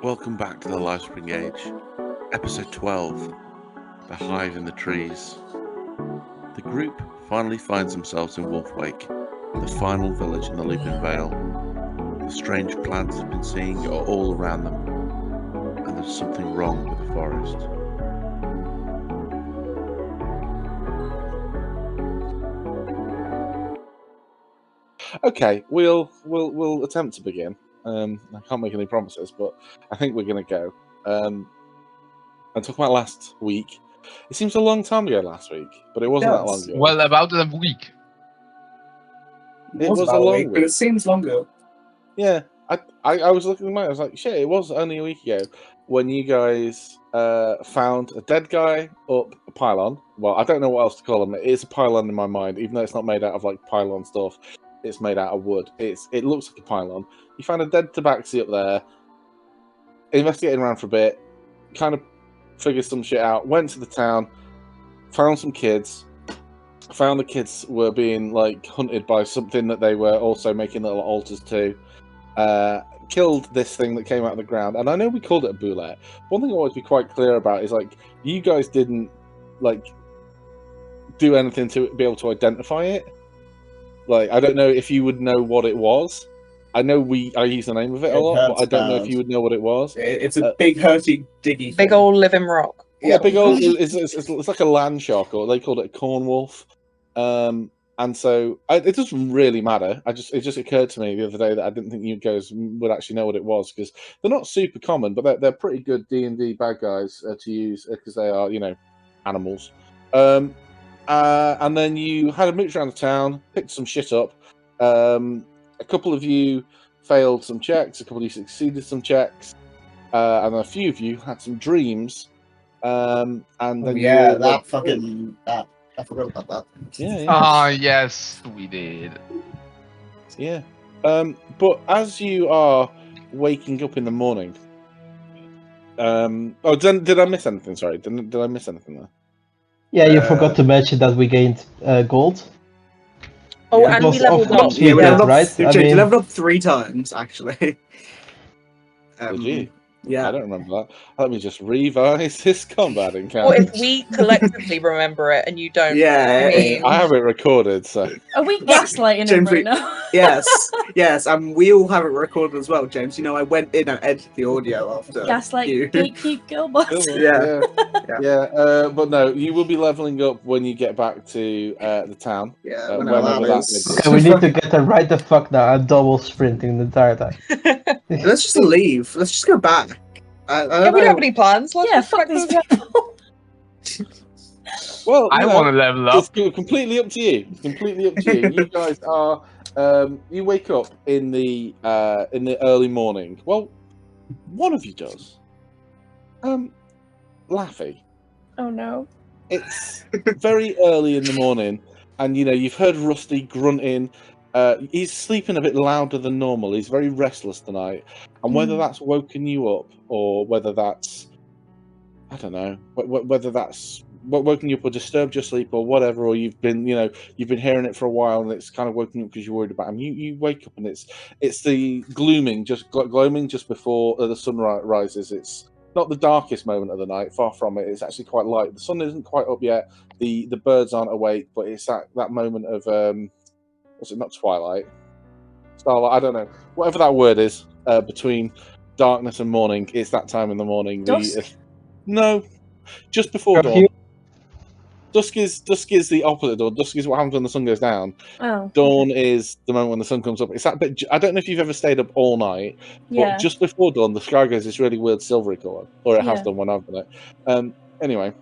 Welcome back to the Lifespring Age, episode 12, The Hive in the Trees. The group finally finds themselves in Wolfwake, the final village in the Looping Vale. The strange plants they've been seeing are all around them, and there's something wrong with the forest. Okay, we'll attempt to begin. I can't make any promises, but I think we're going to go. And talk about last week. It seems a long time ago last week, but it wasn't that long ago. Well, about a week. It was a long week, but it seems longer. Yeah, I was looking at mine. I was like, shit, it was only a week ago when you guys found a dead guy up a pylon. Well, I don't know what else to call him. It is a pylon in my mind, even though it's not made out of like pylon stuff. It's made out of wood. It looks like a pylon. You found a dead tabaxi up there. Investigated around for a bit, kind of figured some shit out. Went to the town, found some kids. Found the kids were being like hunted by something that they were also making little altars to. Killed this thing that came out of the ground, and I know we called it a boulette. One thing I want to be quite clear about is like you guys didn't like do anything to be able to identify it. Like I don't know if you would know what it was. I know I use the name of it a lot, but I don't know if you would know what it was. It's a big hurty diggy thing. Big old living rock. Yeah, big old. It's like a land shark, or they called it a corn wolf. And so it doesn't really matter. It just occurred to me the other day that I didn't think you guys would actually know what it was, because they're not super common, but they're pretty good D&D bad guys to use because they are, animals. And then you had a mooch around the town, picked some shit up. A couple of you failed some checks, a couple of you succeeded some checks, and a few of you had some dreams. And then I forgot about that. Yeah. Ah, yes, we did. Yeah. But as you are waking up in the morning, did I miss anything? Sorry, did I miss anything there? Yeah, you forgot to mention that we gained gold. Oh, and we leveled up. Yeah, we leveled up, right? you leveled up 3 times, actually. Did you? Yeah. I don't remember that. Let me just revise this combat encounter. Or if we collectively remember it and you don't. Yeah, I have it recorded, so. Are we gaslighting him right now? yes, and we all have it recorded as well, James. You know, I went in and edited the audio after Gaslight, you. gatekeep, girl boss. Yeah. But no, you will be leveling up when you get back to the town. Yeah, whenever that is. Okay, we need to get them right the fuck now. I'm double sprinting the entire time. Let's just leave. Let's just go back. I We don't have any plans. Let's fuck these people. Well, I want to level up. It's completely up to you. Completely up to you. You guys are. You wake up in the early morning. Well, one of you does. Laffy. Oh no. It's very early in the morning, and you've heard Rusty grunting. He's sleeping a bit louder than normal. He's very restless tonight, and whether that's woken you up or whether that's, I don't know, whether that's woken you up or disturbed your sleep or whatever, or you've been hearing it for a while and it's kind of woken you up because you're worried about him. You wake up and it's the gloaming just before the sun rises. It's not the darkest moment of the night, far from it. It's actually quite light. The sun isn't quite up yet. The birds aren't awake, but it's that moment of was it not twilight? Starlight? I don't know. Whatever that word is between darkness and morning, it's that time in the morning. Dusk? No, just before dawn. Dusk is the opposite. Dusk is what happens when the sun goes down. Oh. Dawn is the moment when the sun comes up. It's that bit. I don't know if you've ever stayed up all night, but just before dawn, the sky goes this really weird silvery colour, or it has done when I've done it. Anyway,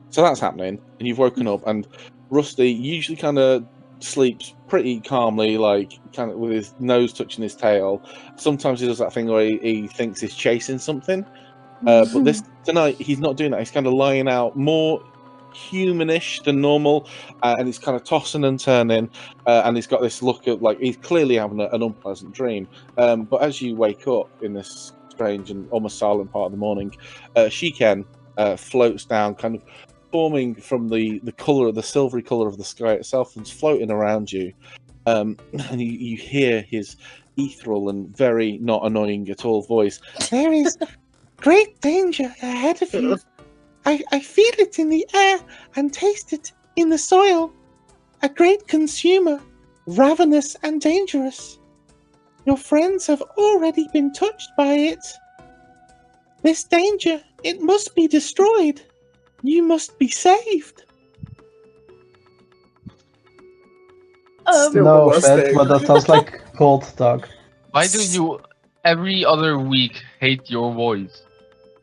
so that's happening, and you've woken up, and Rusty usually kind of sleeps pretty calmly, like kind of with his nose touching his tail. Sometimes he does that thing where he thinks he's chasing something, but tonight he's not doing that. He's kind of lying out more humanish than normal, and he's kind of tossing and turning, and he's got this look of like he's clearly having an unpleasant dream. But as you wake up in this strange and almost silent part of the morning, Shiken floats down, kind of forming from the color, the silvery color of the sky itself, and floating around you. and you hear his ethereal and very not annoying at all voice. There is great danger ahead of you. I feel it in the air and taste it in the soil. A great consumer, ravenous and dangerous. Your friends have already been touched by it. This danger, it must be destroyed. You must be saved. Still the No worst offense, thing. but that sounds like cold talk. Why do you every other week hate your voice?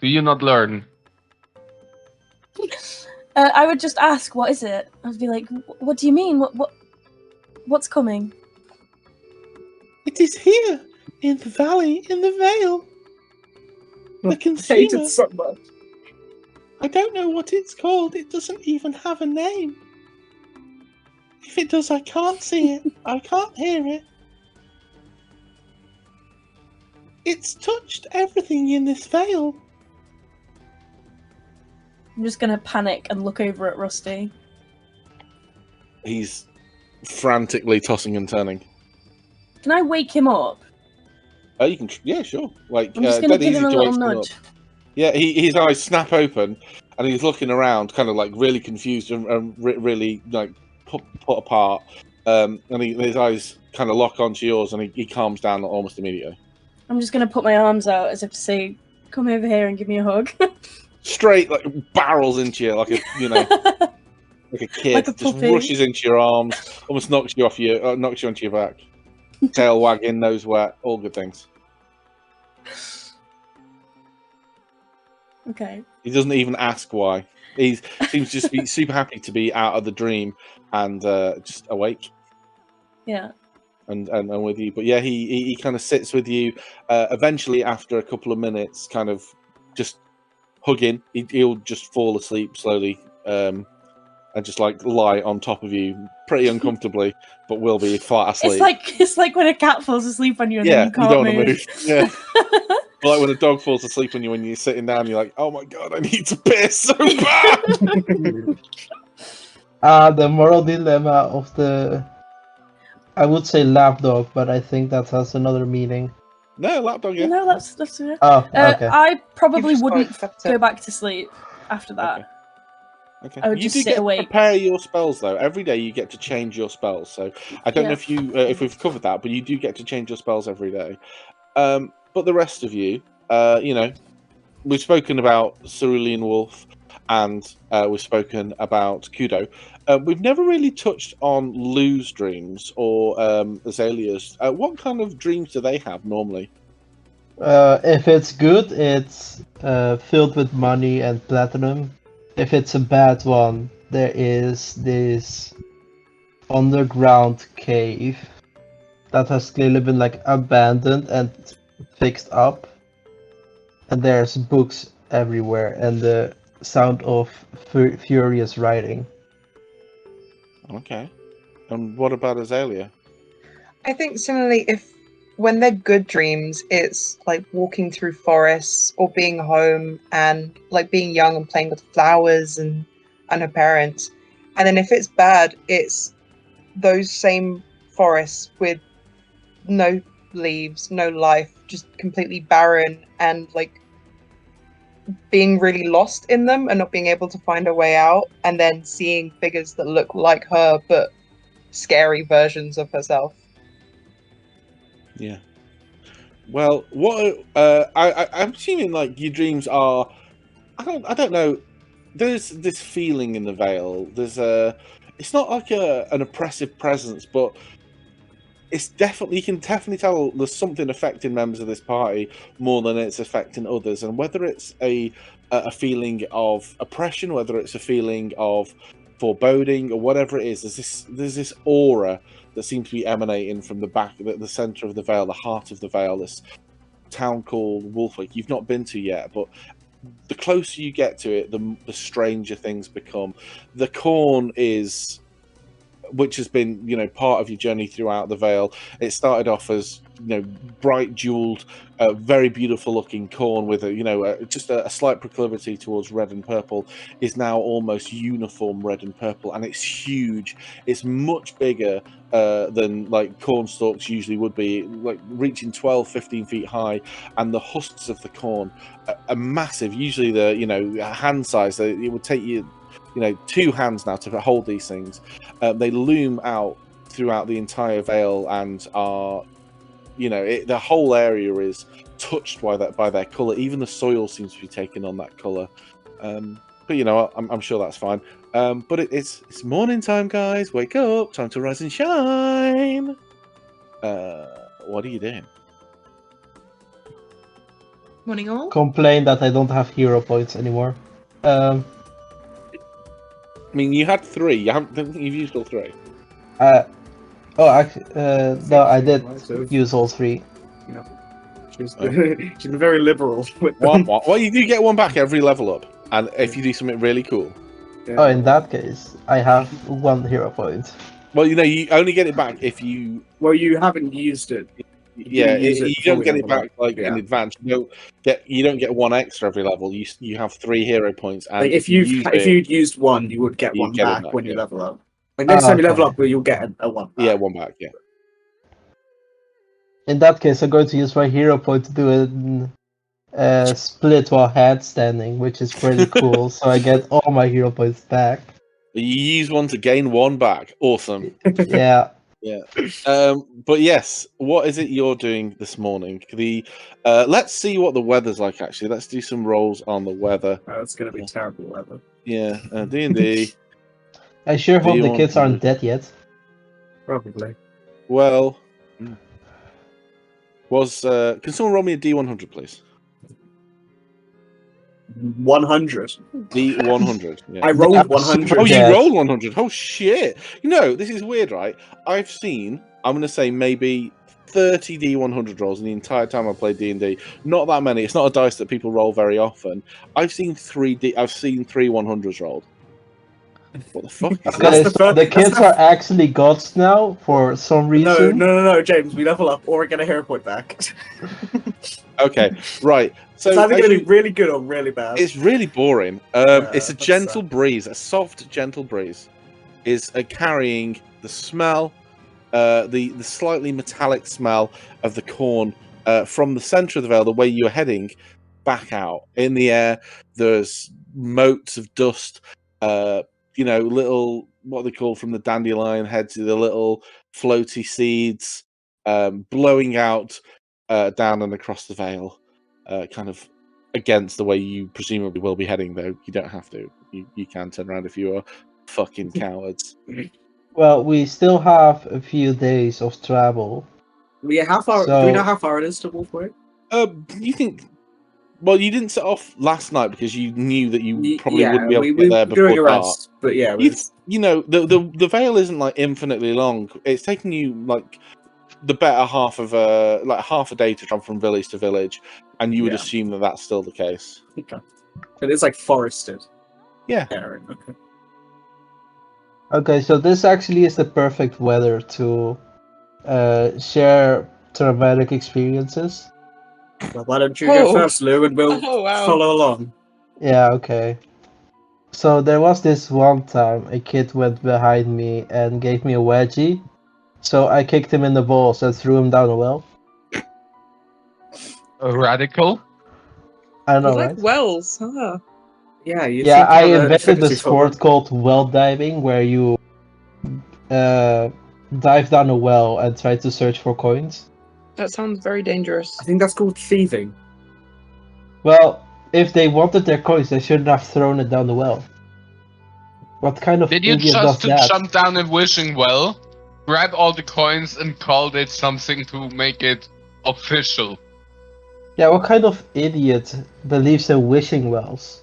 Do you not learn? I would just ask, what is it? I'd be like, what do you mean? What's coming? It is here, in the valley, in the Vale. The I consumer. hate it so much. I don't know what it's called. It doesn't even have a name. If it does, I can't see it. I can't hear it. It's touched everything in this vale. I'm just gonna panic and look over at Rusty. He's frantically tossing and turning. Can I wake him up? You can, yeah, sure. Like, I'm just gonna dead give easy him a to little wake someone nudge. up. Yeah, his eyes snap open, and he's looking around, kind of like really confused and really like put apart. And his eyes kind of lock onto yours, and he calms down almost immediately. I'm just gonna put my arms out as if to say, "Come over here and give me a hug." Straight, like barrels into you, like a like a kid, Like a just puppy. rushes into your arms, almost knocks you onto your back. Tail wagging, nose wet, all good things. Okay. He doesn't even ask why. He seems just to be super happy to be out of the dream and just awake Yeah. and with you. But yeah, he kind of sits with you. Eventually, after a couple of minutes, kind of just hugging, he'll just fall asleep slowly and just like lie on top of you, pretty uncomfortably, but will be flat asleep. It's like when a cat falls asleep on you and Yeah, then you can't don't want to move. move. Yeah. Like when a dog falls asleep on you when you're sitting down, you're like, oh my god, I need to piss so bad. The moral dilemma of the, I would say lapdog, but I think that has another meaning. No, lapdog, yeah. No, that's it. Oh, okay. I probably You've just wouldn't gotta accept go it. back to sleep after that. Okay. I would You just do sit get awake. to prepare your spells though. Every day you get to change your spells. So I don't know if you if we've covered that, but you do get to change your spells every day. But the rest of you, you know, we've spoken about Cerulean Wolf and we've spoken about Kudo. We've never really touched on Lou's dreams or Azalea's. What kind of dreams do they have normally? If it's good, it's filled with money and platinum. If it's a bad one, there is this underground cave that has clearly been like abandoned and fixed up. And there's books everywhere and the sound of furious writing. Okay. And what about Azalea? I think similarly, when they're good dreams, it's like walking through forests or being home and like being young and playing with flowers and her parents. And then if it's bad, it's those same forests with no leaves, no life, just completely barren and like being really lost in them and not being able to find a way out, and then seeing figures that look like her but scary versions of herself. Yeah. Well, what I'm assuming like your dreams are. I don't know. There's this feeling in the Vale. There's it's not like an oppressive presence, but it's definitely, you can definitely tell there's something affecting members of this party more than it's affecting others, and whether it's a feeling of oppression, whether it's a feeling of foreboding, or whatever it is, there's this aura that seems to be emanating from the center of the Vale, the heart of the Vale, this town called Wolfwick. You've not been to yet, but the closer you get to it, the stranger things become. The corn is, which has been, you know, part of your journey throughout the Vale. It started off as bright jeweled, very beautiful looking corn with just a slight proclivity towards red and purple is now almost uniform red and purple, and it's huge. It's much bigger than like corn stalks usually would be, like reaching 12-15 feet high, and the husks of the corn are massive, usually the hand size. It would take you 2 hands now to hold these things. They loom out throughout the entire Vale and are the whole area is touched by their color. Even the soil seems to be taking on that color. But I'm sure that's fine. But it's morning time, guys. Wake up! Time to rise and shine. What are you doing? Morning all. Complain that I don't have hero points anymore. I mean, you had 3. I don't think you've used all 3. Actually, no, I did use all 3. She's been very liberal with Well, them. you do get 1 back every level up, and if you do something really cool. Yeah. Oh, in that case, I have 1 hero point. Well, you only get it back if you. Well, you haven't used it. Yeah, use it you before don't we get it level back up. in advance. You don't get 1 extra every level. You have 3 hero points, and Like if you'd used 1, you would get you 1 get it back back, when you yeah. level up. Like next time you level Okay. up, you'll get a 1 back. Yeah, 1 back. Yeah. In that case, I'm going to use my hero point to do a split while handstanding, which is pretty cool. So I get all my hero points back. You use 1 to gain 1 back. Awesome. Yeah. Yeah. But yes, what is it you're doing this morning? Let's see what the weather's like. Actually, let's do some rolls on the weather. Oh, it's gonna be terrible weather. Yeah, D&D. I sure hope the kids aren't 100. dead yet. Probably. Well, can someone roll me a D100, please? 100. D100. Yeah. I rolled I'm 100. super Oh, you dead. rolled 100. Oh, shit. This is weird, right? I've seen, I'm going to say maybe 30 D100 rolls in the entire time I played D&D. Not that many. It's not a dice that people roll very often. I've seen 3 100s rolled. What the fuck is Okay, this? so the kids are actually gods now for some reason. No, James. We level up or we get a hero point back. Okay, right. So It's either going to be really good or really bad. it's really boring. It's a that gentle sucks. breeze, a soft, gentle breeze, is carrying the smell, the slightly metallic smell of the corn from the center of the Vale, the way you're heading, back out in the air. There's motes of dust, little what they call from the dandelion heads, the little floaty seeds, blowing out down and across the Vale, kind of against the way you presumably will be heading. Though you don't have to. You can turn around if you are fucking cowards. Well, we still have a few days of travel. How far? So- Do we know how far it is to Wolfway? You think? Well, you didn't set off last night because you knew that you probably Yeah, wouldn't be able to we get there doing a before dark. rest, but yeah, The Vale isn't like infinitely long. It's taking you like the better half of half a day to travel from village to village, and you would Yeah. assume that that's still the case. okay. But it's like forested. Yeah. Area. Okay. Okay, so this actually is the perfect weather to share traumatic experiences. Well, why don't you go Oh. first, Lou, and we'll Oh, wow. follow along. Yeah, okay. So there was this one time a kid went behind me and gave me a wedgie. So I kicked him in the balls and threw him down a well. Radical. I know, You like right? wells, huh? Yeah, you Yeah, think I you have an invented a affinity for them. sport called well diving where you dive down a well and try to search for coins. That sounds very dangerous. I think that's called thieving. Well, if they wanted their coins, they shouldn't have thrown it down the well. What kind of Did you idiot does just to that? jump down a wishing well, grab all the coins and called it something to make it official? Yeah, what kind of idiot believes in wishing wells?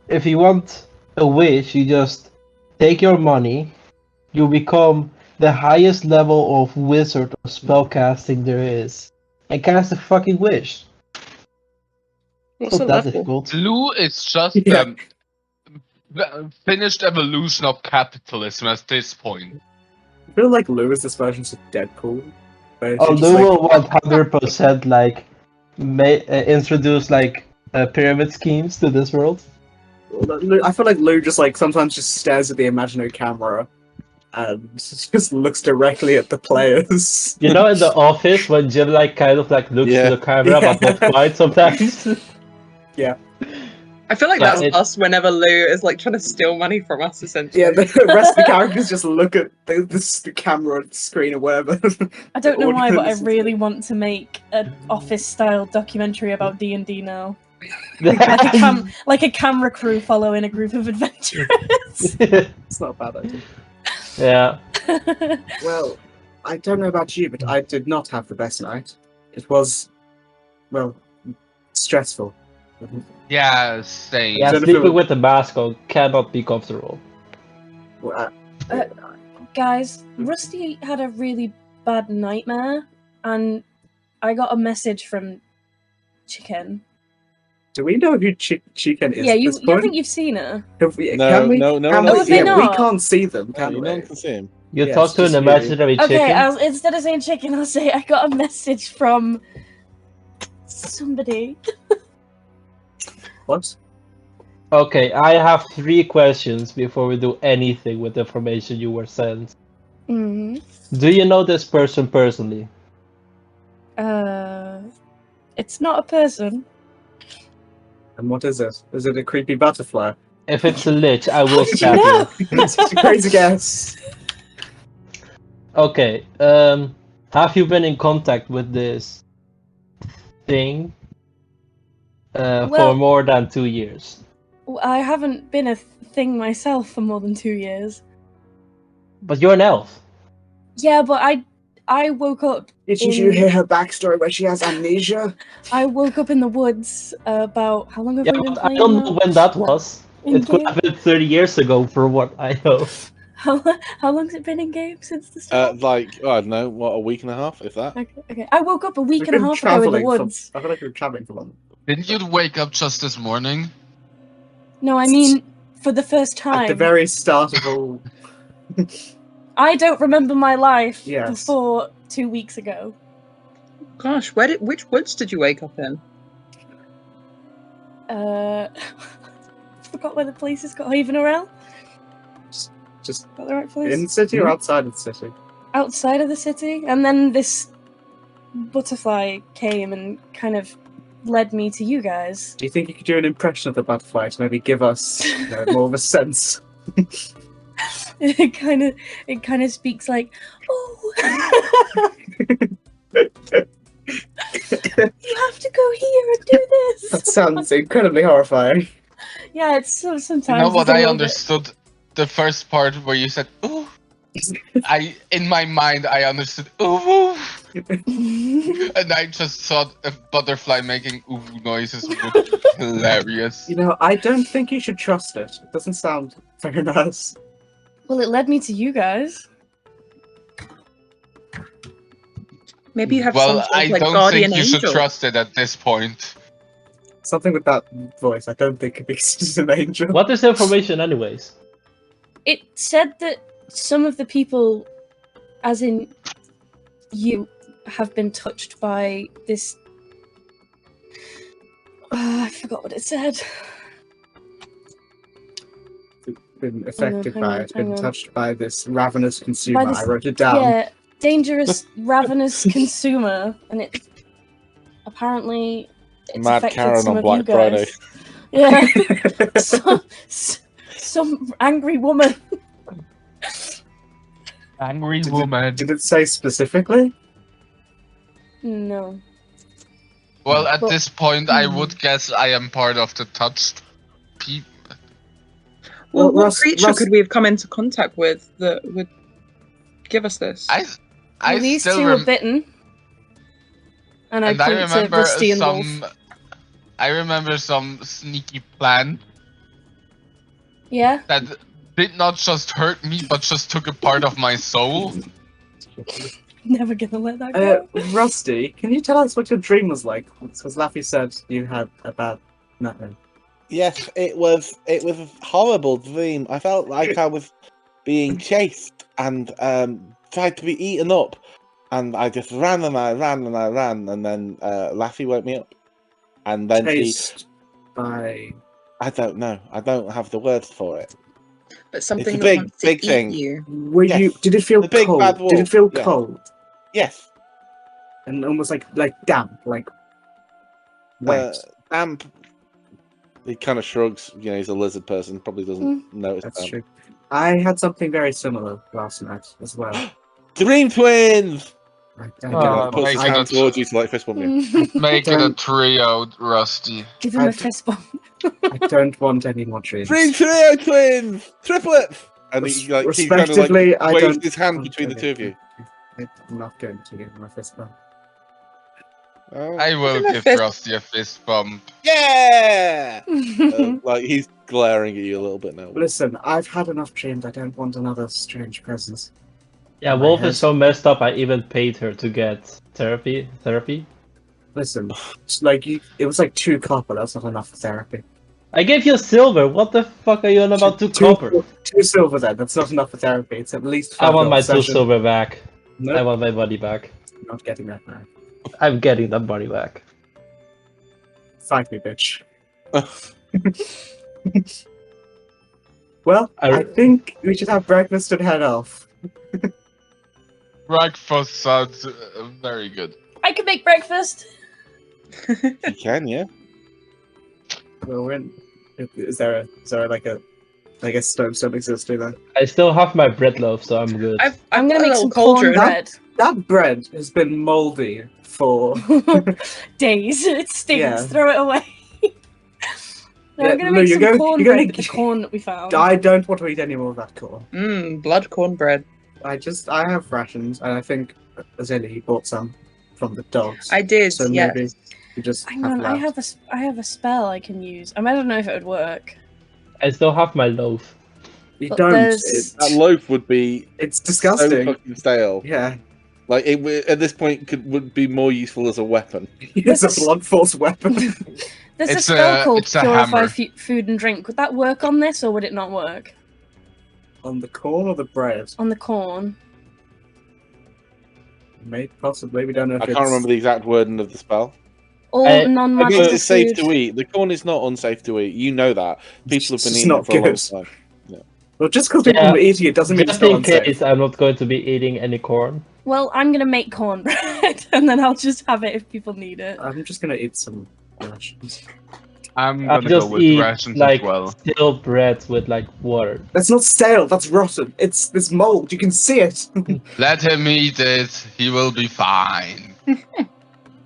If you want a wish, you just take your money, you become the highest level of wizard or spellcasting there is, and cast a fucking wish. What's It's the not that level? difficult. Blue is just Yeah. finished evolution of capitalism at this point. I feel like Lou is this version of Deadpool. Where Oh, she they just, like, will 100% like introduce like pyramid schemes to this world. I feel like Lou just like sometimes just stares at the imaginary camera and just looks directly at the players. You know, in the office when Jim like kind of like looks Yeah. to the camera, but not quite sometimes. I feel like Yeah, that's us whenever Lou is like trying to steal money from us, essentially. Yeah, the rest of the characters just look at the camera screen or whatever. I don't know why, but I Audience. really want to make an office-style documentary about D&D now. Yeah. Like a camera crew following a group of adventurers. It's not a bad idea. Yeah. Well, I don't know about you, but I did not have the best night. It was, well, stressful. Yeah, same. Yeah, Jennifer- sleeping with the mask on cannot be comfortable. Well, Guys, Rusty had a really bad nightmare, and I got a message from Chicken. do we know who Chicken is Yeah, at you. this I point? think you've seen her. Have we, No, can we? no, no can one we, else has yeah, seen we it. can't see them, can No we? one can see him. You Yes, talk to an just you. imaginary Okay, chicken. instead of saying Chicken, I'll say I got a message from somebody. What? Okay, I have 3 questions before we do anything with the information you were sent. Mm. Do you know this person personally? It's not a person. And what is it? Is it a creepy butterfly? If it's a lich, I How will did you stab know? It's a crazy guess. Okay, have you been in contact with this thing for Well- more than 2 years? I haven't been a thing myself for more than 2 years. But you're an elf. Yeah, but I woke up. Did you hear her backstory where she has amnesia? I woke up in the woods about how long have we been I playing don't now? know when that was. In It could game? have been 30 years ago, for what I know. How long's it been in game since the start? Like, I don't know, what, a week and a half, if that? Okay. I woke up a week We've and a been half ago in the travelling woods. I feel like we've been traveling for long. Didn't you wake up just this morning? No, I mean for the first At time. the very start of all. I don't remember my life Yes. before 2 weeks ago. Gosh, which woods did you wake up in? Forgot where the place is called. Havenarel? Just Got the right place? in the city or outside of the city? Outside of the city, and then this butterfly came and kind of led me to you guys. Do you think you could do an impression of the butterfly to maybe give us more of a sense? It kind of speaks like, oh, you have to go here and do That this. sounds incredibly horrifying. Yeah, it's sometimes. You know what it's a I little bit- understood? The first part where you said "ooh," in my mind I understood "ooh," and I just thought a butterfly making "ooh" noises would be hilarious. You know, I don't think you should trust it. It doesn't sound very nice. Well, it led me to you guys. Maybe you have Well, some sort I of like don't guardian think you angel. should trust it at this point. Something with that voice, I don't think could be considered an angel. What is the information, anyways? It said that some of the people, as in you, have been touched by this. I forgot what it said. Been affected by it, hang been on. touched by this ravenous consumer. this- I wrote it down. Yeah, dangerous, ravenous consumer, and it apparently it's Mad affected Karen some on of Black you guys. Friday. Yeah, some angry woman. Angry Did woman. Did it say specifically? No. Well, at Well- this point, I would guess I am part of the touched people. Well, Well, what Russ- creature Russ- could we have come into contact with that would give us this? I These still two were bitten, and I and I point to remember Rusty and Wolf. some. I remember some sneaky plan Yeah. that did not just hurt me, but just took a part of my soul. Never gonna let that go. Rusty, can you tell us what your dream was like? Because Laffy said you had a bad nightmare. Yes, it was a horrible dream. I felt like I was being chased and tried to be eaten up. and I just ran and I ran and I ran, and then Laffy woke me up, and then Chased by. I don't know. I don't have the words for it. But something a that big, wants to big eat thing. you. Were Yes. you? Did it feel The big cold? bad Did it wolf, feel yeah. cold Yes. and almost like damp, like wet? Damp. He kind of shrugs. You know, he's a lizard person. Probably doesn't notice That's that. true. I had something very similar last night as well. Dream twins. I Puts his make hand it towards you to like fist bump you. Make it a Don't- trio, Rusty. Give him a fist bump. I don't want any more dreams. Dream trio twins, triplets. And he like he kind of like Respectively, I waves don't his hand want between the two of you. I'm not going to give him a fist bump. Oh. I will Give him a give fist- Rusty a fist bump. Yeah. Like he's glaring at you a little bit now. Listen, I've had enough dreams. I don't want another strange presence. Yeah, in my Wolf head. is so messed up. I even paid her to get therapy. Listen, it's like it was like 2 copper. That's not enough for therapy. I gave you silver. What the fuck are you on about? 2 copper. 2 silver then. That's not enough for therapy. It's at least 5 I want my 2 session. silver back. Nope, I want my money back. I'm not getting that now. I'm getting that money back. Fight me, bitch. Well, I think we should have breakfast and head off. Breakfast sounds very good. I can make breakfast. You can, yeah. Well, is there like a stove still existing then? I still have my bread loaf, so I'm good. I'm gonna got a make some little cauldron. cornbread. That bread has been moldy for. Days. It stinks. Yeah. Throw it away. No, Yeah, I'm gonna no, make you're some gonna- cornbread you're gonna- with the corn that we found. I don't want to eat any more of that corn. Blood cornbread. I have rations, and I think Azili bought some from the dogs. I did, So yes. maybe you just Hang have on, I left. have a spell I can use. I don't know if it would work. I still have my loaf. You But don't. there's- That loaf would be It's so disgusting. fucking stale. Yeah, Like at this point would be more useful as a weapon. it's This a is- blood force weapon. There's It's a spell a- called it's a Purify hammer. Food and Drink. Would that work on this, or would it not work? On the corn or the bread? On the corn. Maybe, possibly. We don't know. If I can't remember the exact wording of the spell. All I- It non-magical means it's safe food. to eat. The corn is not unsafe to eat. You know that. People have been It's eating not it for a long good. time. Well, just because people Yeah. are eating it doesn't mean it's Just not in unsafe. case, I'm not going to be eating any corn. Well, I'm gonna make cornbread, and then I'll just have it if people need it. I'm just gonna eat some rations. I'm I'll gonna go just with eat rations like as well. stale bread with like water. That's not stale. That's rotten. It's mold. You can see it. Let him eat it. He will be fine.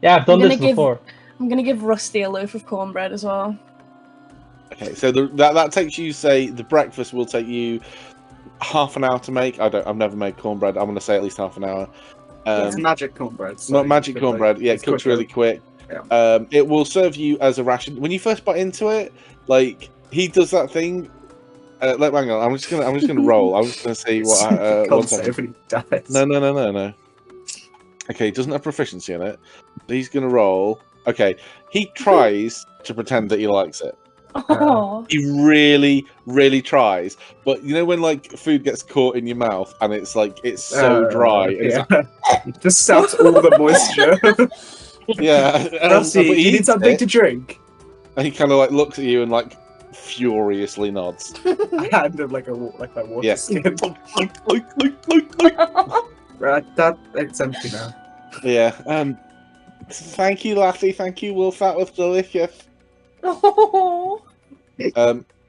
Yeah, I've done I'm this gonna give- before. I'm gonna give Rusty a loaf of cornbread as well. Okay, so that takes you. Say the breakfast will take you half an hour to make. I've never made cornbread. I'm gonna say at least half an hour. It's magic cornbread. so Not magic it's like- cornbread. Yeah, it it's cooks quicker. really quick. Yeah. It will serve you as a ration when you first bite into it. Like he does that thing. Hang on. I'm just gonna roll. I'm just gonna see what. Can't One save second. when he dies. No. Okay, he doesn't have proficiency in it. He's gonna roll. Okay, he tries to pretend that he likes it. Oh, He really, really tries. But you know when like food gets caught in your mouth and it's like it's so dry. And it's Yeah. It just saps all the moisture. like, yeah. Rusty, but do he you need eats something it, to drink? and he kind of like looks at you and like furiously nods. I hand him like my water Yeah. skin. Yeah. Right, that it's empty now. Yeah. Thank you, Lassie. Thank you, Wolf. That was delicious. oh.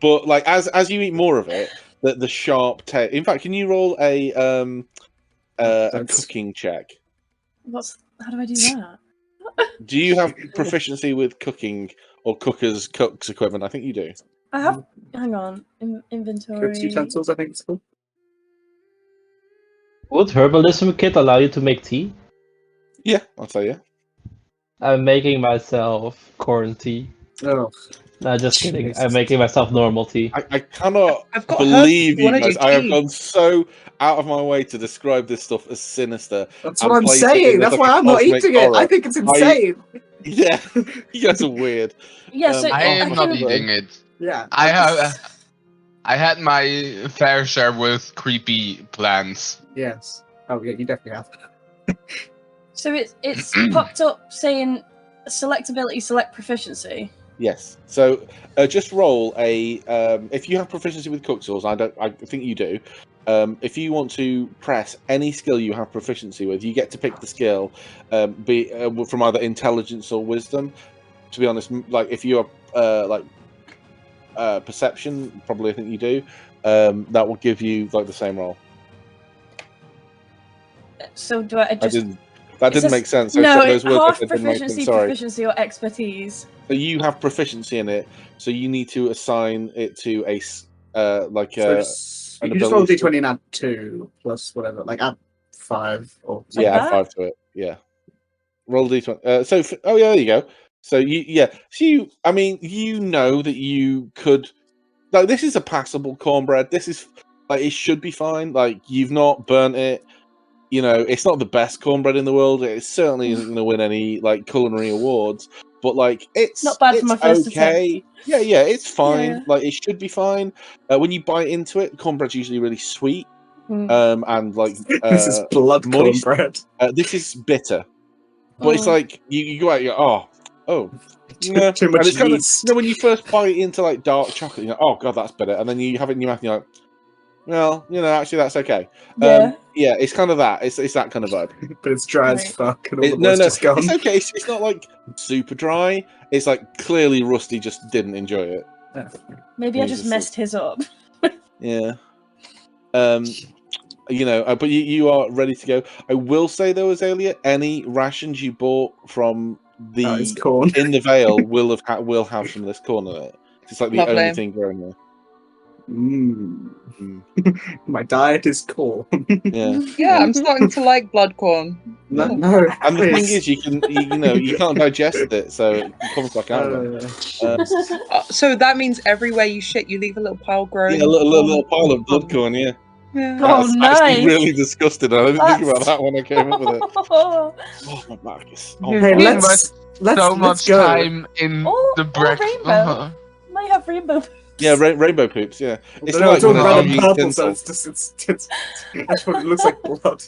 But like as you eat more of it, the sharp taste. In fact, can you roll a That's- cooking check? How do I do that? Do you have proficiency with cooking or cooks equipment? I think you do. I have. Hang on. Inventory. Cook's utensils, I think it's called. Would herbalism kit allow you to make tea? Yeah, I'll tell you. I'm making myself corn tea. Oh, No, just kidding. Jesus. I'm making myself normal tea. I cannot I've got believe herbs. you Wanna guys. do I have tea? gone so out of my way to describe this stuff as sinister. that's I'm what I'm placing it saying. as That's like why a I'm not cosmic eating it. I horror. think it's insane. Yeah, you guys are weird. Yeah, so I am not can, eating it. Yeah. I had my fair share with creepy plants. Yes. Oh yeah, you definitely have. So it's popped up saying select ability, select proficiency. Yes. So just roll a. If you have proficiency with cook tools, I think you do. If you want to press any skill you have proficiency with, you get to pick the skill, from either intelligence or wisdom. To be honest, like if you are perception, probably I think you do. That will give you like the same roll. So do I just? That didn't make sense. So No, those words half didn't make sense. proficiency, Sorry. proficiency, or expertise. So you have proficiency in it, so you need to assign it to a You can just roll d20 and add 2 plus whatever, like add 5 or something. Yeah, add 5 to it. Yeah, roll d20. Oh yeah, there you go. So you know that you could. Like, this is a passable cornbread. This is like, it should be fine. Like, you've not burnt it. You know, it's not the best cornbread in the world. It certainly isn't going to win any like culinary awards. But like, it's not bad for my first okay. attempt. Yeah, it's fine. Yeah. Like, it should be fine. When you bite into it, cornbread's usually really sweet. And like this is blood moist. cornbread. This is bitter, but it's like you go out, you go, oh. Yeah. Too much and it's kind of, yeast. when you first bite into like dark chocolate, you're like, oh god, that's bitter, and then you have it in your mouth, and you're like, well, actually, that's okay. Yeah, yeah, it's kind of that. It's that kind of vibe. But it's dry as Right. fuck, and all the blood's just gone. It's okay. It's not like super dry. It's like clearly Rusty just didn't enjoy it. maybe I just messed his up. Yeah. But you are ready to go. I will say though, Azalea, any rations you bought from it's corn. in the Vale will have some of this corn in it. It's like the Lovely. only thing growing there. My diet is corn. Yeah. Yeah, I'm starting to like blood corn. No. And the thing is, you can't digest it, so it comes back out. So that means everywhere you shit, you leave a little pile growing. Yeah, a little pile of blood corn. Yeah. Yeah. Oh, That's nice. actually really disgusting. I didn't think about that when I came up with it. Oh my Marcus. Oh, Hey, You let's so much go. time in the breakfast. rainbow. Might have rainbow. Yeah, rainbow poops. Yeah, It's like all when a red dog and eats purple, tinsel. so that's what it looks like blood.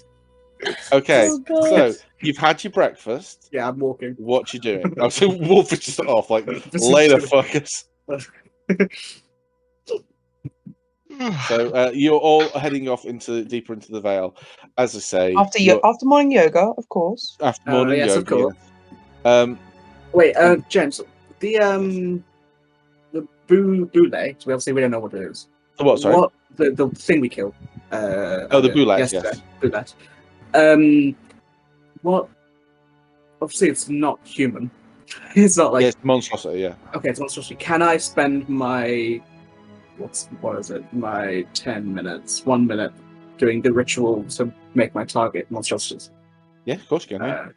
Okay, Oh, God. so you've had your breakfast. Yeah, I'm walking. What you doing? Oh, so Wolf is just off. Like, This is later, just- fuckers. So you're all heading off deeper into the Vale, as I say. After morning yoga, of course. After morning yes, yoga. of course. Yeah. Wait, James, the boule. So obviously we don't know what it is. The what? Sorry. What the thing we killed? The boulette. yesterday. Yes. Boulette. What? Obviously, it's not human. It's not like Yeah, it's monstrosity. Yeah. okay, it's monstrosity. Can I spend my what is it? My 10 minutes, 1 minute, doing the ritual to make my target monstrosities? Yeah, of course you can.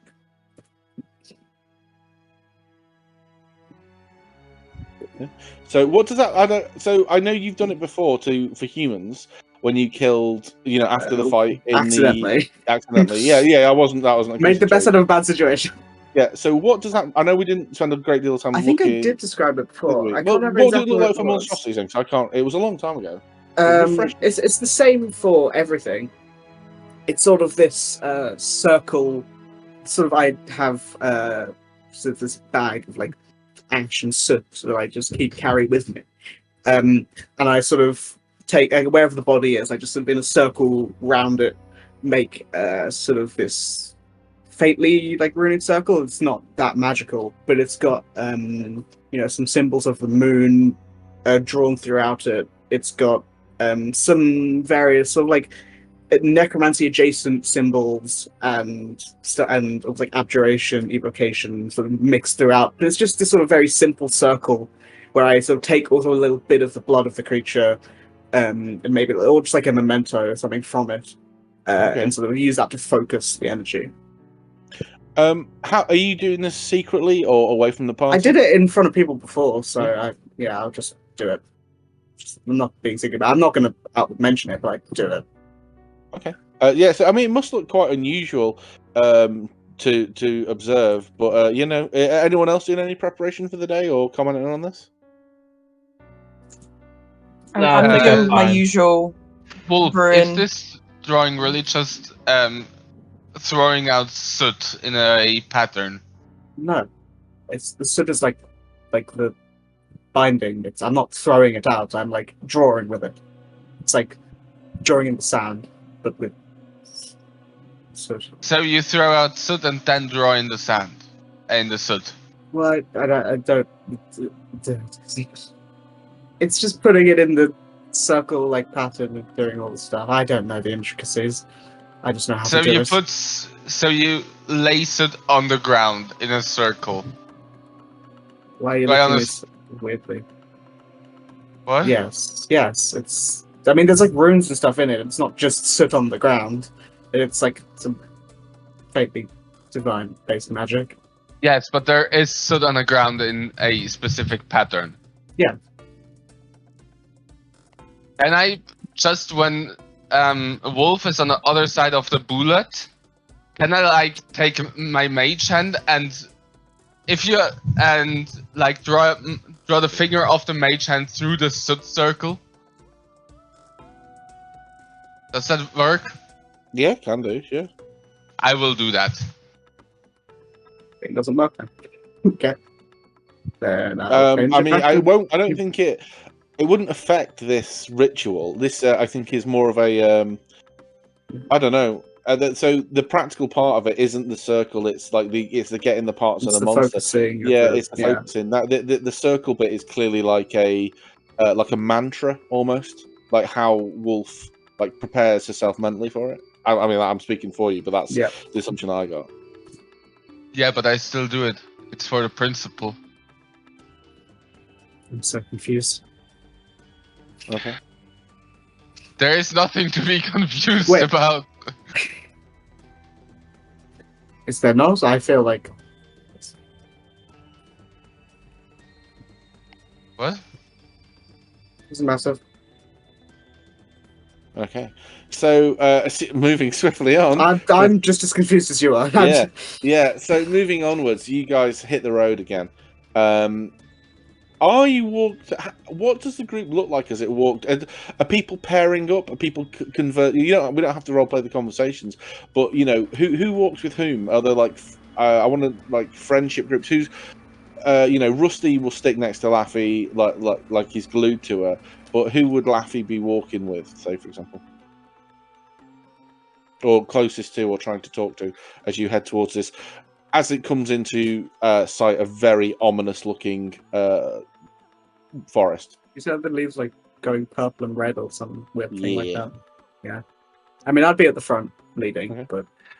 Yeah. So what does that? I know you've done it before for humans when you killed, after the fight Accidentally. Accidentally. Yeah. That wasn't. Made the best out of a bad situation. Yeah. So what does that? I know we didn't spend a great deal of time. I think I looking, did describe it before. I What can't remember did exactly it look what like for it was. monstrosities? Then? 'Cause I can't. It was a long time ago. It's the same for everything. It's sort of this circle. Sort of, I have sort of this bag of like ash and soot that I just carry with me, and I sort of take wherever the body is. I just sort of in a circle round it, make sort of this faintly like runic circle. It's not that magical, but it's got some symbols of the moon drawn throughout it. It's got some various sort of like necromancy adjacent symbols and like abjuration, evocation sort of mixed throughout. But it's just this sort of very simple circle where I sort of take also a little bit of the blood of the creature, and maybe or just like a memento or something from it, and sort of use that to focus the energy. How are you doing this secretly or away from the party? I did it in front of people before, so I'll just do it. I'm not being secret, but I'm not going to mention it, but I do it. Okay. So I mean, it must look quite unusual to observe, but anyone else doing any preparation for the day or commenting on this? I'm doing my usual. Wolf, Bryn. is this drawing really just throwing out soot in a pattern? No, it's the soot is like the binding. I'm not throwing it out. I'm like drawing with it. It's like drawing in the sand, but with soot. So you throw out soot and then draw in the sand, in the soot. Well, I don't. It's just putting it in the circle like pattern and doing all the stuff. I don't know the intricacies. I just know how So to do you it. so you lay soot on the ground in a circle. Why are you Right looking on at the this weirdly? What? Yes. It's. I mean, there's like runes and stuff in it. It's not just soot on the ground. It's like some faintly divine-based magic. Yes, but there is soot on the ground in a specific pattern. Yeah. And I just when Wolf is on the other side of the bullet, can I like take my mage hand and if you and like draw the finger of the mage hand through the soot circle? Does that work? Yeah, can do. Yeah. I will do that. It doesn't work then. Okay. Then I'll change I it mean, back I to- won't. I don't think it wouldn't affect this ritual. This, I think, is more of a. I don't know. So the practical part of it isn't the circle. It's like it's the getting the parts It's of the the monster. focusing. Yeah, of the, it's the focusing. That the circle bit is clearly like a mantra almost, like how Wolf like prepares herself mentally for it. I mean, I'm speaking for you, but that's Yeah. the assumption I got. Yeah, but I still do it. It's for the principle. I'm so confused. Okay. There is nothing to be confused Wait. about. Is there not? I feel like What? it's massive. Okay. So moving swiftly on. I'm just as confused as you are. Yeah, yeah. So moving onwards, you guys hit the road again. Are you walked? What does the group look like as it walked? Are people pairing up? Are people convert? We don't have to roleplay the conversations, but you know who walks with whom? Are there like I want to like friendship groups? Who's Rusty will stick next to Laffy like he's glued to her. But who would Laffy be walking with? Say for example. Or closest to, or trying to talk to, as you head towards this, as it comes into sight, a very ominous-looking forest. You said the leaves like going purple and red or some weird thing like Yeah. that. Yeah. I mean, I'd be at the front leading, Okay.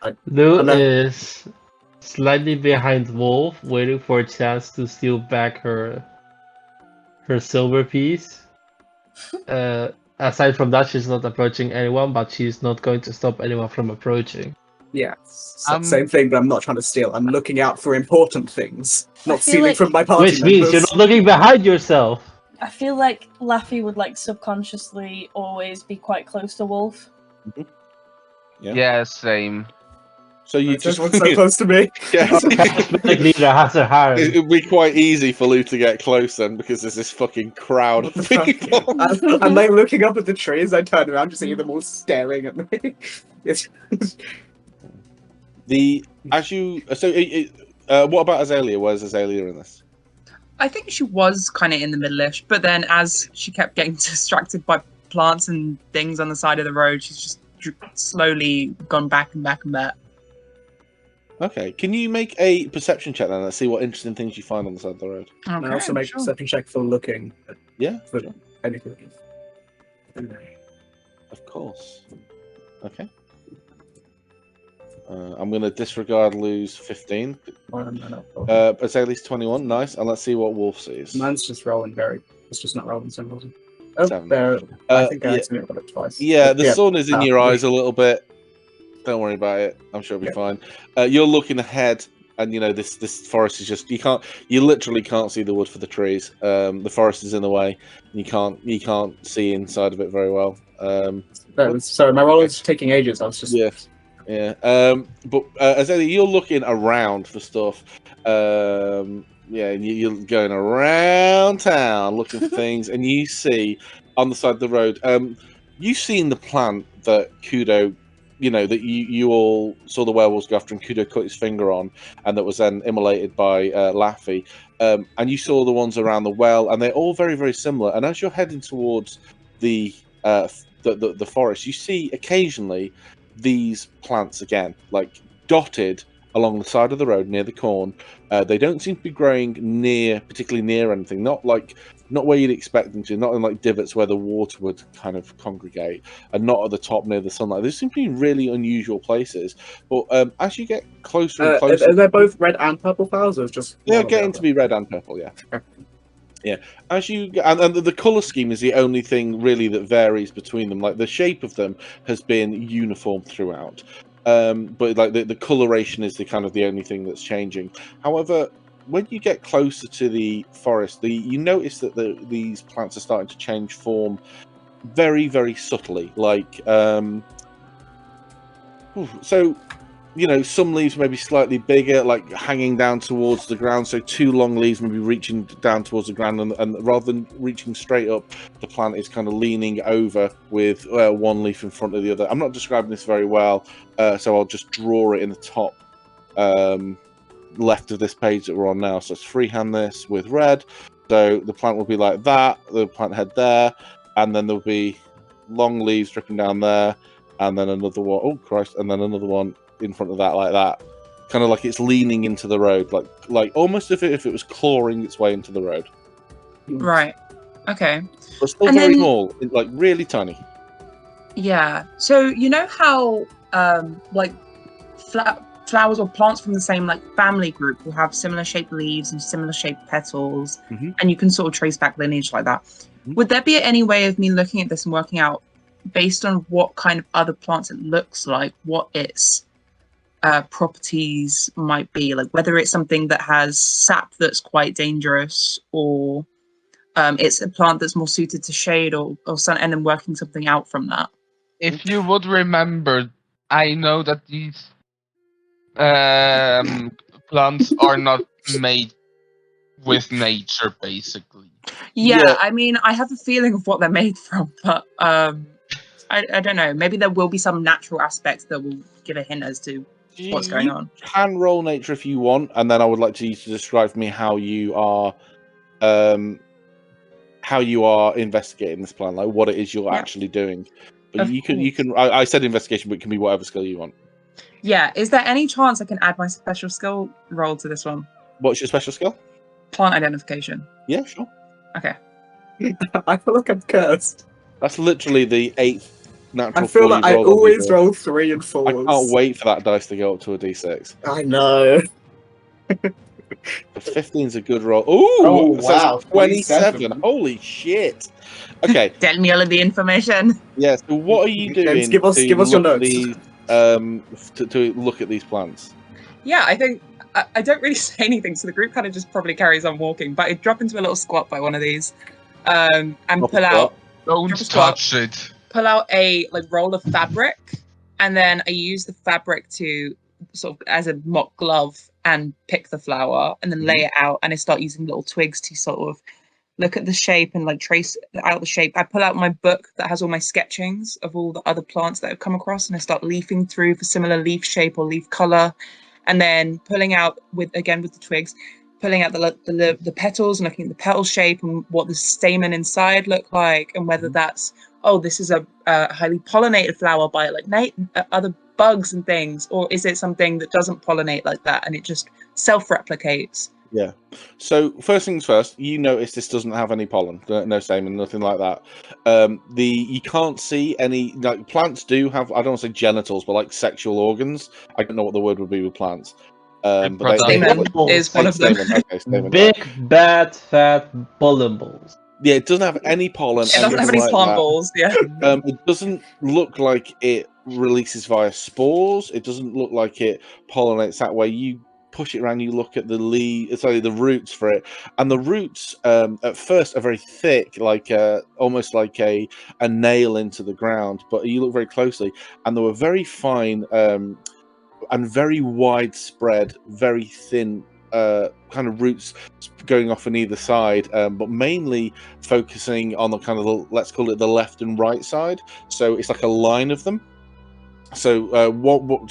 but Lou I'm not- is slightly behind Wolf, waiting for a chance to steal back her silver piece. Aside from that, she's not approaching anyone, but she's not going to stop anyone from approaching. yeah, it's the Um, same thing. But I'm not trying to steal. I'm looking out for important things, not feel stealing like- from my party Which means you're members. not looking behind yourself. I feel like Laffy would like subconsciously always be quite close to Wolf. Yeah. Yeah, same. So you Everyone's just so close to me. yeah. Charismatic leader has her hand. It'd be quite easy for Lou to get close then, because there's this fucking crowd What the of fuck? people. I'm like looking up at the trees. I turn around to see them all staring at me. It's- What about Azalea? Where's Azalea in this? I think she was kind of in the middle-ish, but then as she kept getting distracted by plants and things on the side of the road, she's just slowly gone back and back and back. Okay, can you make a perception check then? Let's see what interesting things you find on the side of the road. And I also make a sure. perception check for looking at Yeah, for anything. of course. Okay. I'm going to disregard Lou's 15. Azalea's 21, nice. And let's see what Wolf sees. Mine's just rolling very. It's just not rolling symbols. Oh, 7. there. I think I yeah. accidentally got it twice. Yeah, But the sun is in your Ah. eyes a little bit. Don't worry about it. I'm sure it'll be fine. You're looking ahead, and you know this forest is just you literally can't see the wood for the trees. The forest is in the way. And you can't see inside of it very well. So my roll is taking ages. I was just Yeah. But Azalea, you're looking around for stuff. Yeah, and you're going around town looking for things, and you see on the side of the road. You've seen the plant that Kudo you know, that you all saw the werewolves go after and Kudo cut his finger on, and that was then immolated by Laffy. And you saw the ones around the well, and they're all very, very similar. And as you're heading towards the forest, you see occasionally these plants again, like dotted along the side of the road near the corn. They don't seem to be growing particularly near anything. Not where you'd expect them to. Not in like divots where the water would kind of congregate, and not at the top near the sunlight. They seem to be in really unusual places. But as you get closer and closer, are they both red and purple flowers, or just they're one or the getting other? to be red and purple. Yeah. Yeah, as you and the color scheme is the only thing really that varies between them. Like the shape of them has been uniform throughout, but like the coloration is the only thing that's changing. However, when you get closer to the forest, you notice that these plants are starting to change form very, very subtly. Like so. You know, some leaves may be slightly bigger, like hanging down towards the ground. So 2 long leaves may be reaching down towards the ground, and rather than reaching straight up, the plant is kind of leaning over with 1 leaf in front of the other. I'm not describing this very well, so I'll just draw it in the top left of this page that we're on now. So let's freehand this with red. So the plant will be like that, the plant head there, and then there'll be long leaves dripping down there, and then another one, oh Christ, and then another one in front of that, like that, kind of like it's leaning into the road, like almost if it was clawing its way into the road. Right. Okay. But still And very then- small, like really tiny. Yeah. So you know how like flowers or plants from the same like family group will have similar shaped leaves and similar shaped petals, Mhm. and you can sort of trace back lineage like that. Mhm. Would there be any way of me looking at this and working out, based on what kind of other plants it looks like, what its properties might be, like whether it's something that has sap that's quite dangerous, or it's a plant that's more suited to shade or sun, and then working something out from that? If you would remember, I know that these plants are not made with nature, basically. Yeah, I mean, I have a feeling of what they're made from, but I don't know. Maybe there will be some natural aspects that will give a hint as to what's going on. You can roll nature if you want, and then I would like you to describe for me how you are investigating this plan, like what it is you're Yeah. actually doing. But Of you can course. I said investigation, but it can be whatever skill you want. Yeah, is there any chance I can add my special skill roll to this one? What's your special skill? Plant identification. Yeah, sure. Okay. I feel like I'm cursed. That's literally the 8th natural I feel four like you've I rolled on always the- roll 3 and 4s. I can't wait for that dice to go up to a d6. I know. The 15's a good roll. Ooh, Oh, so it's wow, 27. 27. Holy shit. Okay, Tell me all of the information. yeah, so what are you doing James, give us to your look at notes. these, to look at these plants? Yeah, I think I don't really say anything, so the group kind of just probably carries on walking. But I drop into a little squat by one of these, and Drop a pull out Don't Drop a squat. touch it. a like roll of fabric, and then I use the fabric to sort of as a mock glove and pick the flower, and then lay it out, and I start using little twigs to sort of look at the shape and like trace out the shape. I pull out my book that has all my sketchings of all the other plants that I've come across, and I start leafing through for similar leaf shape or leaf color, and then pulling out with the twigs, pulling out the petals and looking at the petal shape and what the stamen inside look like, and whether that's, oh, this is a highly pollinated flower by like other bugs and things, or is it something that doesn't pollinate like that and it just self-replicates? Yeah. So first things first, you notice this doesn't have any pollen, no stamen, nothing like that. You can't see any, like plants do have, I don't want to say genitals, but like sexual organs. I don't know what the word would be with plants. But they Stamen is one of them. stamen. Okay, stamen. Big, bad, fat pollen balls. Yeah, it doesn't have any pollen. It doesn't have any anything like plant that. balls. Yeah. It doesn't look like it releases via spores. It doesn't look like it pollinates that way. You push it around, you look at the the roots for it, and the roots at first are very thick, like almost like a nail into the ground. But you look very closely, and they were very fine and very widespread, very thin kind of roots going off on either side, but mainly focusing on the kind of let's call it the left and right side. So it's like a line of them. So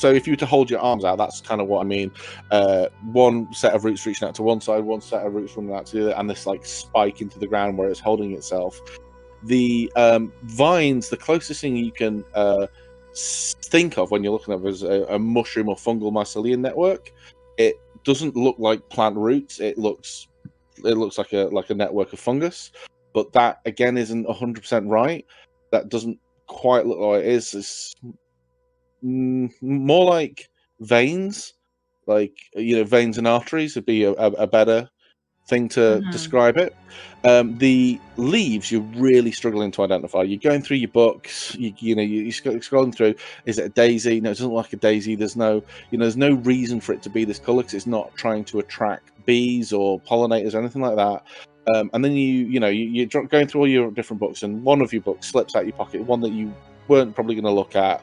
if you were to hold your arms out, that's kind of what I mean. One set of roots reaching out to one side, one set of roots running out to the other, and this like spike into the ground where it's holding itself. The vines, the closest thing you can think of when you're looking at it is a mushroom or fungal mycelium network. It doesn't look like plant roots. It looks like a network of fungus, but that again isn't 100% right. That doesn't quite look like it is. It's more like veins, like veins and arteries would be a better thing to describe it. The leaves you're really struggling to identify. You're going through your books, you're scrolling through. Is it a daisy? No, it doesn't look like a daisy. There's no reason for it to be this color because it's not trying to attract bees or pollinators or anything like that. And then you're going through all your different books, and one of your books slips out your pocket, one that you weren't probably going to look at,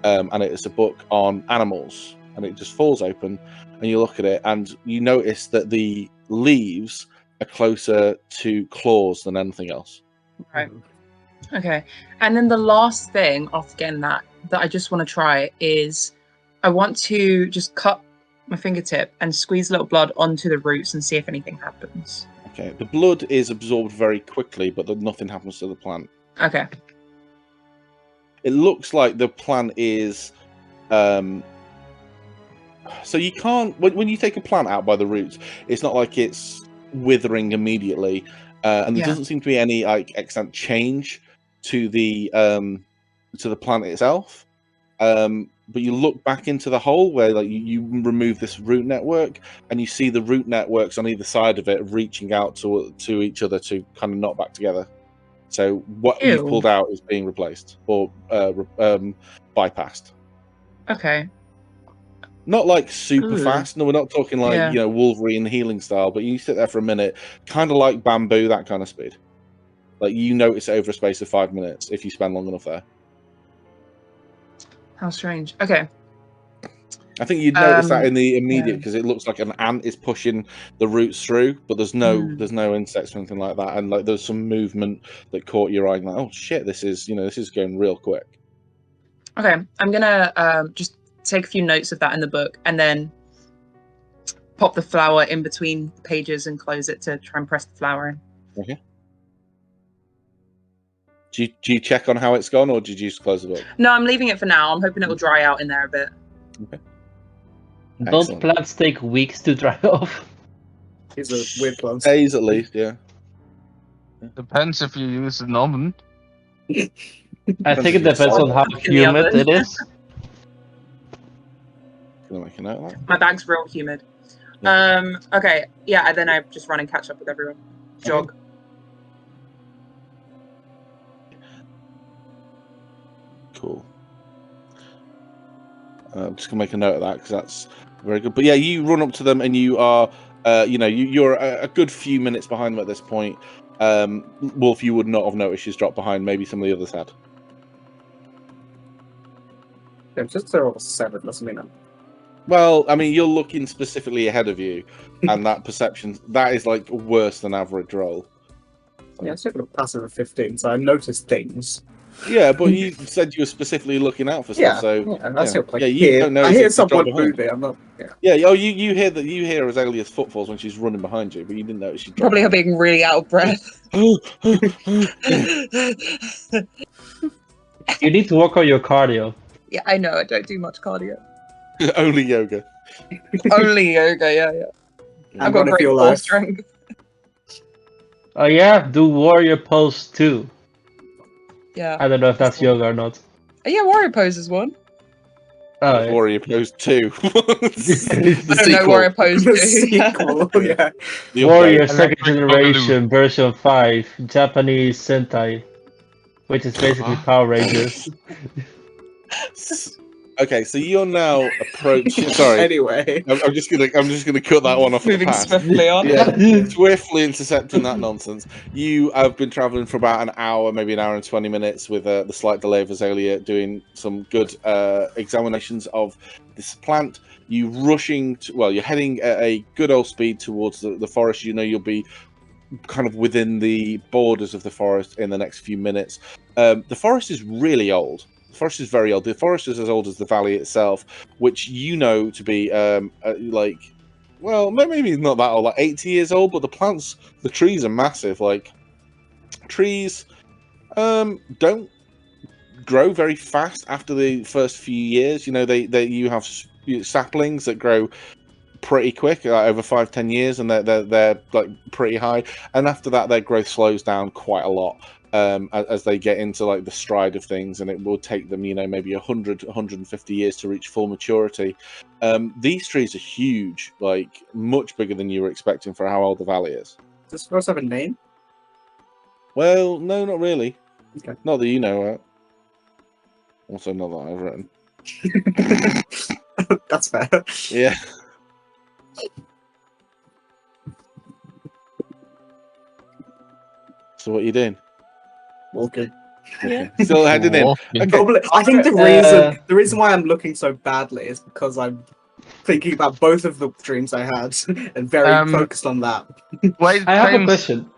and it's a book on animals, and it just falls open, and you look at it, and you notice that the leaves are closer to claws than anything else. Right. Okay. And then the last thing after getting that I just want to try is I want to just cut my fingertip and squeeze a little blood onto the roots and see if anything happens. Okay. The blood is absorbed very quickly, but nothing happens to the plant. Okay. It looks like the plant is so you can't when you take a plant out by the roots, it's not like it's withering immediately, and there doesn't seem to be any like extent change to the plant itself. But you look back into the hole where like you remove this root network, and you see the root networks on either side of it reaching out to each other to kind of knot back together. So what you've pulled out is being replaced or bypassed. Okay. Not like super fast. No, we're not talking like Wolverine healing style. But you sit there for a minute, kind of like bamboo, that kind of speed. Like you notice it over a space of 5 minutes if you spend long enough there. How strange. Okay. I think you'd notice that in the immediate because it looks like an ant is pushing the roots through, but there's no insects or anything like that, and like there's some movement that caught your eye. Like, oh shit, this is going real quick. Okay, I'm gonna just take a few notes of that in the book, and then pop the flower in between the pages and close it to try and press the flower in. Okay. Do you check on how it's gone, or did you just close the book? No, I'm leaving it for now. I'm hoping it will dry out in there a bit. Okay. Don't plants take weeks to dry off? These are weird plants. Days at least, yeah. Depends if you use an oven. I think it depends on how humid it is. Can I make a note of that? My bag's real humid. Okay, yeah, and then I just run and catch up with everyone. Jog. Cool. I'm just gonna make a note of that because that's very good. But yeah, you run up to them and you are, you're a good few minutes behind them at this point. Wolf, you would not have noticed she's dropped behind. Maybe some of the others had. Yeah, just they're all 7, doesn't mean that. Well, I mean, you're looking specifically ahead of you, and that perception that is like worse than average roll. Yeah, I still got a passive of 15, so I noticed things. Yeah, but you said you were specifically looking out for stuff. I still like you don't know. I hear someone moving. I'm not. Yeah. Oh, you hear that? You hear Azalea's footfalls when she's running behind you, but you didn't notice she probably her being really out of breath. You need to work on your cardio. Yeah, I know. I don't do much cardio. Only yoga. Only yoga. Yeah. I've got great core strength. Oh yeah, do warrior pose too. Yeah. I don't know if that's yoga or not. Yeah, warrior pose is one. Oh, yeah. Warrior pose 2. I don't know warrior pose 2. Sequel, yeah. Warrior second generation version 5 Japanese Sentai, which is basically Power Rangers. Okay, so you're now approaching. Sorry. Anyway, I'm just gonna cut that one off. Moving swiftly on. Yeah, swiftly intercepting that nonsense. You have been traveling for about an hour, maybe an hour and 20 minutes, with the slight delay of Azalea doing some good examinations of this plant. You're heading at a good old speed towards the forest. You know you'll be kind of within the borders of the forest in the next few minutes. The forest is really old. The forest is very old. The forest is as old as the valley itself, which you know to be like, well, maybe not that old, like 80 years old. But the trees are massive. Like trees don't grow very fast after the first few years. You know, you have saplings that grow pretty quick, like over 5-10 years, and they're like pretty high. And after that, their growth slows down quite a lot as they get into like the stride of things, and it will take them, you know, maybe 150 years to reach full maturity. These trees are huge, like much bigger than you were expecting for how old the valley is. Does this forest have a name? Well, no, not really. Okay. Not that you know. Also, not that I've written. That's fair. Yeah. So what are you doing? Walking. Yeah. Still heading in. Walking. Okay. Probably, I think the reason why I'm looking so badly is because I'm thinking about both of the dreams I had and very focused on that. Wait, I have a James, question.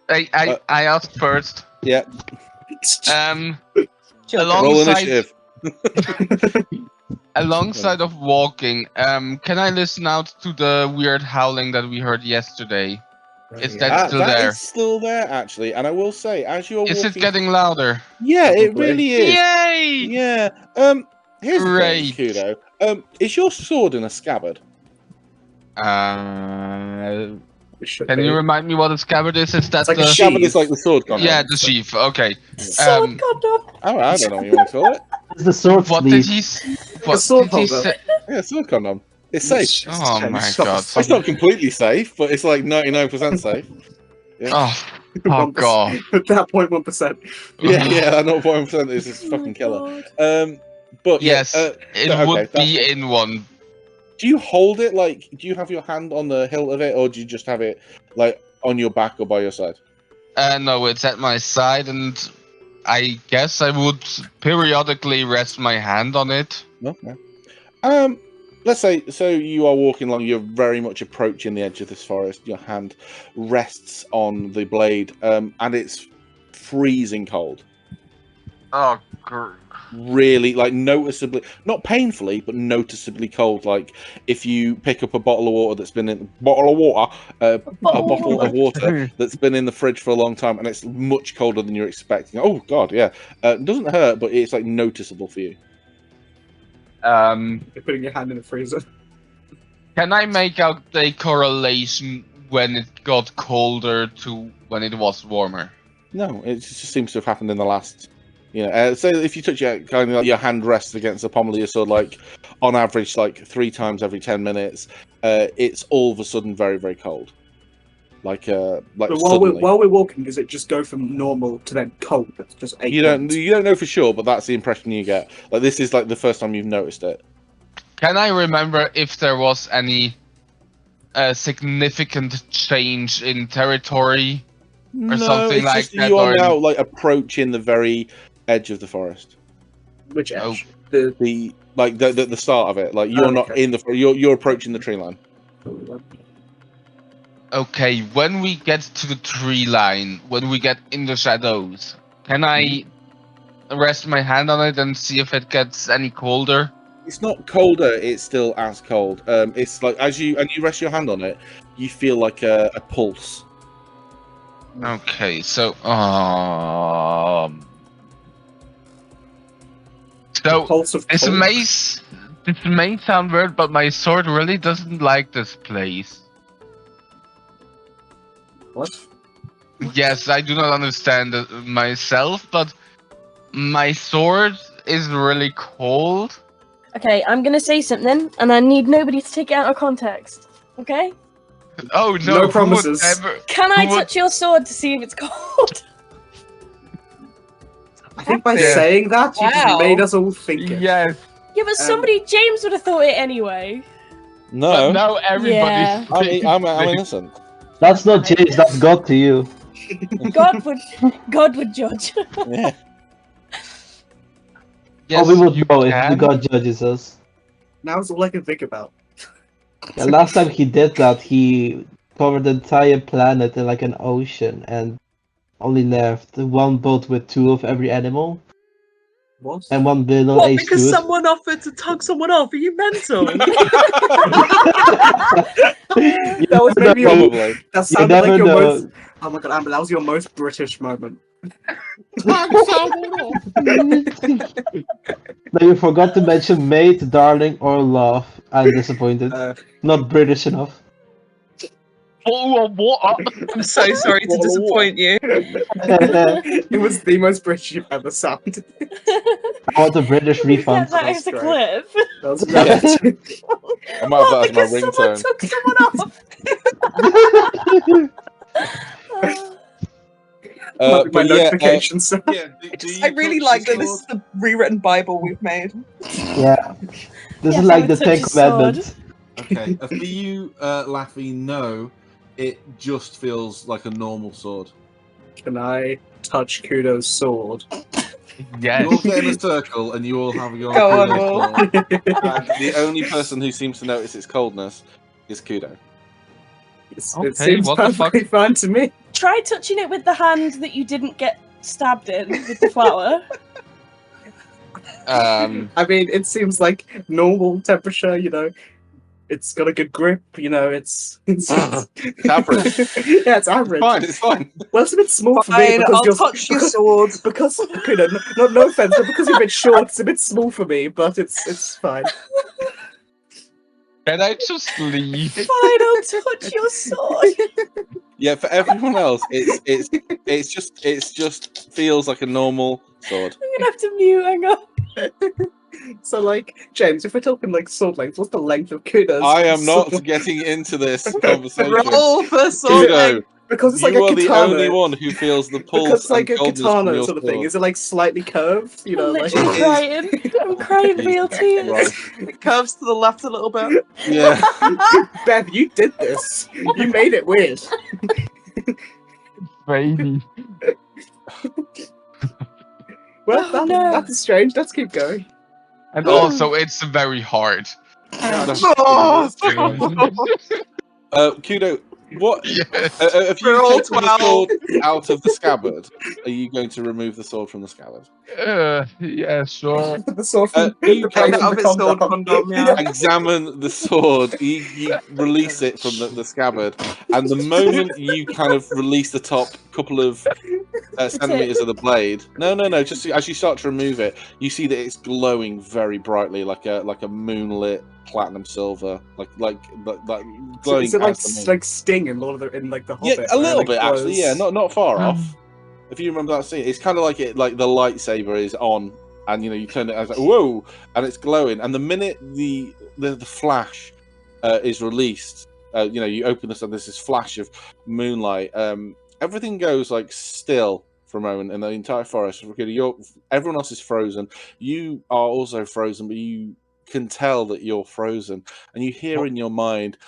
I asked first. Yeah. Roll Alongside initiative. alongside of walking, can I listen out to the weird howling that we heard yesterday? Is that still That there? is still there, actually. And I will say, as you're Is walking, it getting louder? yeah, it Probably. really is. Yay! Yeah. Here's the Great. thing, Kudo. Is your sword in a scabbard? It should Can be. you remind me what a scabbard is? Is that It's like a the sheath. Scabbard is like the sword condom. yeah, the sheath? Okay. Sword condom. Oh, I don't know what you want to call it. It's the sword What sleeve. did he? What sword did he holder. say? Yeah, sword condom. It's safe. Oh my Stop. god. It's not completely safe, but it's like 99% safe. Oh, fuck off. At that point, 1%. Yeah, that 0.1% is just fucking killer. But yeah, Yes, it okay, would that's be it. in one. Do you hold it like? Do you have your hand on the hilt of it, or do you just have it like on your back or by your side? No, it's at my side, and I guess I would periodically rest my hand on it. Okay. Let's say so you are walking along. You're very much approaching the edge of this forest. Your hand rests on the blade, and it's freezing cold. Oh, Really, like noticeably, not painfully, but noticeably cold. Like if you pick up a bottle of water that's been in a bottle of water that's been in the fridge for a long time, and it's much colder than you're expecting. Oh God, yeah. It doesn't hurt, but it's like noticeable for you. You're putting your hand in the freezer. Can I make out a correlation when it got colder to when it was warmer? No, it just seems to have happened in the last. You know, so if you touch it, kind of like your hand rests against the pommel of your sword, like on average, like 3 times every 10 minutes, it's all of a sudden very, very cold. Like But suddenly. while we're walking, does it just go from normal to then cold? It's just 8 You don't know for sure, but that's the impression you get. Like this is like the first time you've noticed it. Can I remember if there was any significant change in territory or something it's like just that? you are or now like approaching the very edge of the forest. Which Oh. edge? The The start of it. Like you're not okay. in the you're approaching the tree line. Okay, when we get to the tree line, when we get in the shadows, can I rest my hand on it and see if it gets any colder? It's not colder. It's still as cold. It's like as you rest your hand on it, you feel like a pulse. Okay, so Pulse of this cold. may sound weird, but my sword really doesn't like this place. What? Yes, I do not understand it myself, but my sword is really cold. Okay, I'm gonna say something, and I need nobody to take it out of context. Okay? Oh no! No who would promises. ever- Can I Who would- touch your sword to see if it's cold? I think by Yeah. saying that, you just Wow. made us all think it. Yes, Yeah, but somebody, James would have thought it anyway. but No, now everybody's. Yeah. I'm innocent. That's not James, that's God to you. God would judge. Yeah. Yes, Oh, we would know if the can. God judges us. Now it's all I can think about. The last time he did that, he covered the entire planet in like an ocean and only left one boat with 2 of every animal. What? and one below What? age Because good. someone offered to tug someone off? Are you mental? You That was never maybe know. your. Probably. That You sounded like never your know. most. Oh my god, Amber, that was your most British moment. Now you forgot to mention mate, darling, or love. I'm disappointed. Not British enough. Oh, what? I'm so sorry to disappoint you. It was the most British you've ever sounded. I want a British Can we get refund. that That's as a great. clip? That was Yeah. I might have What, that as my because someone ringtone. took someone off? my But yeah, notification sound. yeah. Do I you really touch like the that this is the rewritten Bible we've made. Yeah. This Yes, is I like would the touch Ten his sword. Commandments. Okay, for you, Laffy, no, it just feels like a normal sword. Can I touch Kudo's sword? You all Yes. get in a circle and you all have your Go on, Kudo Will. sword. And the only person who seems to notice its coldness is Kudo. It Okay, seems what the fuck? perfectly fine to me. Try touching it with the hand that you didn't get stabbed in with the flower. I mean, it seems like normal temperature, you know. It's got a good grip, you know, it's average. Yeah, it's average. Fine, it's fine. Well, it's a bit small for me Fine, because I'll you're touch your sword. because okay, no offense, but because you're a bit short, it's a bit small for me, but it's fine. Can I just leave? Fine, I'll touch your sword. Yeah, for everyone else, it's just feels like a normal sword. I'm gonna have to mute. Hang on. So, like, James, if we're talking like sword length, what's the length of Kudo's? I am not sword? getting into this conversation. Roll for sword Kudo, length. Because it's you like a are the katana. only one who feels the pulse Because it's like and a coldness from katana your sort of thing. sword. Is it like slightly curved? You know, I'm like literally It is- crying. I'm crying real tears. Right. It curves to the left a little bit. Yeah. Bev, you did this. You made it weird. Baby. Well, Oh, no. that's strange. Let's keep going. And Oh. also, it's very hard. Kudo, what Yes. have you We're all taken the 12. sword out of the scabbard? Are you going to remove the sword from the scabbard? Yeah, sure. The sword from You the can blade Take it from off the its sword condom. condom, yeah. examine the sword. You release it from the scabbard, and the moment you kind of release the top couple of centimeters of the blade, no, just as you start to remove it, you see that it's glowing very brightly, like a moonlit platinum silver, like glowing. Is it like as the moon. like Sting in Lord of the like the Yeah, Hobbit? a where it, little like, bit actually. Yeah, glows? not far off. If you remember that scene, it's kind of like the lightsaber is on, and you turn it, and it's like whoa, and it's glowing. And the minute the flash is released, you open this and there's this flash of moonlight. Everything goes like still for a moment in the entire forest. Everyone else is frozen. You are also frozen, but you can tell that you're frozen, and you hear in your mind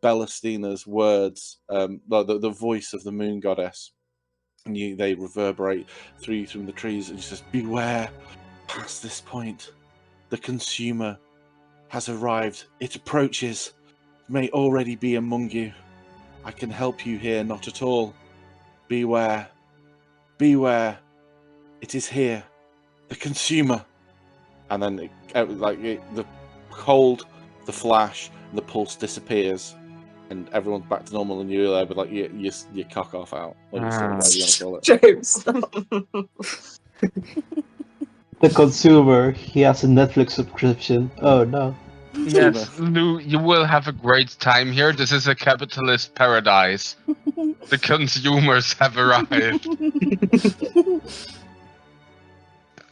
Bellastina's words, the voice of the moon goddess, and they reverberate through you from the trees, and she says, "Beware! Past this point, the consumer has arrived. It approaches. May already be among you. I can help you here, not at all. Beware! Beware! It is here. The consumer." And then the cold, the flash, and the pulse disappears, and everyone's back to normal, and you're there with like your cock off out, or whatever you want to call it. James, stop. The consumer, he has a Netflix subscription. Oh no. Yes, Lou, you will have a great time here. This is a capitalist paradise. The consumers have arrived.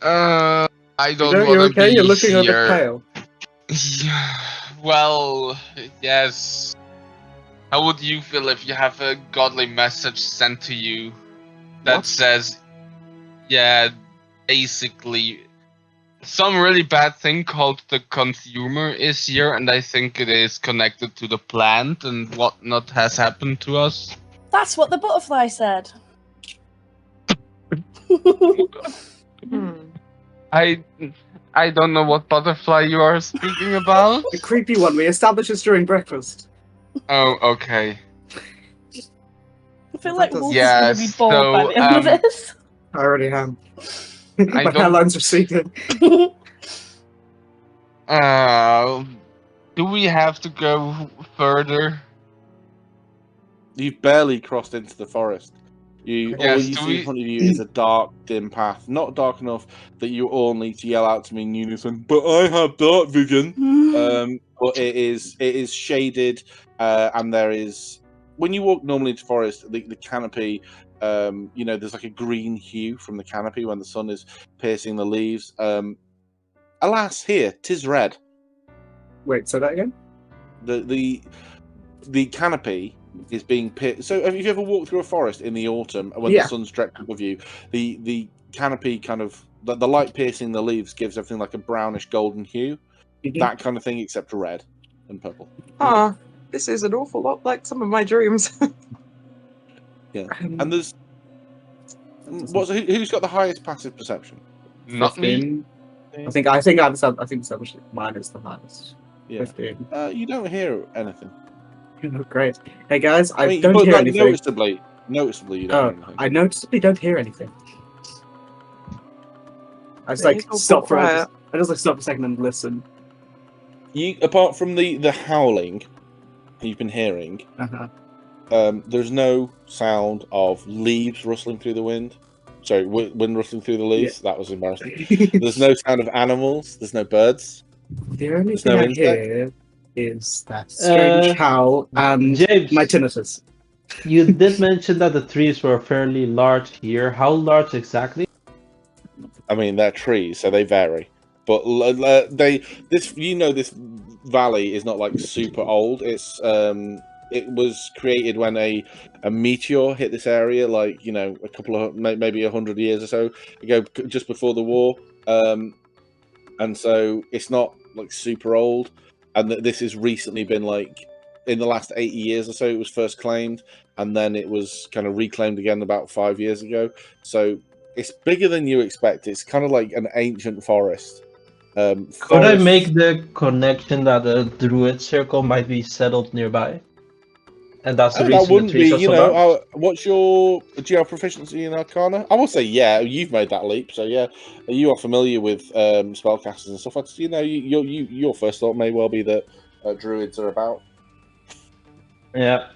I don't You're want to okay? be You're looking here. a bit pale. Well, yes. How would you feel if you have a godly message sent to you that What? says, yeah, basically, some really bad thing called the consumer is here, and I think it is connected to the plant and whatnot has happened to us. That's what the butterfly said. I don't know what butterfly you are speaking about. The creepy one. We established this during breakfast. Oh, okay. I feel like That Wolf does- is going to be bored by so, the end of this. I already am. I My don't. hairline's receding. Do we have to go further? You've barely crossed into the forest. All Yes, you do see we- in front of you is a dark, dim path. Not dark enough that you all need to yell out to me in unison, but I have dark vision. But it is shaded, and there is, when you walk normally into forest, the canopy, there's like a green hue from the canopy when the sun is piercing the leaves. Alas, here, 'tis red. Wait, say that again? The canopy is being so have you ever walked through a forest in the autumn when Yeah. the sun's directly above you? The canopy kind of the light piercing the leaves gives everything like a brownish golden hue. Mhm. That kind of thing, except red and purple. Ah, this is an awful lot like some of my dreams. And there's who's got the highest passive perception? Not me. 15. I think established mine is the highest. Yeah. 15. You don't hear anything. Great. Hey guys, I mean, don't but hear like, anything. noticeably you don't hear anything. I noticeably don't hear anything. I just It is awful stop for quiet. I just stop for a second and listen. You, apart from the howling you've been hearing, there's no sound of leaves rustling through the wind. Sorry, wind rustling through the leaves. That was embarrassing. There's no sound of animals. There's no birds. The only There's thing no I insect. hear is that strange howl and James, my tinnitus. you did mention that the trees were fairly large here. How large exactly? I mean, they're trees, so they vary. But this valley is not like super old. It was created when a meteor hit this area, like a couple of maybe 100 years or so ago, just before the war. And so it's not like super old. And this has recently been like in the last 80 years or so. It was first claimed, and then it was kind of reclaimed again about 5 years ago. So it's bigger than you expect. It's kind of like an ancient forest. Could I make the connection that a druid circle might be settled nearby? And that's the that reason the wouldn't trees be, are so large? what's your do you have proficiency in Arcana? I will say yeah. You've made that leap, so yeah, you are familiar with spellcasters and stuff. Your first thought may well be that druids are about. Yeah.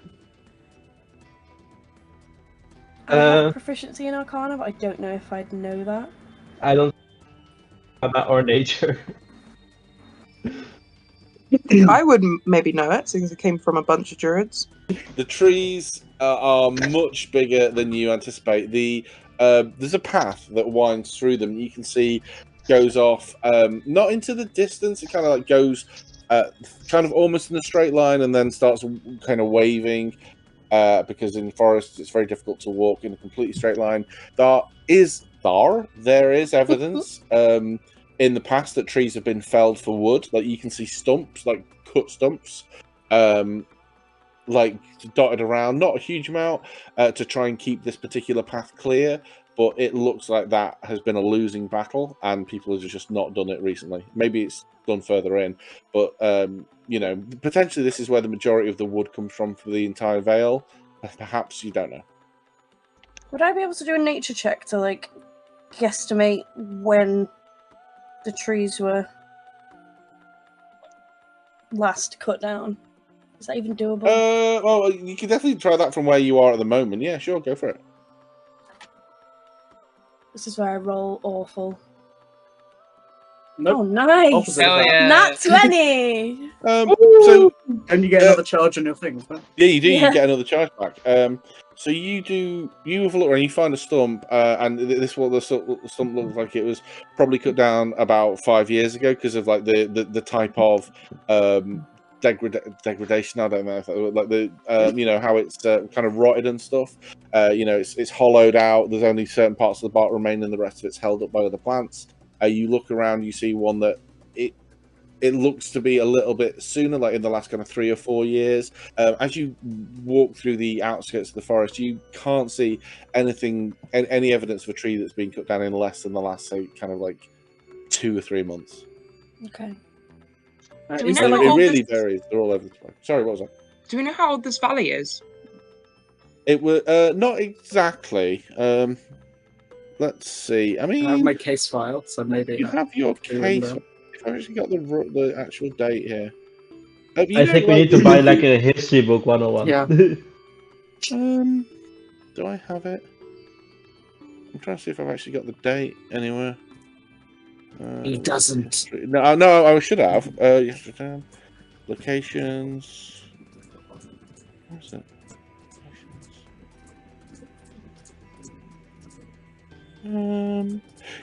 I have proficiency in Arcana, but I don't know if I'd know that. I don't or nature. I would maybe know it, since it came from a bunch of druids. The trees are much bigger than you anticipate. There's a path that winds through them. You can see goes off not into the distance. It kind of like goes kind of almost in a straight line and then starts kind of waving because in forests it's very difficult to walk in a completely straight line. There is evidence in the past that trees have been felled for wood. Like you can see stumps, like cut stumps, like dotted around, not a huge amount to try and keep this particular path clear, but it looks like that has been a losing battle and people have just not done it recently. Maybe it's done further in, but potentially this is where the majority of the wood comes from for the entire Vale. Perhaps, you don't know. Would I be able to do a nature check to like guesstimate when the trees were last cut down? Is that even doable? Well, you can definitely try that from where you are at the moment. Yeah, sure, go for it. This is where I roll awful. Nope. Oh, nice! Opposite of Hell that. yeah. Nat 20! So And you get another charge on your thing as well. yeah, you do. Yeah. You get another charge back. So you have a look around. You find a stump, and this is what the stump looks like. It was probably cut down about 5 years ago because of like the type of degradation. I don't know if that, like the how it's kind of rotted and stuff. It's hollowed out. There's only certain parts of the bark remain, and the rest of it's held up by other plants. You look around, you see one that it looks to be a little bit sooner, like in the last kind of 3 or 4 years. As you walk through the outskirts of the forest, you can't see any evidence of a tree that's been cut down in less than the last, say, kind of like 2 or 3 months. Okay. Do we Is know there how It old really this- varies. They're all over the place. Sorry, what was that? Do we know how old this valley is? It was not exactly. let's see. I I have mean, my case file, so maybe you have your remember. case. I've actually got the actual date here. You I know, think we like, need to buy like a history book 101. Yeah. Do I have it? I'm trying to see if I've actually got the date anywhere. He doesn't. No, I should have. Yesterday, locations. Where is it?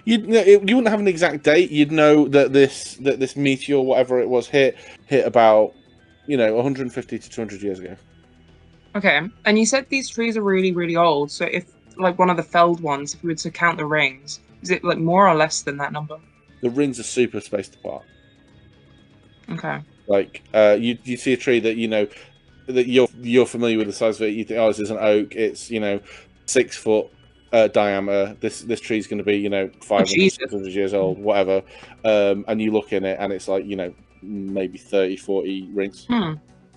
You wouldn't have an exact date. You'd know that this meteor, whatever it was, hit about 150 to 200 years ago. Okay, and you said these trees are really, really old. So if like one of the felled ones, if we were to count the rings, is it like more or less than that number? The rings are super spaced apart. Okay. Like you see a tree that that you're familiar with the size of it. You think, oh, this is an oak. It's 6 foot diameter. This tree's going to be 500, Jesus. 600 years old, whatever. And you look in it, and it's like maybe 30, 40 rings.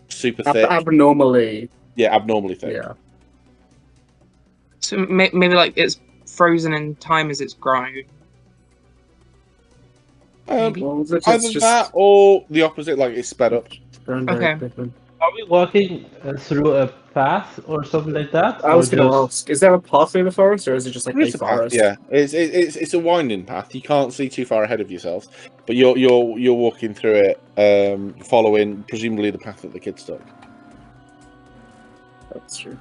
Super thick. Abnormally. Yeah, abnormally thick. Yeah. So maybe like it's frozen in time as it's grown. Maybe. Well, it's Either just that or the opposite, like it's sped up. grown very Okay. quickly. Are we walking through a path or something like that? I was Or going to just- ask: is there a path through the forest, or is it just like It's a a path, forest? yeah. It's a winding path. You can't see too far ahead of yourselves, but you're walking through it, following presumably the path that the kids took. That's true.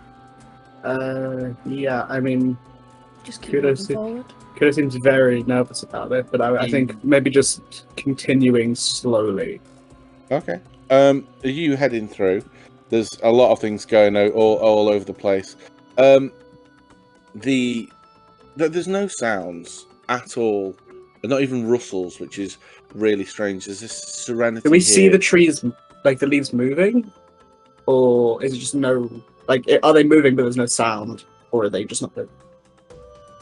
Yeah. I mean, Just keep Kudos moving to- forward. Kudo seems very nervous about it, but I think maybe just continuing slowly. Okay. Are you heading through? There's a lot of things going on all over the place. There's no sounds at all, not even rustles, which is really strange. There's this serenity. Do we see here. the trees, like the leaves moving, or is it just no? Like, are they moving but there's no sound, or are they just not moving?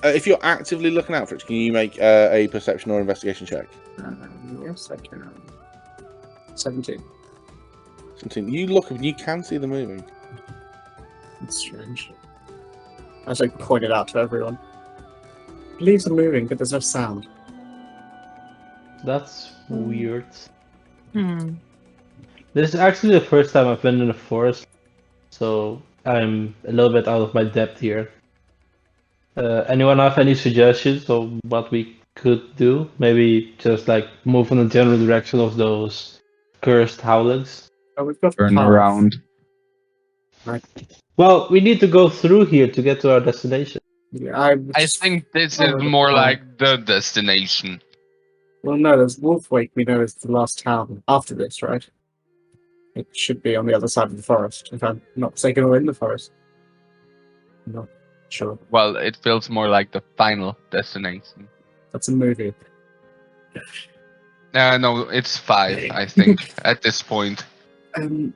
If you're actively looking out for it, can you make a perception or investigation check? Yes, I can. 17. Something you look and you can see them moving. That's strange. I was like pointed out to everyone. Leaves are moving, but there's no sound. That's weird. Hmm. This is actually the first time I've been in a forest, so I'm a little bit out of my depth here. Anyone have any suggestions of what we could do? Maybe just like move in the general direction of those cursed howlings? Oh, we've got a Turn path. around. Well, we need to go through here to get to our destination. Yeah, I I think this follow is the more path. like the destination. Well, no, there's Wolfwake. We know is the last town after this, right? It should be on the other side of the forest, if I'm not mistaken, or in the forest. I'm not sure. Well, it feels more like the final destination. That's a movie. No, it's 5, I think, at this point.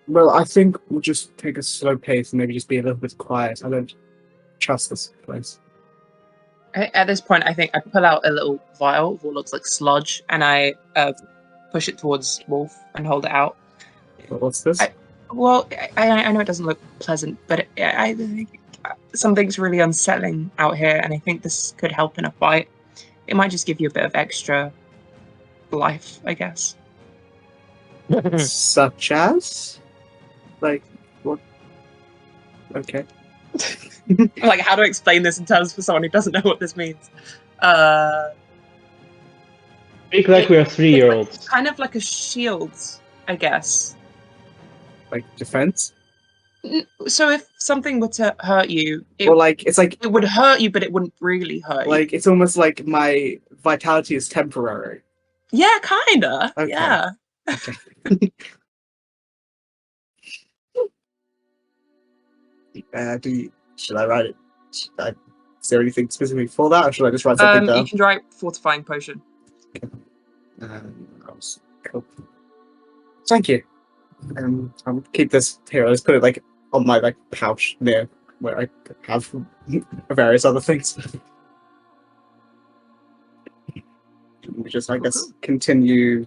Well, I think we'll just take a slow pace and maybe just be a little bit quiet. I don't trust this place. At this point, I think I pull out a little vial of what looks like sludge, and I push it towards Wolf and hold it out. But what's this? Well, I know it doesn't look pleasant, but I think something's really unsettling out here, and I think this could help in a fight. It might just give you a bit of extra life, I guess. Such as? Like, what? Okay. Like, how to explain this in terms for someone who doesn't know what this means? Speak like we're 3-year-olds. It's kind of like a shield, I guess. Like, defense? So if something were to hurt you, Or like, it's like, it would hurt you, but it wouldn't really hurt you. it's almost like my vitality is temporary. Yeah, kinda. Okay. Yeah. Okay. Should I write it? Is there anything specific for that, or should I just write something You down? can write fortifying potion. Cool. Thank you. I'll keep this here. I'll just put it like on my like pouch near where I have various other things. We just, I guess, continue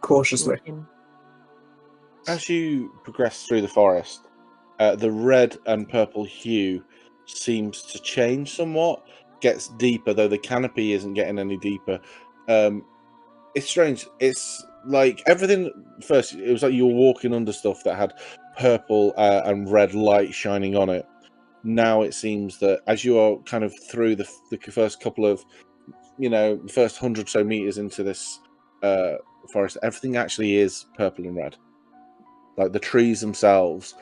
cautiously. As you progress through the forest, the red and purple hue seems to change somewhat. gets deeper, though the canopy isn't getting any deeper. It's strange. It's like everything. First, it was like you were walking under stuff that had purple and red light shining on it. Now it seems that as you are kind of through the first couple of, first 100 or so meters into this forest, everything actually is purple and red. Like the trees themselves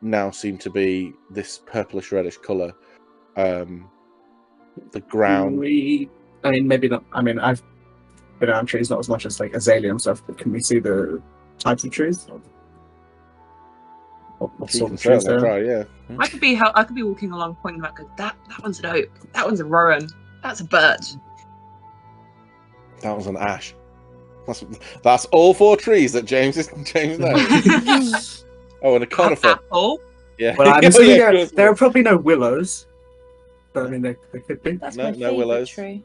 now seem to be this purplish reddish color. The ground. I mean, maybe not. I mean, I've been around trees not as much as like azalea and stuff, but can we see the types of trees? What sort of trees there are? Try, yeah. I could be walking along, pointing back, going, that one's an oak, that one's a rowan, that's a birch. That was an ash. That's all 4 trees that James knows. Oh, and a conifer. Apple. Yeah. Well, I'm assuming there are probably no willows, but I mean, they could be. That's No- my no favorite willows. tree.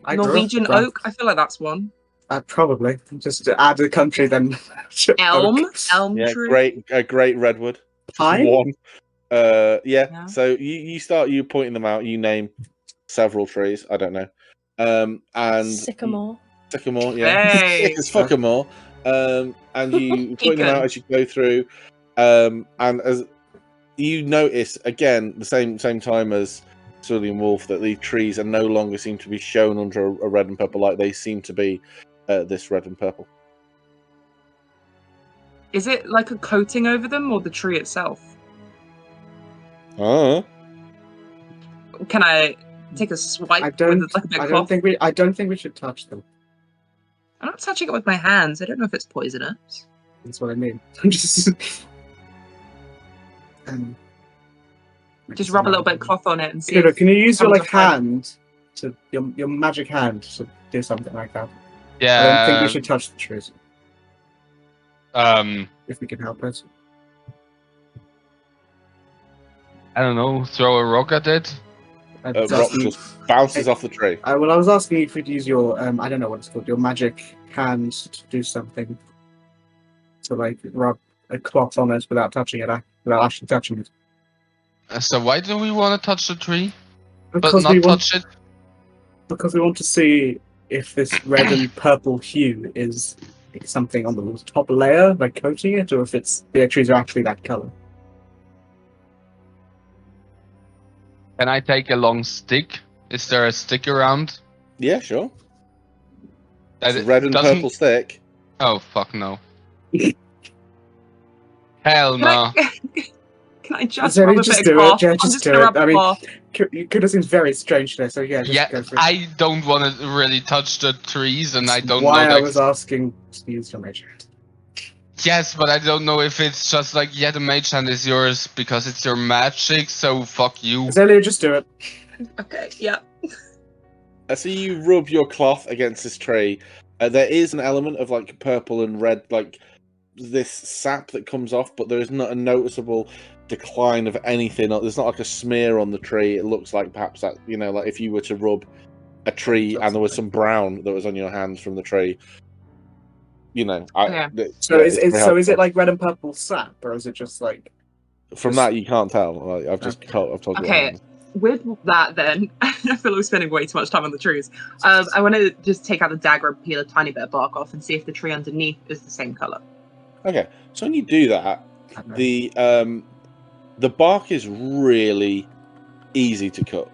Norwegian oak, I feel like that's one. Probably. Just to add to the country, then. Elm. Oak. Elm Yeah, tree. great redwood. Just Pine? one. Yeah. Yeah. So you pointing them out. You name several trees. I don't know. And Sycamore. sycamore. Yeah. Hey. It's fuckamore. And you point them out as you go through. And as you notice again, the same time as Cerulean Wolf, that the trees are no longer seem to be shown under a red and purple light. They seem to be this red and purple. Is it like a coating over them or the tree itself? Oh. Can I take a swipe with like a bit of cloth? I don't think we should touch them. I'm not touching it with my hands. I don't know if it's poisonous. That's what I mean. I'm just. Just rub a little bit of cloth on it and see. Can you use your comes like off like- hand to your magic hand to do something like that? I Yeah. don't think we should touch the trees I if we can help it. don't know. Throw a rock at it. I Rock was asking- just bounces off the tree. well, I was asking if you'd use your I don't know what it's called, your magic hand to do something, to like rub a cloth on it without touching it, without actually touching it. So why do we want to touch the tree, but Because not we want, touch it? because we want to see if this red and purple hue is something on the top layer, like coating it, or if the trees are actually that color. Can I take a long stick? Is there a stick around? Yeah, sure. That It's a red and doesn't- purple stick. Oh fuck no. Hell Can no. Can I just Sorry, rub a just bit do of it, cloth? yeah, I'm just just do gonna it. rub I mean, cloth. It could have seemed very strange today, so yeah, just Yeah, go for it. I don't want to really touch the trees, and I don't Why know. I Like, was asking to use your magic hand. yes, but I don't know if it's just like, yeah, the mage hand is yours because it's your magic. So fuck you. Azalea, just do it. Okay, yeah. So you rub your cloth against this tree. There is an element of like purple and red, like this sap that comes off, but there is not a noticeable decline of anything. There's not like a smear on the tree. It looks like perhaps that, like if you were to rub a tree and there was some brown that was on your hands from the tree. So is it like red and purple sap, or is it just like? From that you can't tell. Like, I've told you. what Okay. happens. With that, then, I feel like we're spending way too much time on the trees. I want to just take out the dagger and peel a tiny bit of bark off and see if the tree underneath is the same color. Okay, so when you do that, the bark is really easy to cut,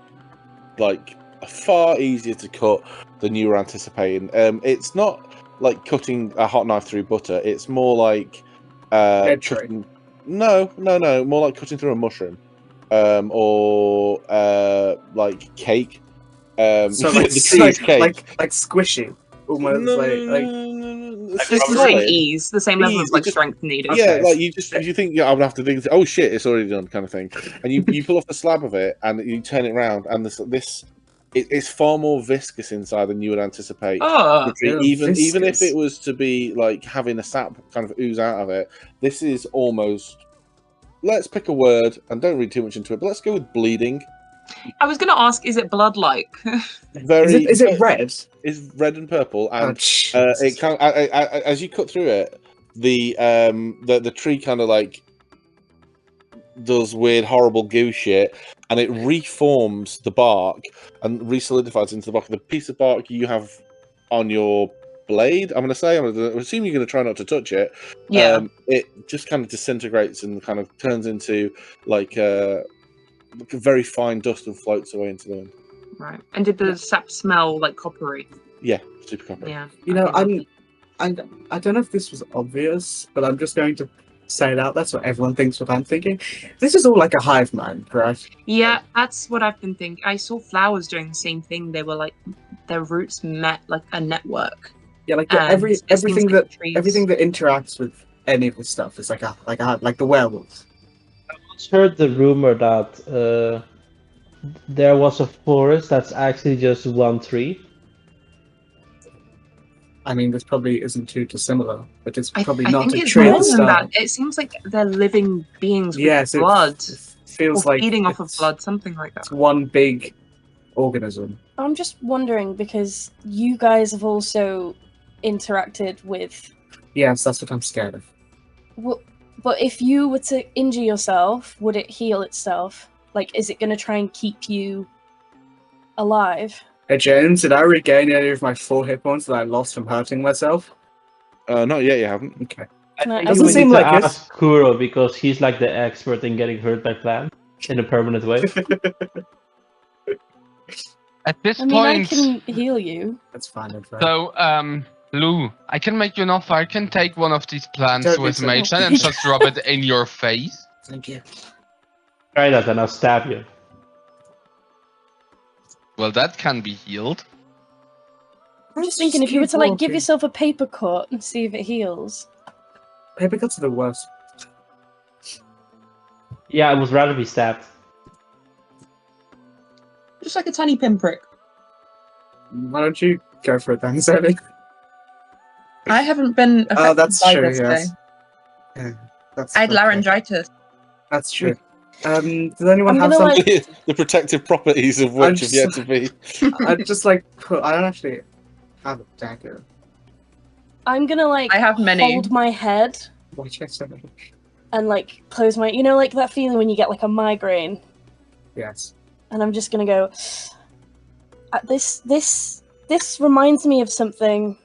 like far easier to cut than you were anticipating. It's not like cutting a hot knife through butter. It's more like cutting, no, more like cutting through a mushroom, or like cake. So like, the tree's cake. like squishy, almost Just the same ease, the same level of like just- strength needed. Yeah, Okay. like you think I'm gonna have to dig. Oh shit, it's already done, kind of thing. And you pull off the slab of it and you turn it around, and it's far more viscous inside than you would anticipate. Oh, even viscous. if it was to be like having a sap kind of ooze out of it, this is almost. Let's pick a word and don't read too much into it, but let's go with bleeding. I was going to ask, is it blood-like? Very. Is it red? It's red and purple, and Oh, it kind of, as you cut through it, the tree kind of like does weird, horrible goo shit, and it reforms the bark and re-solidifies into the bark. The piece of bark you have on your blade, I'm assuming you're going to try not to touch it. Yeah. It just kind of disintegrates and kind of turns into like a very fine dust and floats away into the wind. Right. And did the sap smell like coppery? Yeah, super copper. Yeah. You know, Okay, I don't know if this was obvious, but I'm just going to say it out. That's what everyone thinks. What I'm thinking. This is all like a hive mind, right? yeah, that's what I've been thinking. I saw flowers doing the same thing. They were like their roots met like a network. Yeah, like And it everything seems that like trees. everything that interacts with any of this stuff is like the werewolves. I've heard the rumor that there was a forest that's actually just one tree. I mean, this probably isn't too dissimilar, but it's I probably think not a it's tree at more the than that. start. It seems like they're living beings with Yes, blood. it feels Or like feeding off of it's- blood, something like that. It's one big organism. I'm just wondering because you guys have also interacted with. Yes, that's what I'm scared of. But if you were to injure yourself, would it heal itself? Like, is it going to try and keep you alive? Hey James, did I regain any of my 4 hit points that I lost from hurting myself? Not yet, you haven't. Okay. Can I- I think Doesn't we seem need to like it. ask Kuro because he's like the expert in getting hurt by plants in a permanent way. At this I mean, I point, can heal you. That's fine. That's fine. so Lou, I can make you an offer. I can take one of these plants Don't with need to. Mage Hand and just rub it in your face. Thank you. Try that and I'll stab you. Well, that can be healed. I'm just thinking if you were to like give walking. yourself a paper cut and see if it heals. Paper cuts are the worst. Yeah, I would rather be stabbed. Just like a tiny pinprick. Why don't you go for it then, Zoe? I haven't been affected Oh, that's by true. this Yes. day. Yeah, that's I had okay. laryngitis. That's true. Does anyone I'm have gonna, something? like- The protective properties of which have yet to be. I just like put. I don't actually have a dagger. I'm gonna like I have many. hold my head Why check so many? and like close my. You know, like that feeling when you get like a migraine, Yes. and I'm just gonna go. This reminds me of something.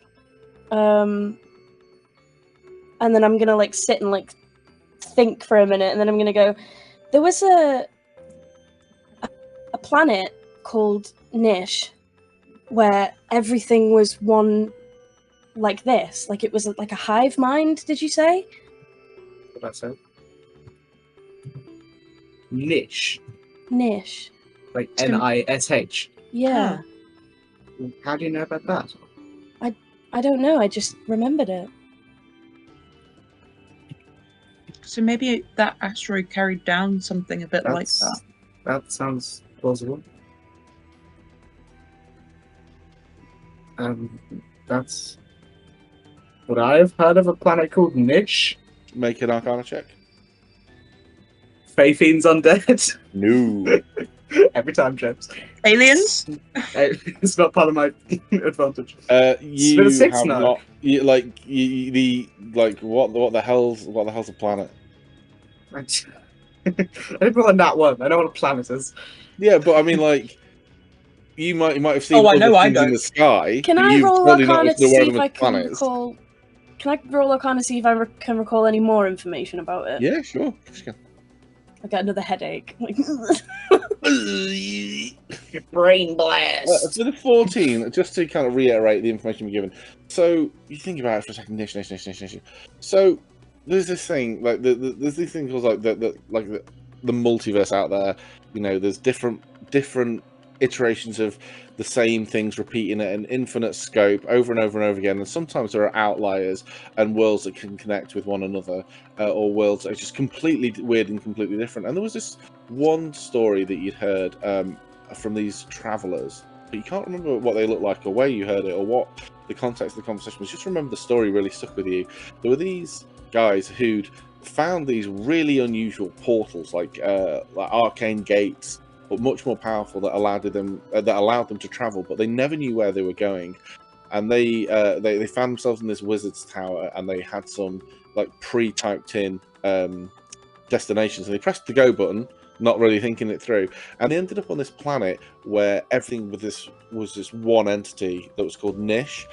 And then I'm gonna like sit and like think for a minute, and then I'm gonna go. There was a planet called Nish, where everything was one like this. Like it was like a hive mind. Did you say? What I said. Niche, Nish. like Nish. Yeah. How do you know about that? I don't know. I just remembered it. So maybe that asteroid carried down something a bit like that. That sounds plausible. That's what I've heard of a planet called Niche. Make an Arcana check. Fae Fiends Undead. No. Every time, James. Aliens? It's not part of my advantage. You been a 6 have now. not. What the hell's a planet? I didn't roll a nat 1. I know what a planet is. Yeah, but I mean, like, you might have seen Oh, I other know I things in don't. the sky. Can but I you've roll probably not Arcana to been aware see of if I the can planets. recall? Can I roll Arcana to see if I can recall any more information about it? Yeah, sure. I got another headache. Like, Your brain blast. So the 14, just to kind of reiterate the information we're given. So you think about it for a second. Niche. So there's this thing, like there's these things called like the multiverse out there. You know, there's different iterations of the same things repeating at an infinite scope over and over and over again. And sometimes there are outliers and worlds that can connect with one another, or worlds that are just completely weird and completely different. And there was this one story that you'd heard from these travelers, but you can't remember what they looked like or where you heard it or what the context of the conversation was. Just remember the story really stuck with you. There were these guys who'd found these really unusual portals, like arcane gates, but much more powerful, that allowed them to travel, but they never knew where they were going. And they found themselves in this wizard's tower, and they had some like pre-typed in destinations. And they pressed the go button, not really thinking it through, and they ended up on this planet where everything was this one entity that was called Nish,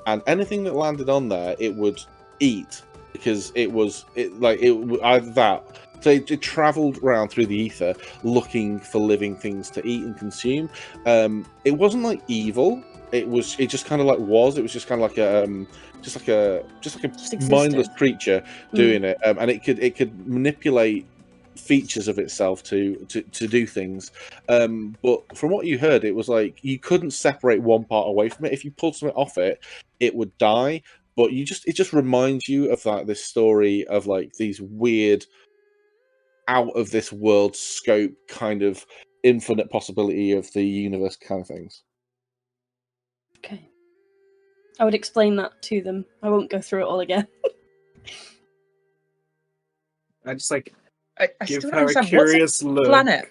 and anything that landed on there, it would eat because either that. So it travelled around through the ether looking for living things to eat and consume. It wasn't like evil. It just kind of like was. It was just kind of like a mindless creature doing it, and it could manipulate features of itself to do things. But from what you heard, it was like you couldn't separate one part away from it. If you pulled something off it, it would die. But it just reminds you of like this story of like these weird, out of this world scope kind of infinite possibility of the universe kind of things. Okay. I would explain that to them. I won't go through it all again. I just like I give still her don't a understand. curious look. Planet?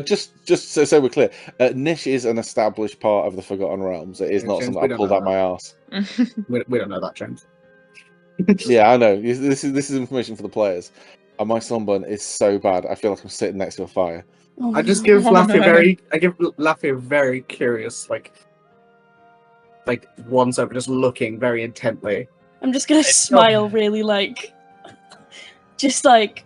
Just so we're clear, Nish is an established part of the Forgotten Realms. It is Yeah, not James, something we I don't pulled know out my arse. We don't know that, James. Yeah, I know. This is information for the players. And my sunburn is so bad. I feel like I'm sitting next to a fire. Oh, I just no. give Laffy a very curious, like once over, just looking very intently. I'm just gonna smile really just like,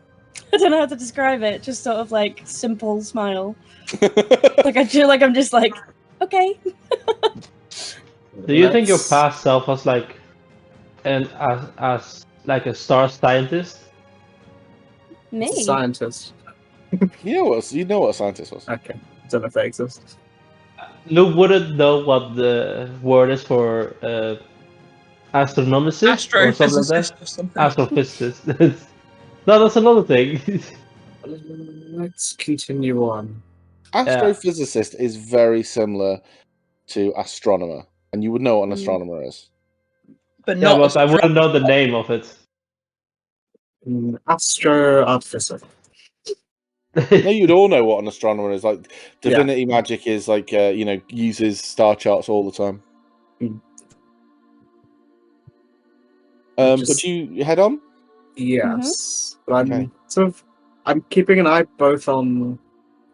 I don't know how to describe it, just sort of like simple smile. Like I feel like I'm just like, okay. Do you think your past self was like as like a star scientist? Me? It's a scientist. You know what a scientist was. Okay, don't know if they exist. Luke wouldn't know what the word is for astronomicist or something like Astrophysicist that. or something. Astrophysicist. No, that's another thing. Let's continue on. Astrophysicist is very similar to astronomer, and you would know what an astronomer is. But Yeah, not but I wouldn't know the name of it. Astro Artificer. No, you'd all know what an astronomer is. Like divinity magic is like uses star charts all the time. But you head on. Yes, but Okay. I'm keeping an eye both on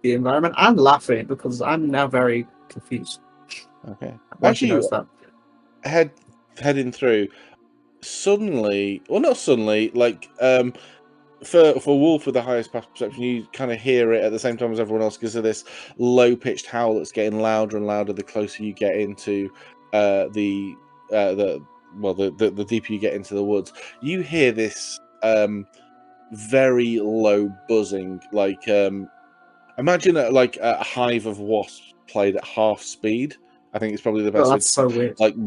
the environment and laughing because I'm now very confused. Okay. Why she knows that. Heading through, suddenly, well, not suddenly, like for Wolf with the highest passive perception, you kind of hear it at the same time as everyone else because of this low-pitched howl that's getting louder and louder the closer you get into the deeper you get into the woods. You hear this very low buzzing, like imagine a hive of wasps played at half speed. I think it's probably the best. Oh, that's so weird. Like that.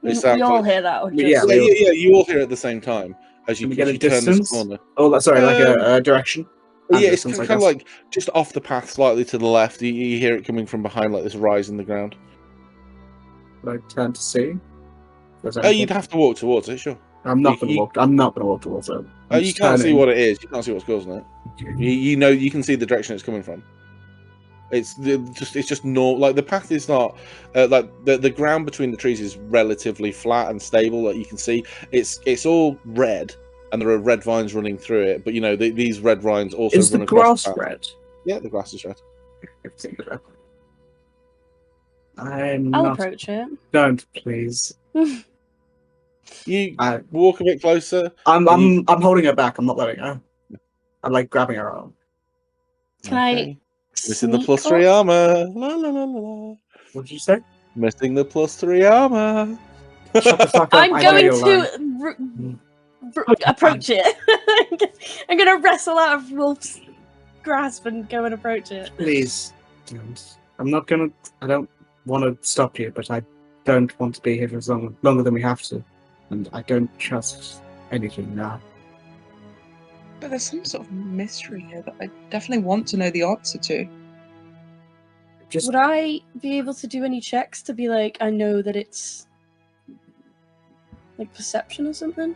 We all hear that. Or Yeah, just... yeah, you all hear it at the same time as you, Can we get a turn this distance? corner. Oh, sorry, like a direction. Yeah, it's Distance, kind of like just off the path, slightly to the left. You hear it coming from behind, like this rise in the ground. Would I turn to see? You'd have to walk towards it, sure. I'm not going to walk. I'm not going to walk towards it. You can't see what it is. You can't see what's causing it. You know, you can see the direction it's coming from. It's just normal. Like the path is not like the ground between the trees is relatively flat and stable. Like you can see, it's all red, and there are red vines running through it. But you know, these red vines also is run the across grass the path. red? Yeah, the grass is red. I'll approach it. Don't, please. You walk a bit closer. I'm holding her back. I'm not letting her. I'm like grabbing her arm. Can I? Missing the +3 armor. La la la la la. What did you say? Missing the +3 armor. Shut the fuck up. I'm going to approach it. I'm going to wrestle out of Wolf's grasp and go and approach it. Please, don't. I don't want to stop you, but I don't want to be here for longer than we have to. And I don't trust anything now. But there's some sort of mystery here that I definitely want to know the answer to. Would I be able to do any checks to be like, I know that it's like perception or something?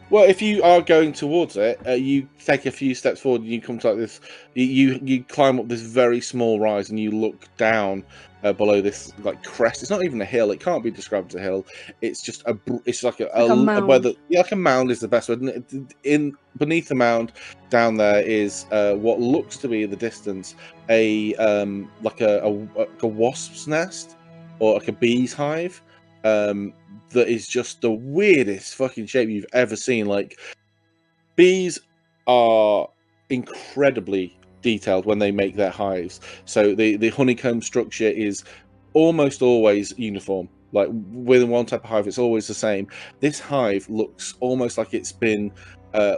Well, if you are going towards it, you take a few steps forward and you come to like this. You climb up this very small rise and you look down below this like crest. It's not even a hill. It can't be described as a hill. It's just it's like a mound. like a mound is the best word. In beneath the mound, down there is what looks to be the distance like a wasp's nest or like a bee's hive. That is just the weirdest fucking shape you've ever seen. Like, bees are incredibly detailed when they make their hives. So the honeycomb structure is almost always uniform. Like within one type of hive, it's always the same. This hive looks almost like it's been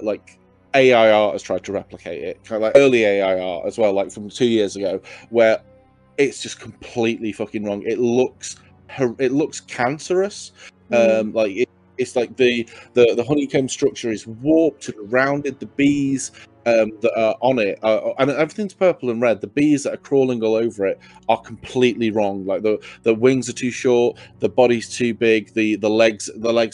like AI art has tried to replicate it, kind of like early AI art as well, like from 2 years ago, where it's just completely fucking wrong. It looks cancerous. Like it's like the honeycomb structure is warped and rounded. The bees that are on it, and everything's purple and red. The bees that are crawling all over it are completely wrong. Like the wings are too short, the body's too big, the legs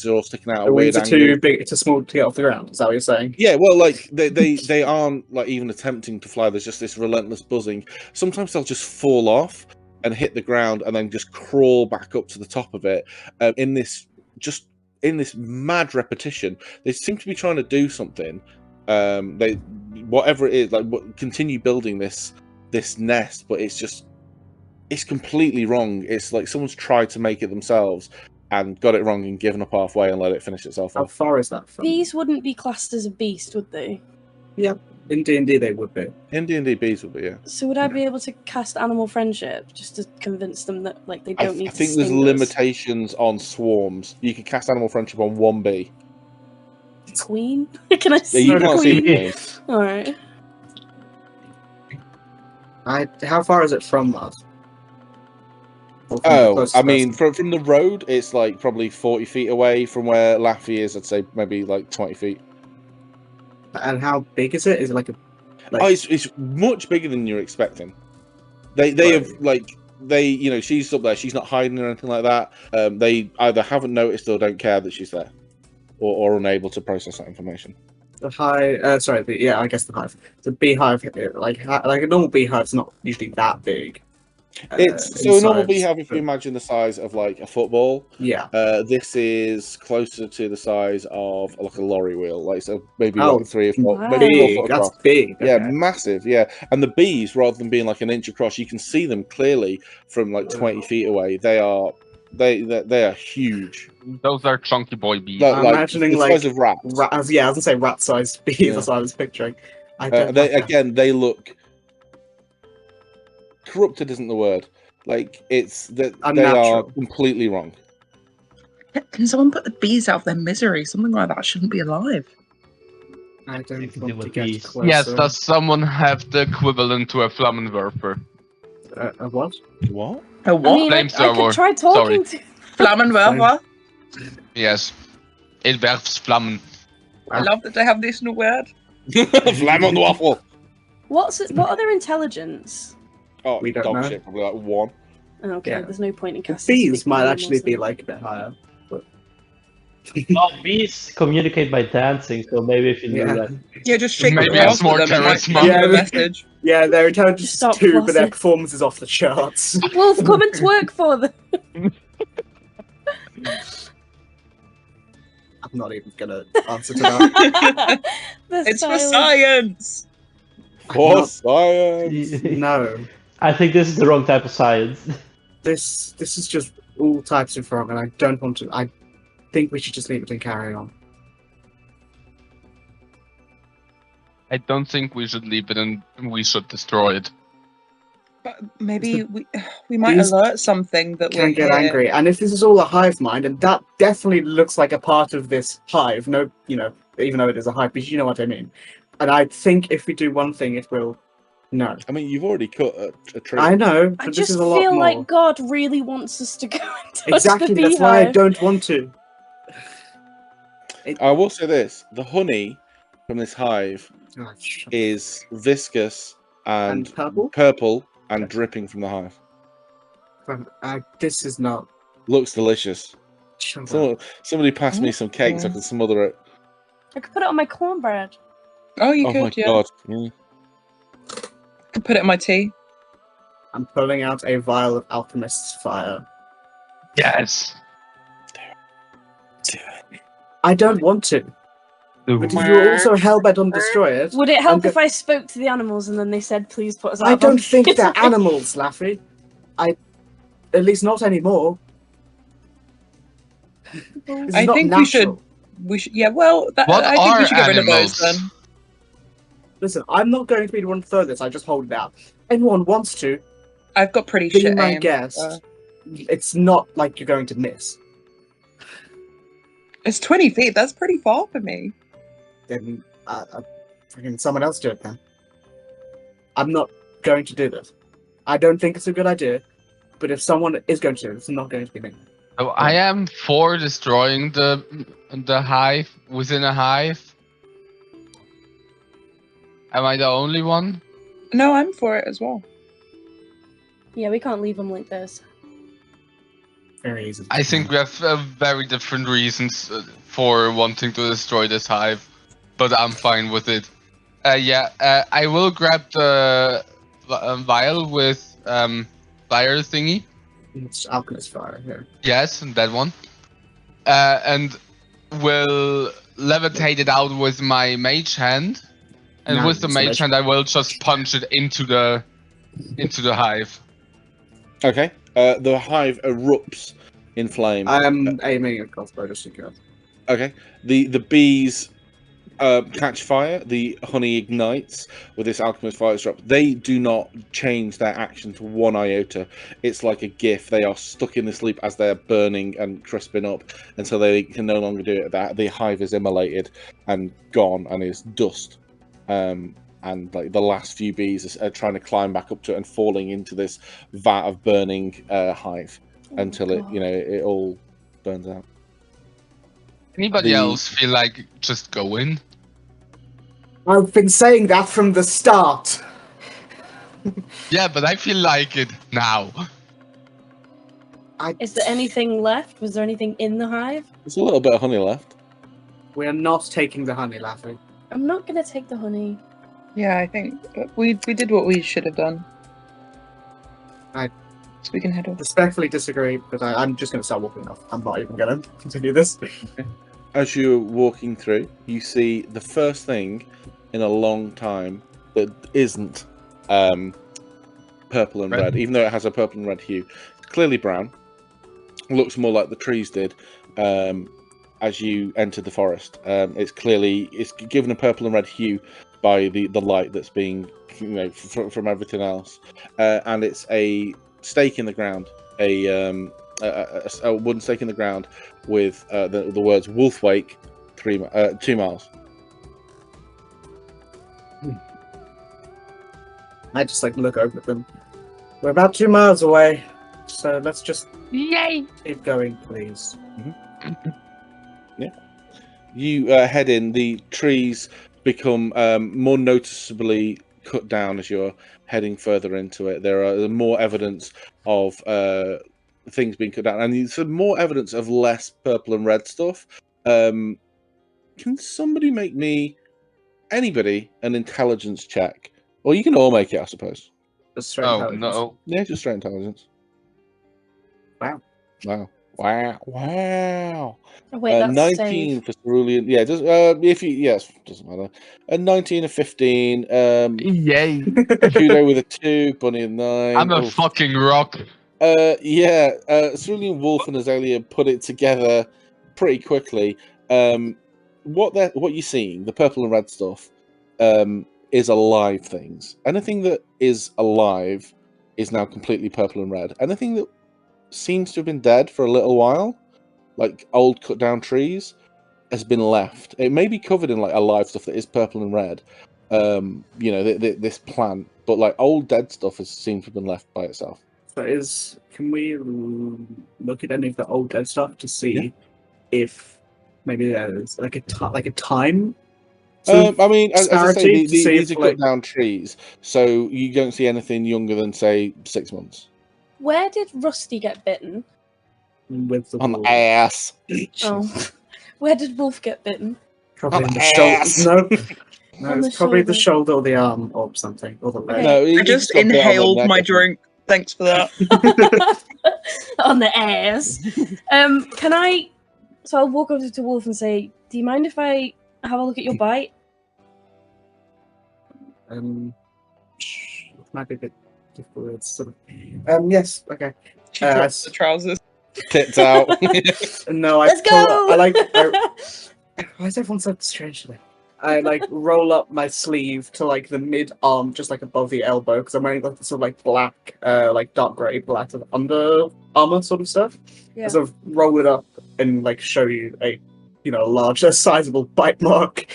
are all sticking out. The wings are too big. It's too small to get off the ground. Is that what you're saying? Yeah, well, like they aren't like even attempting to fly. There's just this relentless buzzing. Sometimes they'll just fall off and hit the ground and then just crawl back up to the top of it in this mad repetition. They seem to be trying to do something. They whatever it is, like continue building this nest, but it's completely wrong. It's like someone's tried to make it themselves and got it wrong and given up halfway and let it finish itself How off. far is that from? Bees wouldn't be classed as a beast, would they? Yep. In D&D they would be. In D&D, bees would be, yeah. So would I be able to cast animal friendship just to convince them that like they don't need I to think there's sting us? limitations on swarms. You can cast animal friendship on one bee. Queen? Can I Yeah, see you the can't see the queen? queen. All right. How far is it from us? Or from the Oh, closest I mean, person? from the road, it's like probably 40 feet away. From where Laffy is, I'd say maybe like 20 feet. And how big is it? Is it like a? Oh, it's much bigger than you're expecting. They have like she's up there. She's not hiding or anything like that. They either haven't noticed or don't care that she's there, or unable to process that information. The hive. I guess the hive. The beehive, like a normal beehive's not usually that big. It's so a normal beehive, if you imagine the size of like a football. Yeah. This is closer to the size of like a lorry wheel, like so maybe Oh, like 3 or 4, wow. maybe 4 Big. foot That's across. big. Yeah, Okay. massive. Yeah, and the bees, rather than being like an inch across, you can see them clearly from like 20 feet away. They are huge. Those are chunky boy bees. They're, I'm like, imagining the like size of rats. I was gonna say rat-sized bees. Yeah. That's what I was picturing. I don't They look corrupted. Isn't the word? Like it's that they are Unnatural. completely wrong. Can someone put the bees out of their misery? Something like that shouldn't be alive. I don't They can want do to with get bees. closer. Yes, does someone have the equivalent to a Flammenwerfer? A what? What? A I what? mean, I Flamethrower. could try talking to. Flammenwerfer? Yes. It werfs Flammen. I love that they have this new word. Flammon waffle. What are their intelligence? Oh, We don't dog know. shit, probably like 1. Okay, Yeah. there's no point in The casting. bees speak might with actually animals be then. like a bit higher. Well, bees communicate by dancing, so maybe if you do Yeah. that. Yeah, just shake Maybe the grass it's more to them. It might charisma. give them Yeah, a message. Yeah, their intelligence is start 2, but their flossing. performance is off the charts. Wolf, come and twerk for them. I'm not even gonna answer to that. The It's for silence. science! For not- science. No, I think this is the wrong type of science. this is just all types of wrong, and I don't want to. I think we should just leave it and carry on. I don't think we should leave it and we should destroy it. But maybe we might Bees alert something that Can we're get here. angry, and if this is all a hive mind, and that definitely looks like a part of this hive. No, even though it is a hive, but you know what I mean. And I think if we do one thing, it will. No, I mean, you've already cut a tree. I know, but I this just is a lot feel more. like God really wants us to go and touch Exactly, the that's why I beehive. don't want to. I will say this: the honey from this hive Oh, shut is viscous and purple. and Okay. dripping from the hive. This is not. Looks delicious. Shut up. Somebody pass me some cake so I can smother it. I could put it on my cornbread. Oh, you Oh my could, yeah. god. Yeah. Could put it in my tea. I'm pulling out a vial of alchemist's fire. Yes. I don't want to. But if you're also hellbent on destroy it, Would it help if I spoke to the animals and then they said, "Please put us out"? I of don't our think they're misery"? animals, Laffy. At least not anymore. This is I not think natural. we should. Yeah, well, What I think are we should get rid of animals? those then. Listen, I'm not going to be the one to throw this. I just hold it out. Anyone wants to I've got pretty be shit my aim. guest. It's not like you're going to miss. It's 20 feet. That's pretty far for me. Then freaking someone else do it then. I'm not going to do this. I don't think it's a good idea. But if someone is going to do it, it's not going to be me. So I am for destroying the hive within a hive. Am I the only one? No, I'm for it as well. Yeah, we can't leave them like this. Very easy. I think we have very different reasons for wanting to destroy this hive, but I'm fine with it. I will grab the vial with fire thingy. It's alchemist fire here. Yes, that one. And will levitate it out with my mage hand. And Now with the use the mage mage hand, I will just punch it into the hive. Okay. The hive erupts in flame. I'm aiming a crossbow just to go. Okay. The bees catch fire. The honey ignites with this alchemist fire drop. They do not change their action to one iota. It's like a GIF. They are stuck in the sleep as they're burning and crisping up, and so they can no longer do it. That the hive is immolated and gone and is dust. And like the last few bees are trying to climb back up to it and falling into this vat of burning hive until it all burns out. Anybody else feel like just going? I've been saying that from the start. Yeah, but I feel like it now. Is there anything left? Was there anything in the hive? There's a little bit of honey left. We are not taking the honey, Laffy. I'm not gonna take the honey. Yeah, I think we did what we should have done. So we can head off. Respectfully disagree, but I'm just going to start walking off. I'm not even going to continue this. As you're walking through, you see the first thing in a long time that isn't purple and red, even though it has a purple and red hue. It's clearly brown. Looks more like the trees did as you entered the forest. It's given a purple and red hue by the light that's being from everything else, and it's a stake in the ground, a wooden stake in the ground with the words "Wolf Wake, 2 miles." I just look over at them. We're about 2 miles away, so let's just keep going, please. Mm-hmm. Yeah, you head in. The trees become more noticeably cut down as you're heading further into it. There are more evidence of things being cut down, and some more evidence of less purple and red stuff. Can somebody make me, anybody, an intelligence check? Or you can all make it, I suppose. Just straight Oh, intelligence. no. Yeah, just straight intelligence. Wow. Wow. Wow. Oh, wait, that's 19 safe. for Cerulean. Yeah, just doesn't matter. A 19, a 15. Yay. Judo with a 2, Bunny a 9. I'm a Oof. fucking rock. Cerulean Wolf and Azalea put it together pretty quickly. What you're seeing, the purple and red stuff, is alive things. Anything that is alive is now completely purple and red. Anything that seems to have been dead for a little while, like old cut down trees, has been left. It may be covered in alive stuff that is purple and red, this plant, but old dead stuff seems to have been left by itself. So can we look at any of the old dead stuff to see if maybe there's a time? I mean, as I say, to see these are cut down trees, so you don't see anything younger than say 6 months. Where did Rusty get bitten? With the On wolf. the ass. Oh. Where did Wolf get bitten? Probably On in the ass. shoulder. No, On the it's probably the shoulder. shoulder or the arm or something, or the leg. Okay. No, I just got bit on the inhaled neck, my I think. drink. Thanks for that. On the ass. Can I? So I'll walk over to Wolf and say, "Do you mind if I have a look at your bite?" Might be a bit difficult. It's sort of. Yes. Okay. She drops the trousers. Tits out. No, I Let's pull. go. Why is everyone so strange today? I like roll up my sleeve to like the mid arm, just like above the elbow, because I'm wearing like this sort of like black, like dark grey, black sort of under armor sort of stuff. Yeah. I sort of roll it up and like show you a, larger, sizable bite mark.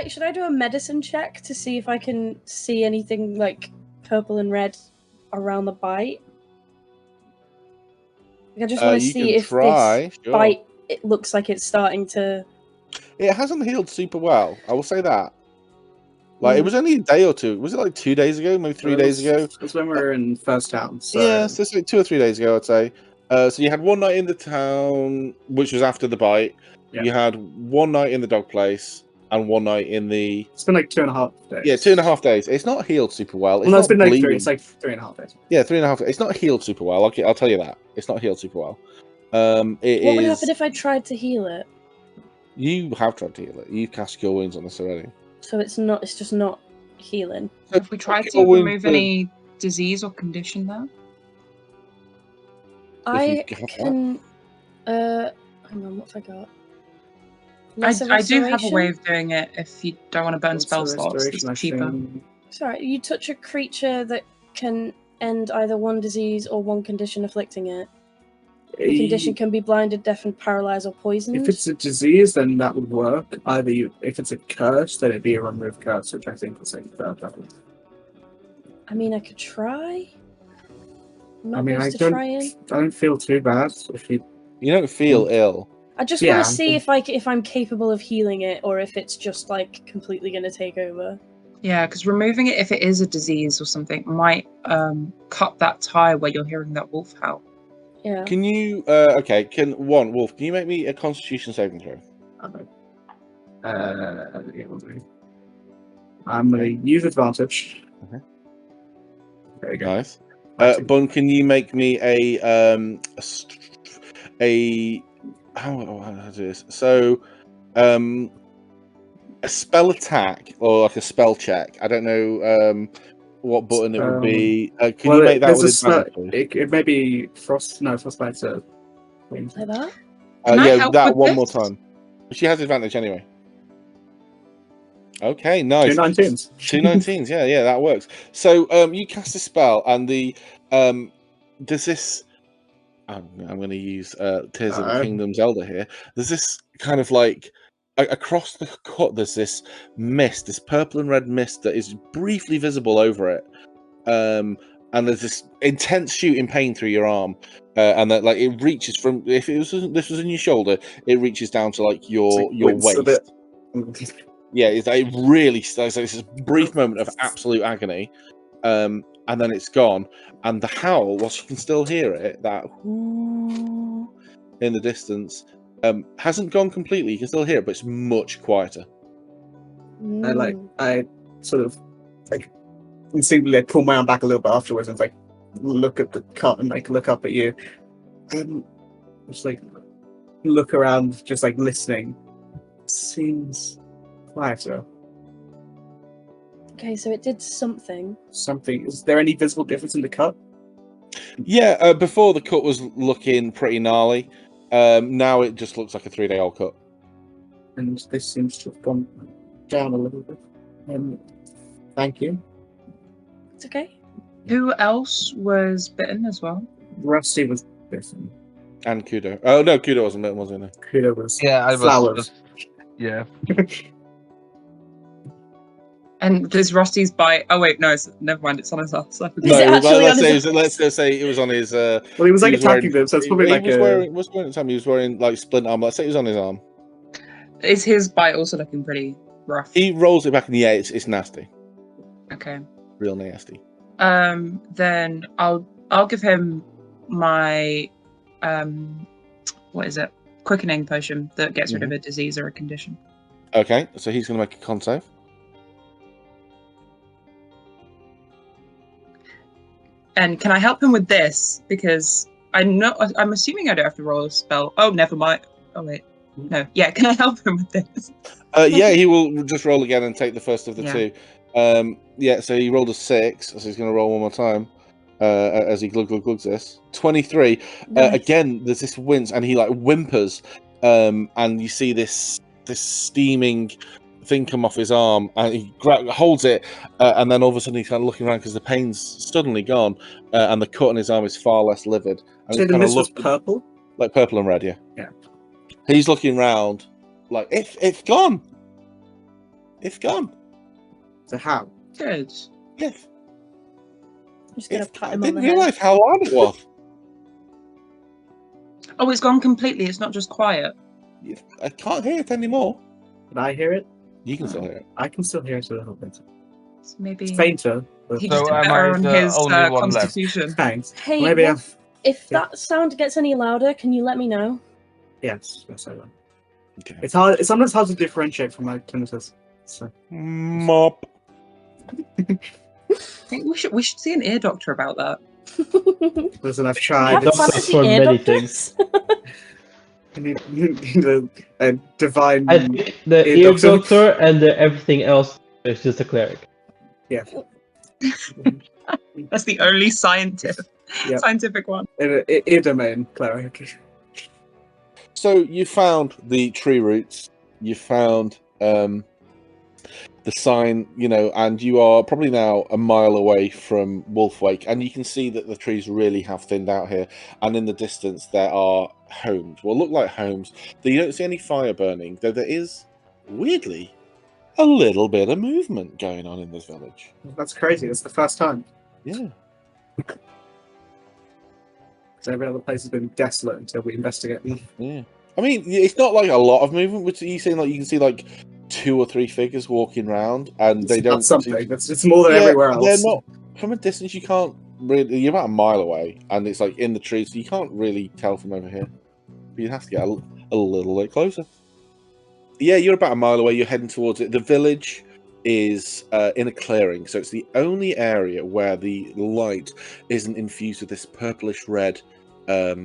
Should I do a medicine check to see if I can see anything like purple and red around the bite? Like, I just want to You see can if try, this sure. bite it looks like it's starting to. It hasn't healed super well. I will say that. Like, it was only a day or two. Was it like 2 days ago? Maybe 3 days ago? That's when we were in First Town. So. Yeah, so it's like 2 or 3 days ago, I'd say. So you had one night in the town, which was after the bite. Yeah. You had one night in the dog place, and one night in the... It's been like 2.5 days. Yeah, 2.5 days. It's not healed super well. It's Well, no, it's not been like bleeding. 3. It's like 3.5 days. Yeah, 3.5 days. It's not healed super well. Okay, I'll tell you that. It's not healed super well. What would happen if I tried to heal it? You have tried to heal it. You've cast Cure Wounds on this already. So it's not. It's just not healing. Have we tried to Cure Wounds remove do- any disease or condition there? I you have can. Hang on, what have I got? I do have a Restoration? way of doing it if you don't want to burn What's spell the slots. restoration, I It's cheaper. think? Sorry, you touch a creature that can end either one disease or one condition afflicting it. The condition can be blinded, deafened, paralyzed, or poisoned. If it's a disease, then that would work. If it's a curse, then it'd be a remove curse, which I think is like third level. I mean, I could try. I'm not I mean, opposed to trying. I don't feel too bad if you. You don't feel ill. I just Yeah. want to see if I'm capable of healing it, or if it's just like completely going to take over. Yeah, because removing it if it is a disease or something might cut that tie where you're hearing that wolf howl. Yeah. Can you... Wolf, can you make me a Constitution saving throw? Yeah, we'll do. I'm gonna use advantage. Okay. There you go. Nice. Bun, can you make me how do I do this? So, a spell attack or like a spell check. I don't know what button it would be. Can you make that with advantage? It may be frost. No, frostbite's a. Like that? Can I Yeah, help that with one this? more time. She has advantage anyway. Okay, nice. 2 19s. 2 19s, yeah, that works. So you cast a spell, and the does this? I'm going to use Tears of the Kingdom Zelda here. There's this kind of like across the cut. There's this mist, this purple and red mist that is briefly visible over it, and there's this intense shooting pain through your arm, and that like it reaches from this was in your shoulder, it reaches down to like your Wince a waist. bit. Yeah, it's like really. It's like this brief moment of absolute agony, and then it's gone. And the howl, whilst you can still hear it, that whoo in the distance, hasn't gone completely. You can still hear it, but it's much quieter. I sort of like instinctively pull my arm back a little bit afterwards and like look at the cut and like look up at you. Just like look around, just like listening. Seems quieter. Okay, so it did something. Something. Is there any visible difference in the cut? Yeah, before the cut was looking pretty gnarly. Now it just looks like a 3-day-old cut. And this seems to have gone down a little bit. Thank you. It's okay. Who else was bitten as well? Rusty was bitten. And Kudo. Oh no, Kudo wasn't bitten, was he? No. Kudo was Yeah, I was. flowers. Yeah. And there's Rusty's bite. Oh wait, no, never mind. It's on his ass. I forgot. Is it actually on his let's go say it was on his. Well, he was like he was attacking wearing- them, so it's probably he like was a. wearing. Was wearing time. He was wearing like splint armor. Let's say it was on his arm. Is his bite also looking pretty rough? He rolls it back in the air. It's nasty, Okay. real nasty. Then I'll give him my what is it? quickening potion that gets rid of Mhm. a disease or a condition. Okay, so he's going to make a con save. And can I help him with this? Because I'm assuming I don't have to roll a spell. Oh, never mind. Oh wait, no. Yeah, can I help him with this? Yeah, he will just roll again and take the first of the Yeah. two. Yeah, so he rolled a 6, so he's going to roll one more time as he glugs this. 23. Nice. Again, there's this wince, and he like whimpers, and you see this steaming thing come off his arm, and he holds it, and then all of a sudden he's kind of looking around because the pain's suddenly gone, and the cut on his arm is far less livid. And So he's the kind of mist was looking purple? like purple and red, yeah. Yeah. He's looking round, like it's gone. It's gone. So how? Good. Yes. I'm just gonna pat I him on didn't the head. realise how loud it was. Oh, it's gone completely. It's not just quiet. I can't hear it anymore. Can I hear it? You can still hear it. I can still hear it a little bit. So maybe It's fainter. But he So just did am better I on the his only one left? constitution. thanks. Hey, Maybe Wolf, if yeah. that sound gets any louder, can you let me know? Yes, I will. Okay. It's hard. It's sometimes hard to differentiate from my tinnitus. So Mop. I think we should see an ear doctor about that. listen, I've I tried. have Doctors fantasy for ear many doctors. A divine. I think the Ear ear doctor. doctor and the everything else is just a cleric. Yeah. That's the only scientific Yep. one. Ear domain cleric. So you found the tree roots. You found the sign, and you are probably now a mile away from Wolfwake, and you can see that the trees really have thinned out here. And in the distance, there are homes. Well, look like homes. But you don't see any fire burning, though there is, weirdly, a little bit of movement going on in this village. That's crazy. It's the first time. Yeah. So every other place has been desolate until we investigate. Yeah. I mean, it's not like a lot of movement, but you can see like 2 or 3 figures walking around, and they don't. That's something. It's more than Yeah, everywhere else. they're not from a distance. You can't really. You're about a mile away, and it's like in the trees, so you can't really tell from over here. But you have to get a little bit closer. Yeah, you're about a mile away. You're heading towards it. The village is in a clearing, so it's the only area where the light isn't infused with this purplish red. I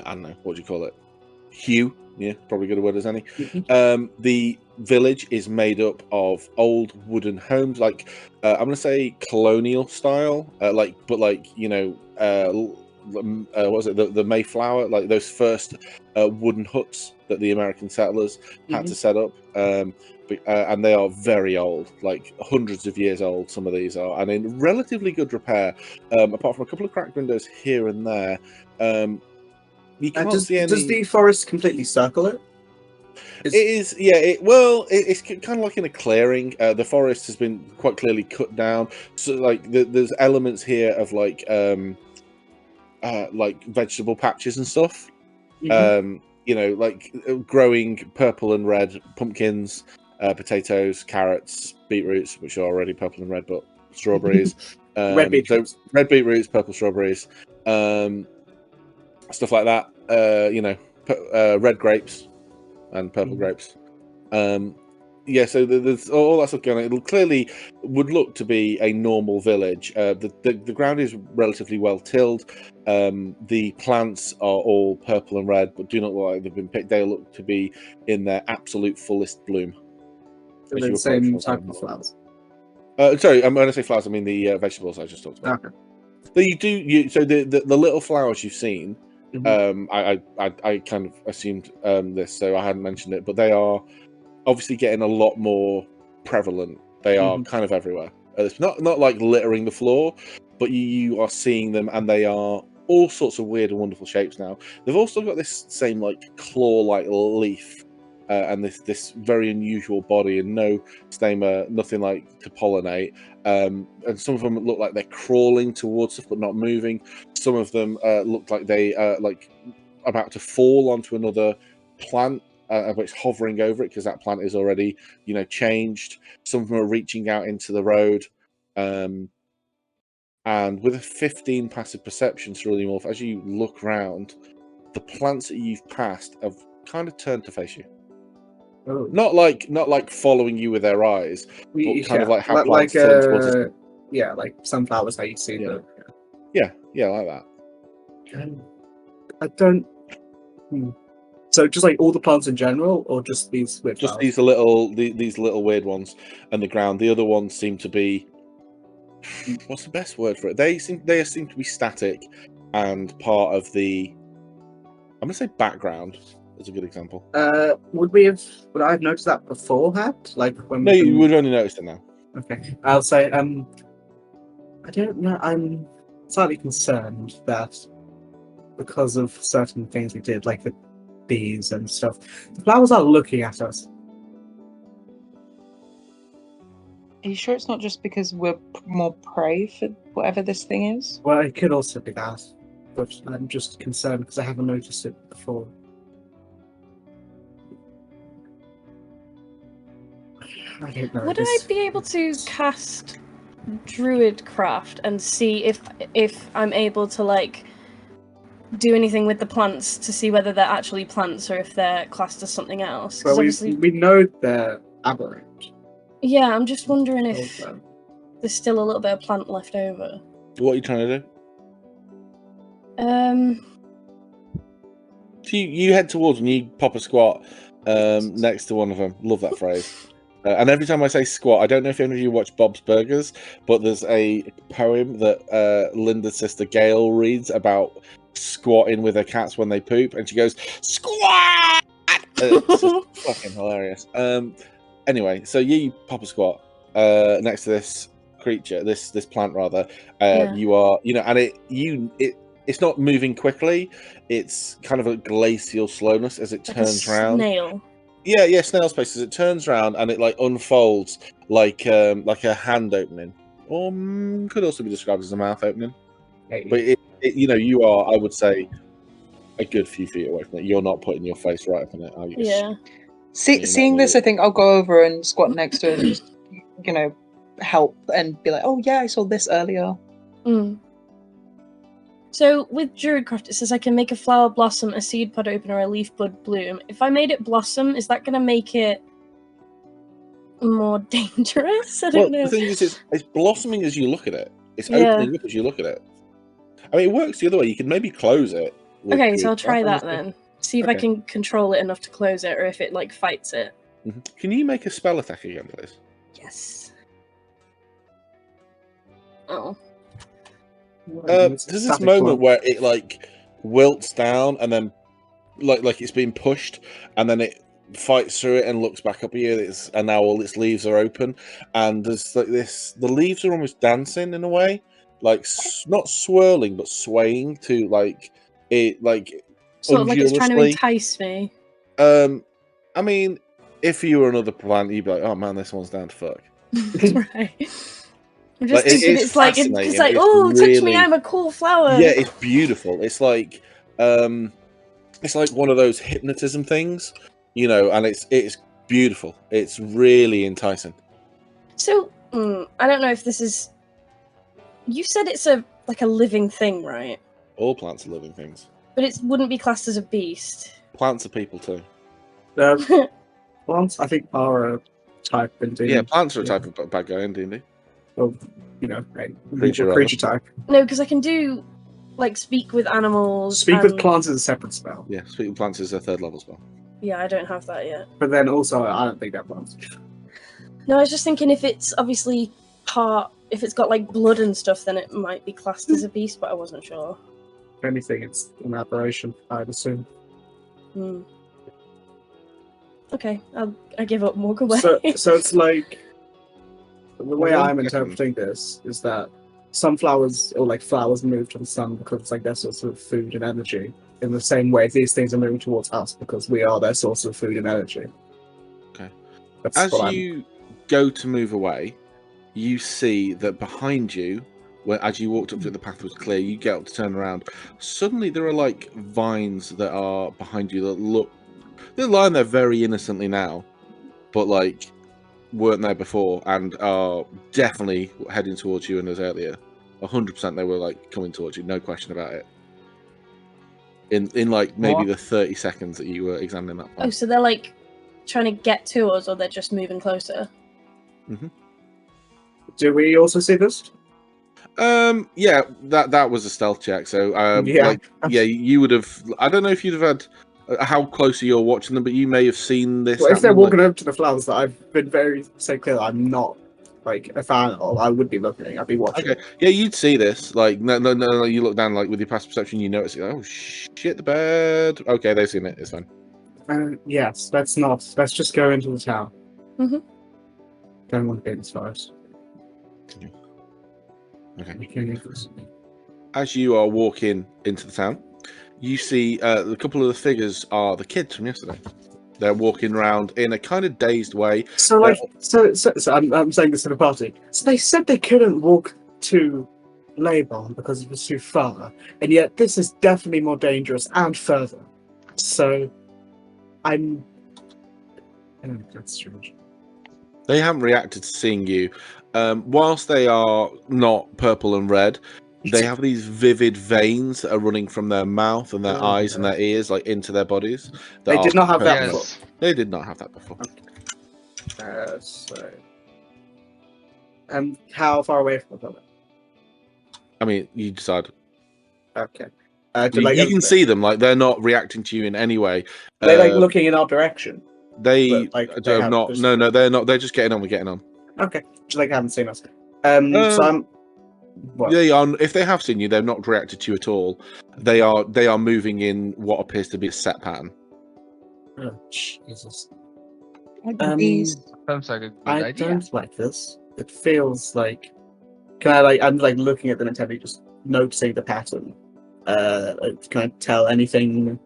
don't know, what do you call it? Hue. Yeah, probably good a word as any. The village is made up of old wooden homes, like I'm gonna say colonial style, what was it? The Mayflower, like those first wooden huts that the American settlers had to set up, and they are very old, like hundreds of years old. Some of these are, and in relatively good repair, apart from a couple of cracked windows here and there. You can't see any. Does the forest completely circle it? It is, yeah. It's kind of like in a clearing. The forest has been quite clearly cut down. So, like, there's elements here of like vegetable patches and stuff. Like growing purple and red pumpkins, potatoes, carrots, beetroots, which are already purple and red, but strawberries, Red beetroots. red beetroots, purple strawberries, stuff like that. Red grapes and purple grapes. So there's all that stuff going on. It clearly would look to be a normal village. The ground is relatively well tilled. The plants are all purple and red, but do not look like they've been picked. They look to be in their absolute fullest bloom. They're the same type of flowers. Sorry, when I say flowers, I mean the vegetables I just talked about. Okay. But so the little flowers you've seen, I kind of assumed this, so I hadn't mentioned it, but they are obviously getting a lot more prevalent. They are kind of everywhere. It's not like littering the floor, but you are seeing them, and they are all sorts of weird and wonderful shapes now. They've also got this same like claw-like leaf, and this very unusual body, and no stamina, nothing like to pollinate. And some of them look like they're crawling towards stuff but not moving. Some of them look like they like about to fall onto another plant, which hovering over it because that plant is already changed. Some of them are reaching out into the road, and with a 15 passive perception, Cerulean Wolf, as you look round, the plants that you've passed have kind of turned to face you. Oh. Not like following you with their eyes, but kind of like how plants turn towards us. Yeah, like sunflowers how you see Yeah. them. Yeah, like that. I don't. So just like all the plants in general, or just these weird Just flowers? these little weird ones and the ground. The other ones seem to be, what's the best word for it? They seem to be static and part of the, I'm gonna say background is a good example. Would I have noticed that beforehand? Like when No, you would only notice it now. Okay, I'll say I don't know. I'm slightly concerned that because of certain things we did, like the bees and stuff, the flowers are looking at us. Are you sure it's not just because we're more prey for whatever this thing is? Well, it could also be that, but I'm just concerned because I haven't noticed it before. I don't know. Would I be able to cast Druidcraft and see if I'm able to like do anything with the plants to see whether they're actually plants or if they're classed as something else? Well, Obviously, we know they're aberrant. yeah, I'm just wondering if Also. there's still a little bit of plant left over. What are you trying to do? So you head towards and you pop a squat next to one of them. Love that phrase. And every time I say squat, I don't know if any of you watch Bob's Burgers, but there's a poem that Linda's sister Gail reads about squatting with her cats when they poop, and she goes, "Squat!" It's just fucking hilarious. Anyway, so you pop a squat next to this creature, this plant rather. Yeah. You are, and it's not moving quickly. It's kind of a glacial slowness as it Like turns a round. snail. Yeah, snail's pace as it turns around and it like unfolds like a hand opening, or could also be described as a mouth opening. Hey. But you are, I would say, a good few feet away from it. You're not putting your face right up in it, are you? Yeah. Seeing this, I think I'll go over and squat next to it and just, help and be like, oh yeah, I saw this earlier. So with Druidcraft, it says I can make a flower blossom, a seed pod open, or a leaf bud bloom. If I made it blossom, is that going to make it more dangerous? I don't know. The thing is, it's blossoming as you look at it. It's opening up as you look at it. I mean, it works the other way. You can maybe close it. Okay, so I'll try that honestly. then. See if I can control it enough to close it, or if it like fights it. Can you make a spell attack again, please? Yes. Oh. There's this moment where it like wilts down and then like it's being pushed, and then it fights through it and looks back up at you. And now all its leaves are open, and there's like this. The leaves are almost dancing in a way, like not swirling but swaying to like it like sort of like it's trying to entice me. I mean, if you were another plant, you'd be like, oh man, this one's down to fuck. Right. I'm just Like, thinking it's like oh, really, touch me, I'm a cool flower. Yeah, it's beautiful. It's like one of those hypnotism things, and it's beautiful. It's really enticing. So I don't know if this is. You said it's a living thing, right? All plants are living things. But it wouldn't be classed as a beast. Plants are people too. Plants, I think, are a type in D&D. Yeah, plants are a type of bad guy in D&D. Well, Creature type. No, because I can do speak with animals. Speak with plants is a separate spell. Yeah, speak with plants is a 3rd level spell. Yeah, I don't have that yet. But then also, I don't think that plants. No, I was just thinking if it's obviously if it's got blood and stuff, then it might be classed as a beast, but I wasn't sure. If anything, it's an aberration, I'd assume. Okay, I give up. Walk away. So it's like the way I'm interpreting this is that some flowers or flowers move to the sun because it's their source of food and energy. In the same way, these things are moving towards us because we are their source of food and energy. Okay. That's as you go to move away, you see that behind you, as you walked up through the path was clear, you get up to turn around. Suddenly, there are vines that are behind you that they're lying there very innocently now, but weren't there before and are definitely heading towards you and as earlier. 100% they were coming towards you, no question about it. in like maybe What? the 30 seconds that you were examining that Oh, plant. so they're like trying to get to us, or they're just moving closer? Do we also see this? Yeah, that was a stealth check. So Yeah. you would have. I don't know if you'd have had how close you're watching them, but you may have seen this. Well, if they're happening, walking over to the flowers that I've been very so clear that I'm not like a fan of, I would be looking. I'd be watching. Okay, yeah, you'd see this. Like, no. You look down, like with your past perception, you notice it. Oh shit, the bird. Okay, they've seen it. It's fine. Yes, let's not. Let's just go into the town. Mhm. Don't want to be in this forest. Okay. We can leave this. As you are walking into the town, you see a couple of the figures are the kids from yesterday. They're walking around in a kind of dazed way. So, like, so I'm saying this to the party. So they said they couldn't walk to Laybon because it was too far, and yet this is definitely more dangerous and further. So, I'm. Oh, that's strange. They haven't reacted to seeing you. Whilst they are not purple and red, they have these vivid veins that are running from their mouth and their eyes and their ears, like into their bodies. They did not have that purple. before. Yes. They did not have that before. So, how far away from the building? I mean, you decide. Okay. You can see them, like they're not reacting to you in any way. They're like looking in our direction. They but, like, have have not. just- No, they're not. They're just getting on with getting on. Okay, just like haven't seen us. So I'm. What? They are. If they have seen you, they've not reacted to you at all. They are moving in what appears to be a set pattern. Oh, Jesus. These. Sounds like a good I idea. don't like this. It feels like. Can I like? I'm like looking at them intently, just noticing the pattern. Can I tell anything?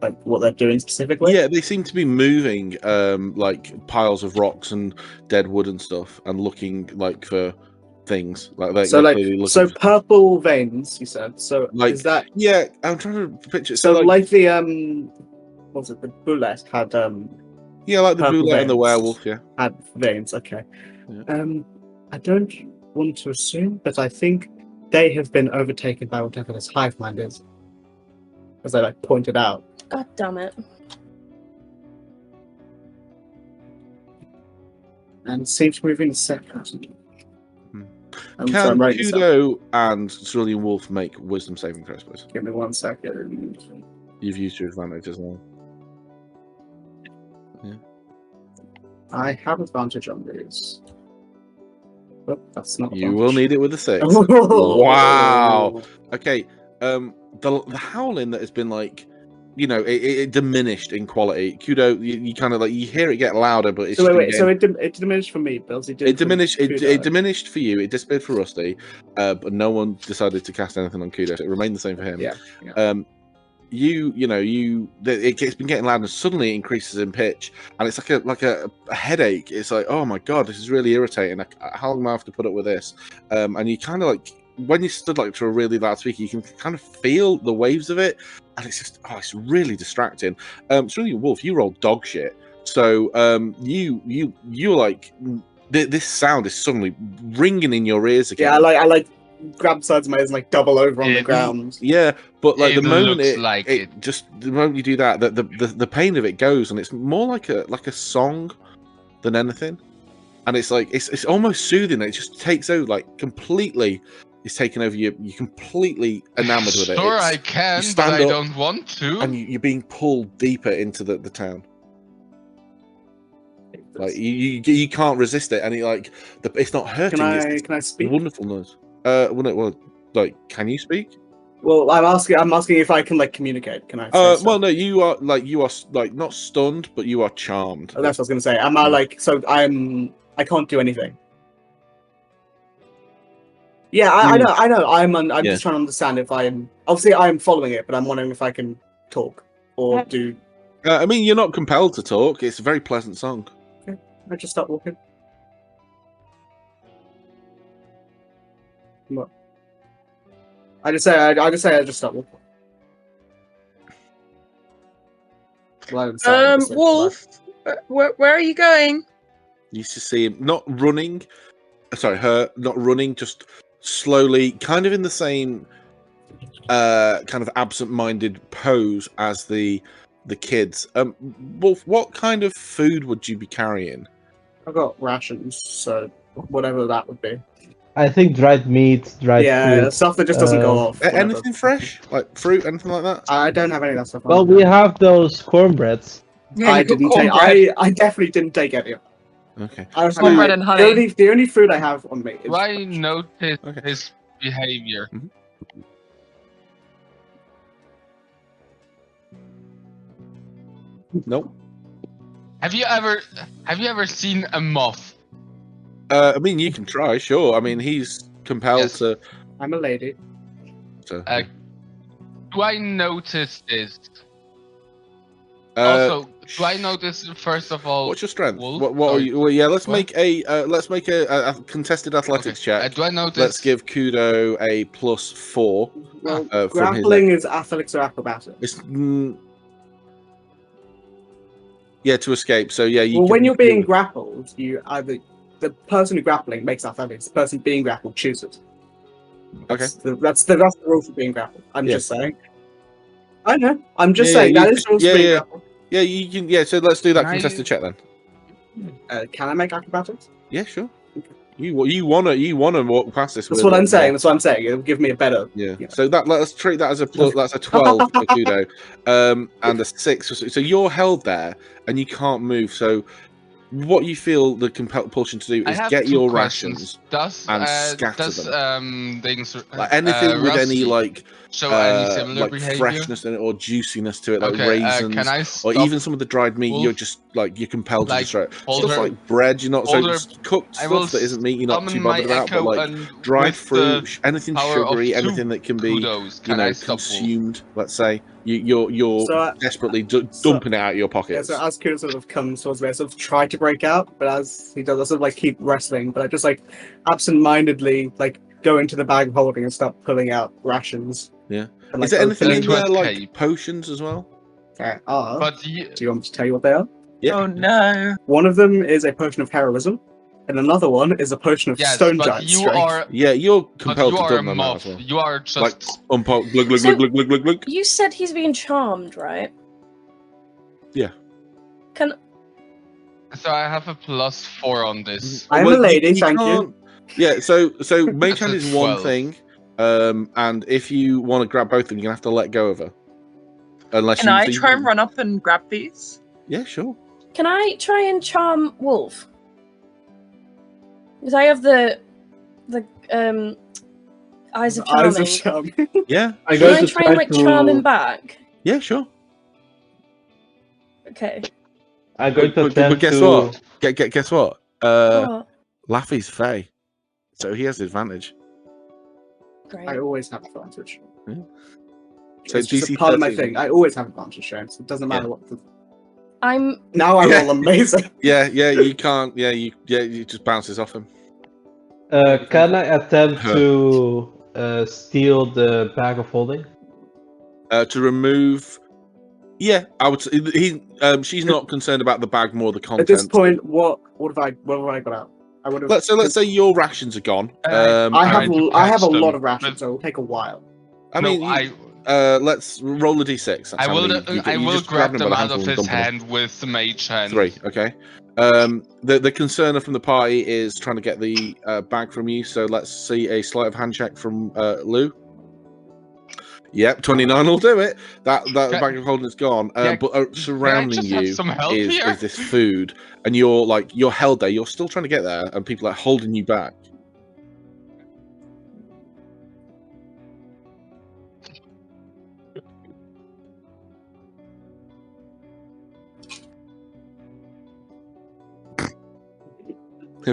Like what they're doing specifically? Yeah, they seem to be moving, like piles of rocks and dead wood and stuff, and looking like for things. Like So they're like, clearly looking so for- purple veins. You said. So Like- is that yeah, I'm trying to picture. so? Like the what was it? The bullet had yeah, like the purple boule and the veins. werewolf. Yeah, had veins. Okay. Yeah. I don't want to assume, but I think they have been overtaken by whatever this hive mind is, as I like pointed out. God damn it. And seems to move in second. Hmm. So I'm Can writing this down. Kudo and Cerulean Wolf make wisdom saving throws, please? Give me 1 second. You've used your advantage as well. I have advantage on these. Oh, that's not. You will need it with a 6. Wow. Wow. Okay, the howling that has been like, you know, it diminished in quality. Kudo, you kind of like you hear it get louder, but it's So just wait, been so getting- it diminished for me, Bills. it diminished. It Kudo. diminished for you. It disappeared for Rusty, but no one decided to cast anything on Kudo. So it remained the same for him. Yeah. It's been getting louder. And suddenly, it increases in pitch, and it's like a headache. It's like, oh my god, this is really irritating. How long am I have to put up with this? And you kind of like when you stood like to a really loud speaker, you can kind of feel the waves of it, and it's just it's really distracting. It's really Wolf. You rolled dog shit, so you're like this sound is suddenly ringing in your ears again. Yeah, I like grab sides of my ears and like double over on the ground. Yeah, but like It the moment looks like it. just the moment you do that, the pain of it goes, and it's more like a song than anything, and it's like it's almost soothing. It just takes over like completely. It's taken over you. You're completely enamored with it. Sure, It's- I can, you but stand I up don't want to. and you're being pulled deeper into the town. Like you can't resist it, and it's not hurting. Can It's I speak? wonderful noise. Like, can you speak? Well, I'm asking if I can like communicate. Can I? Say Well, no, you are like not stunned, but you are charmed. Oh, that's what I was gonna say. Am I like so? I can't do anything. Yeah, I know. I'm Yeah. just trying to understand if I'm obviously I'm following it, but I'm wondering if I can talk or do. I mean, you're not compelled to talk. It's a very pleasant song. I just start walking. What? I just say I just start walking. Wolf, where are you going? You used to see him not running. Sorry, her not running, just slowly, kind of in the same kind of absent-minded pose as the kids. Wolf, what kind of food would you be carrying? I've got rations, so whatever that would be. I think dried meat, dried food. Stuff that just doesn't go off. whatever. Anything fresh, like fruit, anything like that? I don't have any of that stuff. Well, on we hand. have those cornbreads. Yeah, I you got didn't take. cornbread. I definitely didn't take any of it. Okay. I was Cornbread and honey. The only food I have on me is. Do I notice Okay. his behavior? Nope. Have you ever seen a moth? I mean, you can try, sure. I mean, he's compelled Yes. to. I'm a lady. Do I notice this? Uh, Also, do I notice first of all? what's your strength? Wolf? What are Sorry. you? Well, yeah, let's What? make a contested athletics check. Do I notice? Let's give Kudo a +4. Well, from his grappling is athletics or acrobatics. It's yeah, to escape. So yeah, you. Well, can- when you you're can- being grappled, you either the person who grappling makes athletics. The person being grappled chooses. Okay. That's the rule for being grappled. I'm Yeah. just saying. I know. I'm just Yeah, saying yeah, that you- is the rules yeah, for being yeah. grappled. Yeah, you can. Yeah, so let's do that Can I- contested check then. Can I make acrobatics? Yeah, sure. You wanna walk past this? That's with what I'm a- saying. That's what I'm saying. It'll give me a better. Yeah. Yeah. So let's treat that as a plus. That's a 12 for Kudo, and a 6. So you're held there and you can't move. So what you feel the compulsion to do I is have get two your questions. rations, Does and scatter things like anything with any Rusty like show any similar like behavior? freshness in it or juiciness to it, like Okay, raisins, can I or stop even some of the dried meat. Wolf? You're just like you're compelled to Like, destroy it. hold Stuff her- like bread, you're not hold so her- cooked I will stuff that isn't meat. You're not summon too my bothered about, but echo like and dried with fruit, the anything power of sugary, two anything that can be kudos. you Can I know stop Wolf? consumed. Let's say you're So, desperately so- dumping it out of your Yeah, pockets. so as Kira sort of comes towards me, I sort of try to break out, but as he does, I sort of like keep wrestling. But I just like absent-mindedly like go into the bag of holding and start pulling out rations. Yeah. And, Is there anything in to there like escape. potions as well? There are. But you, Do you want me to tell you what they are? Yeah. Oh no. One of them is a potion of heroism, and another one is a potion of yes, stone but giant you strength. are. Yeah, you're But compelled you to are a dump them out moth. as well. You are just. Like glug glug So- glug glug glug glug. You said he's being charmed, right? Yeah. Can So I have a +4 on this. I'm Well, a lady, thank can't- you. Yeah, so mage That's a hand is one 12. thing, and if you want to grab both of them, you're gonna have to let go of her. Unless Can you, I so you try and run up and grab these? Yeah, sure. can I try and charm Wolf? Because I have the eyes of charming. Eyes of charming. Yeah, I Can I try and like charm him back? yeah, sure. Okay. I'm going to But attempt guess to. what? Guess what? What? Laffy's Fae, so he has the advantage. Great. I always have advantage. So It's just DC a part of my 13. thing. I always have advantage, James. It doesn't matter Yeah. what. I'm Now I Yeah. roll amazing. Yeah, you can't. Yeah, you just bounces off him. Can I attempt Huh. to steal the bag of holding? To remove. Yeah, I would. She's not concerned about the bag, more the At content. this point, what have I got out? I would have. Let's say your rations are gone. I have Trying to I have a catch lot them, of rations, but- so it'll take a while. I mean, let's roll a d6. That's I how will. many you get. I You will just grab by them the out handful of and his dump them. hand with the mage hand. 3. Okay. The concerner from the party is trying to get the bag from you. So let's see a sleight of hand check from Lou. Yep, 29 will do it. That bag of holding is gone. Yeah, But surrounding just have you some help is here? this food, and you're held there. You're still trying to get there, and people are holding you back.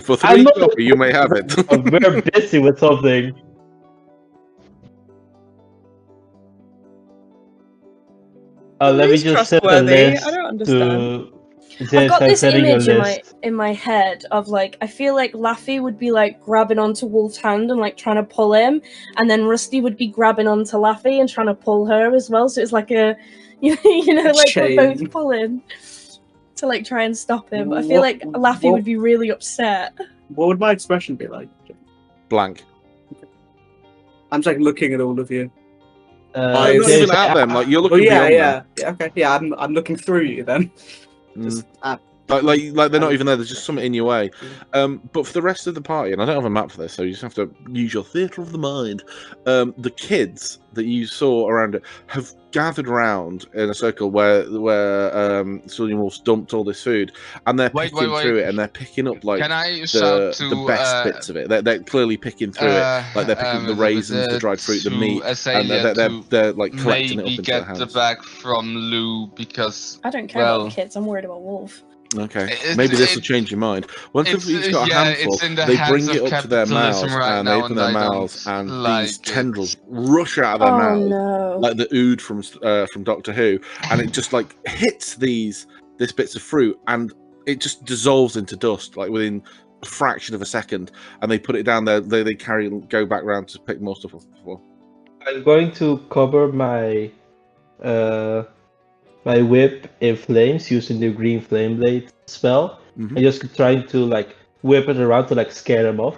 For 3 I'm not- copy, you may have it. I'm very busy with something. Let me Who's just set a trustworthy? list I don't understand. I've got this setting a image list. in my head of like I feel like Laffy would be like grabbing onto Wolf's hand and like trying to pull him, and then Rusty would be grabbing onto Laffy and trying to pull her as well. So it's like a you know like Chain. we're both pulling to like try and stop him. But I feel like Laffy what- would be really upset. What would my expression be like? Blank. I'm just like looking at all of you. I'm not they even say, at them. Like you're Well, looking yeah, beyond them. yeah, okay, yeah. I'm looking through you then. Mm. Just, Like they're not even there. There's just something in your way. But for the rest of the party, and I don't have a map for this, so you just have to use your theatre of the mind. The kids that you saw around it have gathered around in a circle where Cerulean Wolves dumped all this food, and they're Wait, picking wait, through wait. it, and they're picking up like Can I shout to the best bits of it. They're clearly picking through it, like they're picking up the raisins, the dried fruit, the meat, and they're like collecting it up maybe into their get the hands. bag from Lou because I don't care about the kids. I'm worried about Wolf. Okay, maybe this will change your mind. Once they've each got a handful, it's in the they hands bring of it up to their capitalism mouths, right and they now, open their I mouths, don't and like these it. tendrils rush out of their Oh mouths, no! like the ood from Doctor Who, and it just like hits this bits of fruit, and it just dissolves into dust, like within a fraction of a second. And they put it down there. They go back round to pick more stuff off the floor. I'm going to cover my my whip in flames using the green flame blade spell. Mhm. And just trying to like whip it around to like scare them off.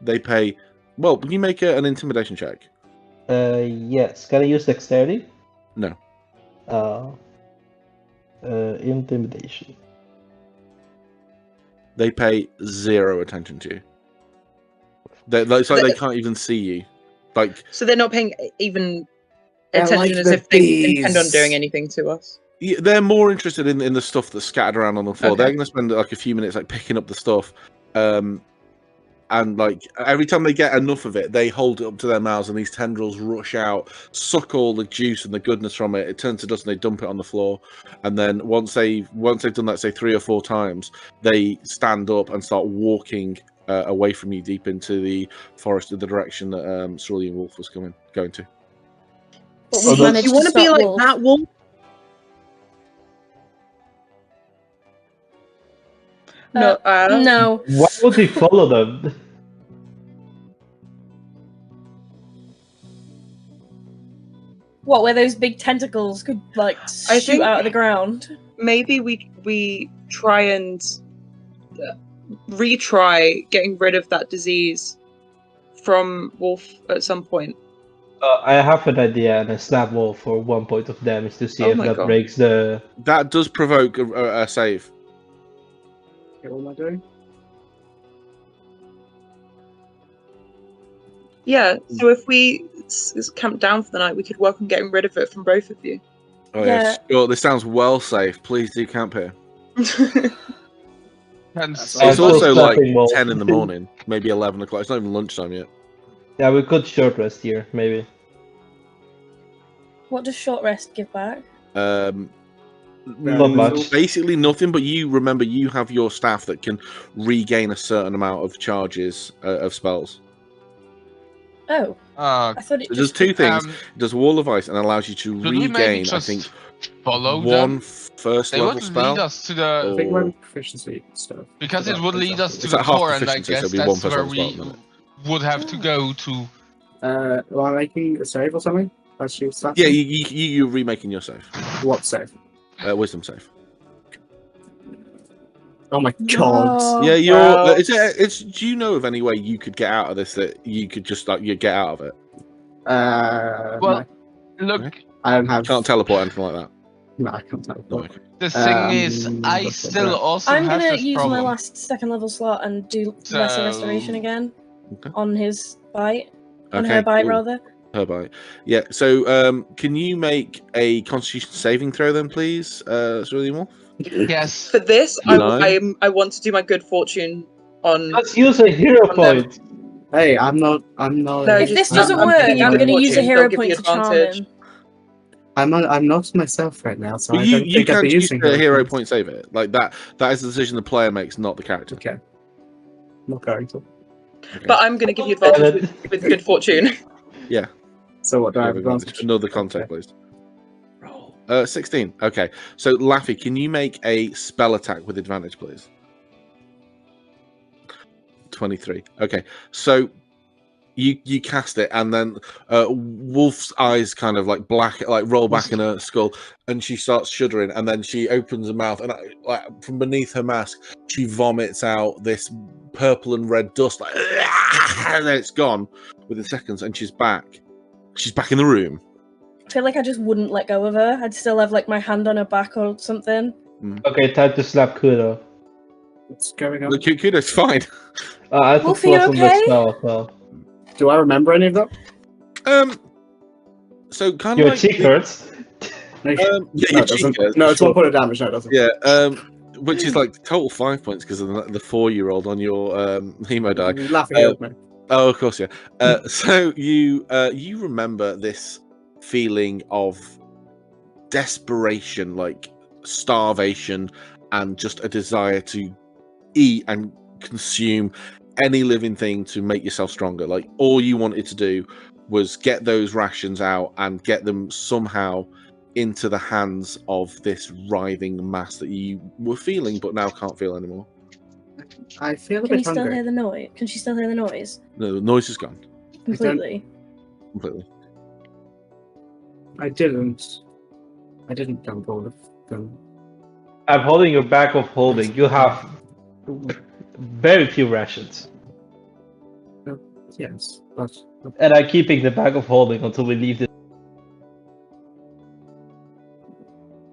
They pay. Well, can you make an intimidation check? Yes. Can I use dexterity? No. Intimidation. They pay 0 attention to you. It's like they can't even see you. Like So they're not paying even They're attention like as the if they intend on bees. doing anything to us. they're more interested in the stuff that's scattered around on the floor. Okay. They're going to spend like a few minutes like picking up the stuff, and like every time they get enough of it, they hold it up to their mouths, and these tendrils rush out, suck all the juice and the goodness from it. It turns to dust, and they dump it on the floor. And then once they've done that, say 3 or 4 times, they stand up and start walking away from you deep into the forest, in the direction that Cerulean Wolf was going to. But So we've that's- managed You to want to stop be like Wolf. that wolf? No, No. Why would we follow them? What, where those big tentacles could like I shoot think- out of the ground? maybe we try and retry getting rid of that disease from Wolf at some point. I have an idea, and I slap Wolf for 1 point of damage to see Oh if my that God. breaks the. That does provoke a save. what am I doing? Yeah, so if we camp down for the night, we could work on getting rid of it from both of you. Oh Yeah. yeah, sure. This sounds well safe. Please do camp here. And That's It's Also also like slapping Wolf. 10 in the morning, maybe 11 o'clock. It's not even lunchtime yet. Yeah, we could short rest here, maybe. What does short rest give back? Not much. Basically nothing, but you remember you have your staff that can regain a certain amount of charges of spells. Oh, I thought it So it does just 2 things. um, It does Wall of Ice and allows you to should we maybe regain, I just think, follow one them? first They level would spell. lead us to the I think Or- my proficiency stuff. because it would lead us to It's the like half core, and I proficiency, so guess it'd be one that's first where level we spell, isn't would have to go to. Am I making a save or something? As you start? Yeah, you're remaking your save. What save? Wisdom save. Oh my god. Oh. Yeah, you're. Wow. Do you know of any way you could get out of this that you could just like you get out of it? Well, no, look, I don't have. Can't teleport anything like that. No, I can't tell. No, okay. the thing is, I that's still not also I'm have gonna this use problem. my last second level slot and do lesser So- restoration again Okay. on his bite, on Okay, her bite cool. rather. Her bite. Yeah. So, can you make a Constitution saving throw then, please, Cerulean Wolf? Yes. For this, Nine. I want to do my good fortune on. Let's use a hero On them. point. Hey, I'm not. No, If just- this doesn't I'm work, giving you I'm good gonna use a fortune. hero They'll give point you to charm advantage. him. I'm not myself right now, so But I you don't think can I'd be choose using a hero points. point save it. Like that. That is the decision the player makes, not the character. Okay. Not going to. Okay. But I'm going to give you advantage with good fortune. So what do I You have have advantage. advantage? Another contact, please. Roll. 16. Okay. So, Laffy, can you make a spell attack with advantage, please? 23. Okay. So you cast it, and then Wolf's eyes kind of like black, like roll back in her skull, and she starts shuddering, and then she opens her mouth, and like from beneath her mask, she vomits out this purple and red dust, like, and then it's gone within seconds, and she's back. She's back in the room. I feel like I just wouldn't let go of her. I'd still have like my hand on her back or something. Okay, time to slap Kudo. What's going on? Look, Kudo's fine. I thought Wolfie, it was on the okay? spell as well. Do I remember any of that? So kind of Your like cheek hurts. yeah, No, your it doesn't. cheek hurts, No, for it's sure. 1 point of damage. No, it doesn't. Yeah, which is like total 5 points because of the 4-year-old on your hemo die. You're laughing at me. Oh, of course, yeah. So you remember this feeling of desperation, like starvation, and just a desire to eat and consume any living thing to make yourself stronger. Like all you wanted to do was get those rations out and get them somehow into the hands of this writhing mass that you were feeling but now can't feel anymore. I feel a Can you bit still hungry. hear the noise? Can she still hear the noise? No, the noise is gone Completely. completely. I didn't dump all of them. I'm holding your bag of holding. You have very few rations. Yes, but And I'm keeping the bag of holding until we leave this.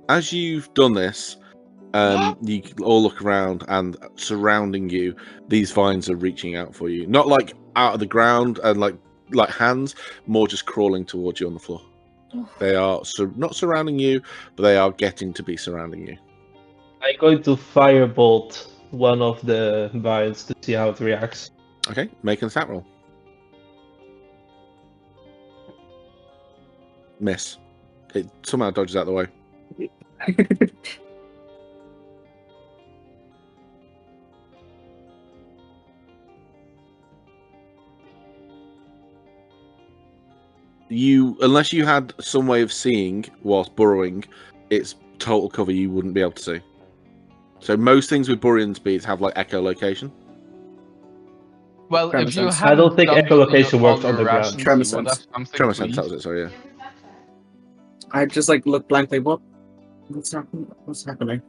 As you've done this, you all look around, and surrounding you, these vines are reaching out for you. Not like out of the ground and like hands, more just crawling towards you on the floor. They are not surrounding you, but they are getting to be surrounding you. I'm going to firebolt one of the vines to see how it reacts. Okay, make an attack roll. Miss. It somehow dodges out the way. Unless you had some way of seeing whilst burrowing, it's total cover you wouldn't be able to see. So most things with burrowing speeds have like echolocation. Well, Tremor if you sense. had I don't think echolocation works on the ground. Tremor sense. Tremor sense, that was it, sorry, yeah. I just like look blankly. What's happening? What's happening?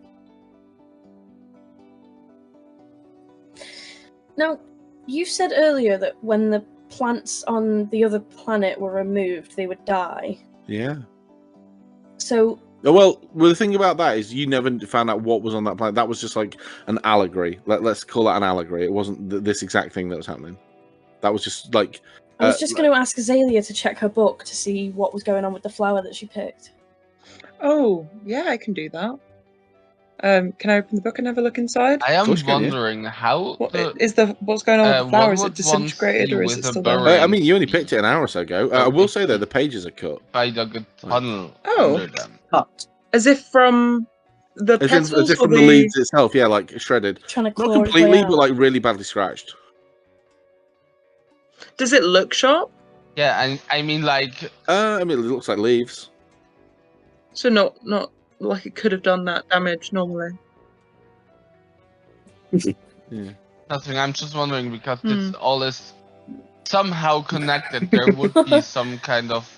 Now, you said earlier that when the plants on the other planet were removed, they would die. Yeah. So, Well, the thing about that is you never found out what was on that planet. That was just like an allegory. Let's call that an allegory. It wasn't this exact thing that was happening. That was just like... I was just going to ask Azalea to check her book to see what was going on with the flower that she picked. Oh, yeah, I can do that. Can I open the book and have a look inside? I am course you can, yeah. wondering how What's going on with the flower? what Is it would one disintegrated see or is with it a still burrow? there? I mean, you only picked it an hour or so ago. I will say, though, the pages are cut. If I dug a tunnel Oh. under them. Cut. As if from the As petals in, as if or from the leaves itself, yeah, like shredded. Trying to Not claw its way completely, out. but like really badly scratched. Does it look sharp? Yeah, I mean, like, I mean, it looks like leaves. So not like it could have done that damage normally. Yeah. nothing. I'm just wondering because it's all is somehow connected. There would be some kind of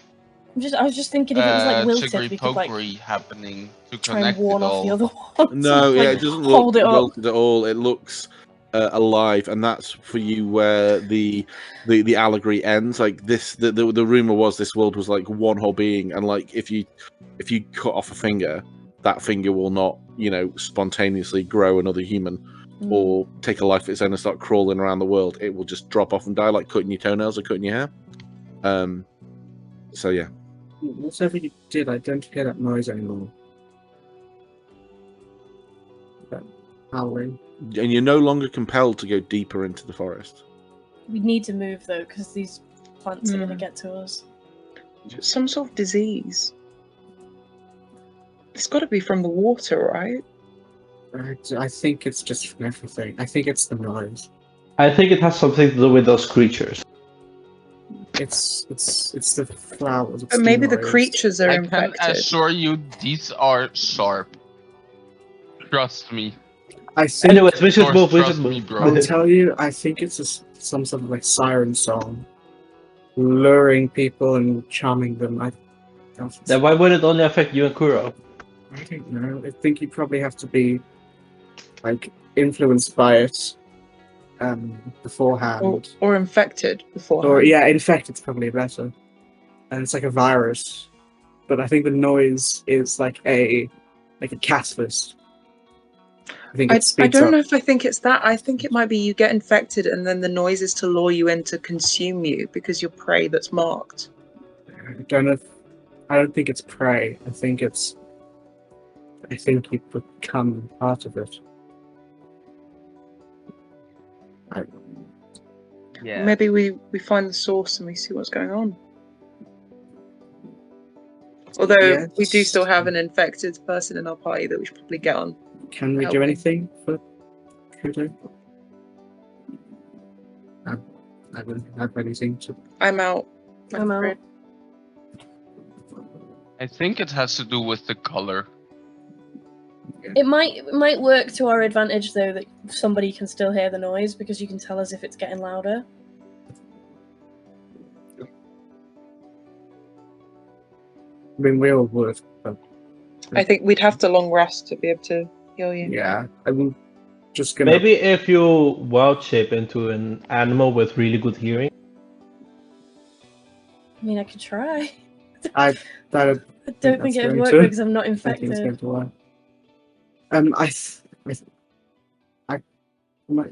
I was just thinking if it was like wilted, chicory we could like pokery happening to try and connect warn it off the all. other ones. No, and, yeah, like, it doesn't hold look it up. wilted at all. It looks alive, and that's for you where the allegory ends. Like this, the rumor was this world was like one whole being, and like if you cut off a finger, that finger will not, spontaneously grow another human or take a life of its own and start crawling around the world. It will just drop off and die, like cutting your toenails or cutting your hair. So yeah. Whatever you did, I don't hear that noise anymore. That howling. And you're no longer compelled to go deeper into the forest. We need to move though, because these plants are going to get to us. Some sort of disease. It's got to be from the water, right? I think it's just from everything. I think it's the noise. I think it has something to do with those creatures. It's the flowers. It's But maybe the noise. creatures are I can infected. assure you, these are sharp. Trust me. I think. Anyways, we should Or move. We trust should me, move. bro. I'll tell you. I think it's some sort of like siren song, luring people and charming them. Then why would it only affect you and Kuro? I don't know. I think you probably have to be like influenced by it beforehand. Or infected before. Or yeah, infected's probably better. And it's like a virus. but I think the noise is like a catalyst. I think it I speeds don't up. know if I think it's that. I think it might be you get infected and then the noise is to lure you in to consume you because you're prey that's marked. I don't know. I don't think it's prey. I think you become part of it. Yeah. Maybe we find the source and we see what's going on. Although we do still have an infected person in our party that we should probably get on. Can we do helping. anything for Kudo? I don't have anything to. I'm out. I'm out. I think it has to do with the color. It might work to our advantage though that somebody can still hear the noise because you can tell us if it's getting louder. I mean, we all would, but I think we'd have to long rest to be able to heal you. yeah, I'm just gonna. Maybe if you wild shape into an animal with really good hearing. I mean, I could try. I don't think it'd work because I'm not I think it's infected. going to work. My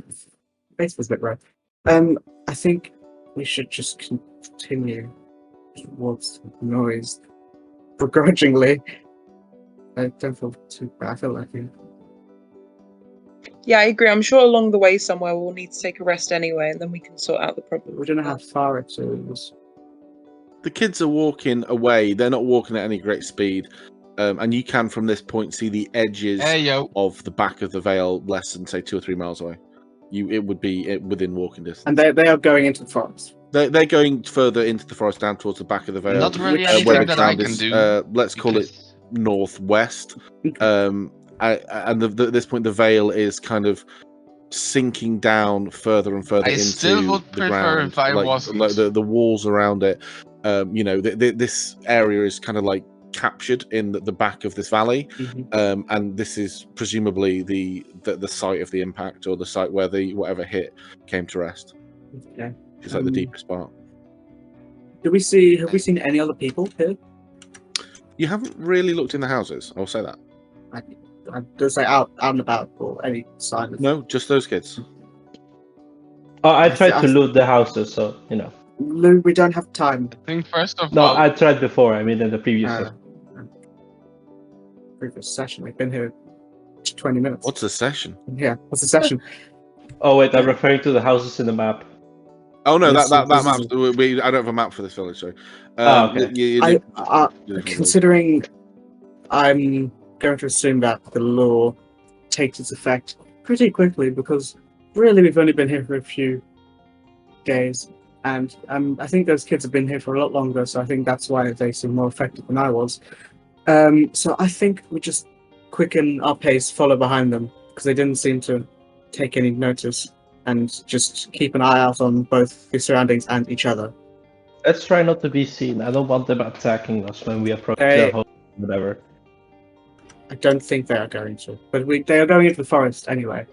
face was a bit red. I think we should just continue towards the noise begrudgingly. I don't feel too bad. I feel like you. Yeah, I agree. I'm sure along the way somewhere we'll need to take a rest anyway, and then we can sort out the problem. We don't know how far it is. The kids are walking away. They're not walking at any great speed. And you can, from this point, see the edges Hey, yo. of the back of the Vale less than, say, 2 or 3 miles away. It would be within walking distance. And they are going into the forest. They're going further into the forest, down towards the back of the Vale. Not really which- anything where the that I ground can is, do. let's call it because- northwest. And at this point, the Vale is kind of sinking down further and further I into still would the prefer ground. if I like wasn't. the walls around it. This area is kind of like captured in the back of this valley, and this is presumably the site of the impact, or the site where the whatever hit came to rest. Yeah. It's like the deepest part. Have we seen any other people here? You haven't really looked in the houses. I'll say that. I don't say out and about or any sign of. No, just those kids. Oh, I tried to loot the houses, so you know. Lou, we don't have time. I think first of No, all, I tried before. I mean, in the previous one. Previous session. We've been here 20 minutes. What's a session? Yeah, what's the session? Oh wait, I'm referring to the houses in the map. Oh no, This- that this map. is- I don't have a map for this village. Sorry. Okay. Considering I'm going to assume that the law takes its effect pretty quickly, because really we've only been here for a few days, and I think those kids have been here for a lot longer, so I think that's why they seem more effective than I was. So I think we just quicken our pace, follow behind them, because they didn't seem to take any notice, and just keep an eye out on both the surroundings and each other. Let's try not to be seen. I don't want them attacking us when we approach their home, whatever. I don't think they are going to, but they are going into the forest anyway.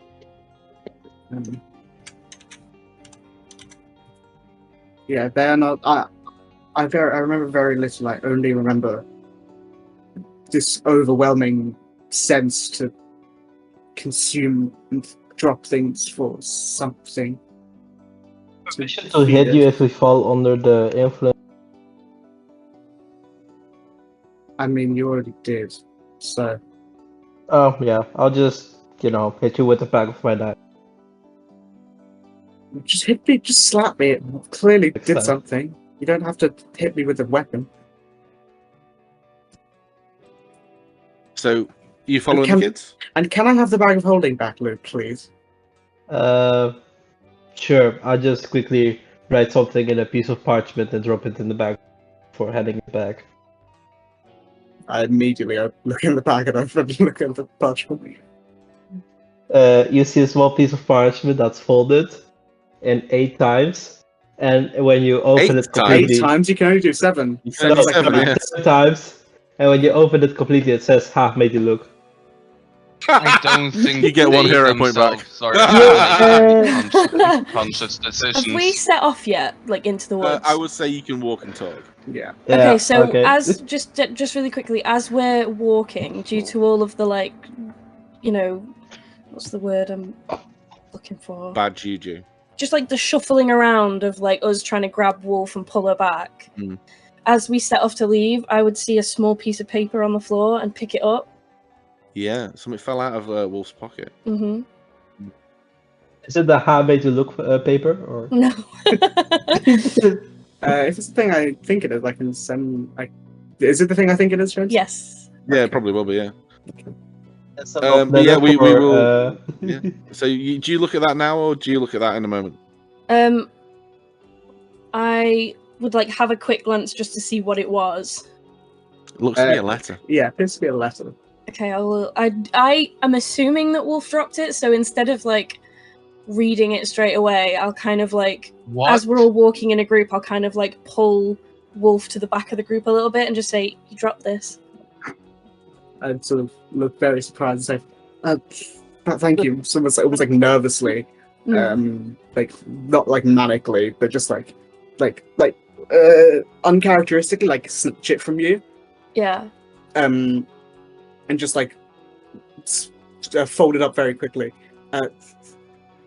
Yeah, they are not. I remember very little. I only remember this overwhelming sense to consume and drop things for something. To hit you if we fall under the influence. I mean, you already did, so. Oh yeah, I'll just hit you with the back of my knife. Just hit me, just slap me. It clearly Next did time. something. You don't have to hit me with a weapon. So you following the kids? And can I have the bag of holding back, Luke, please? Sure. I'll just quickly write something in a piece of parchment and drop it in the bag before heading back. I immediately look in the bag and I look at the parchment. You see a small piece of parchment that's folded in 8 times, and when you open 8 it completely, 8 times? You can only do 7. You can only do 7, yeah. 7 times, and when you open it completely, it says "half made you look." I don't think You get one they hero point back. themselves are making conscious Have decisions. we set off yet? Like into the woods? I would say you can walk and talk. Yeah. Okay, so okay. as just really quickly, as we're walking, due to all of the like, you know, what's the word I'm looking for? Bad juju. Just like the shuffling around of like us trying to grab Wolf and pull her back. Mm. As we set off to leave, I would see a small piece of paper on the floor and pick it up. Yeah, something fell out of Wolf's pocket. Mm-hmm. Is it the how to look paper or? No. If it's the thing I think it is, I can send. Is it the thing I think it is, James? Yes. Yeah, it probably will be. Yeah. But yeah, we will. Yeah. So, do you look at that now, or do you look at that in a moment? I would like have a quick glance just to see what it was. It looks to be a letter. Yeah, it appears to be a letter. Okay, I am assuming that Wolf dropped it, so instead of like reading it straight away, I'll kind of like What? as we're all walking in a group, I'll kind of like pull Wolf to the back of the group a little bit and just say, "You dropped this." I'd sort of look very surprised and say, "Thank you." Someone's almost like nervously, like not like manically, but just like uncharacteristically, like snatch it from you. Yeah. And just like fold it up very quickly.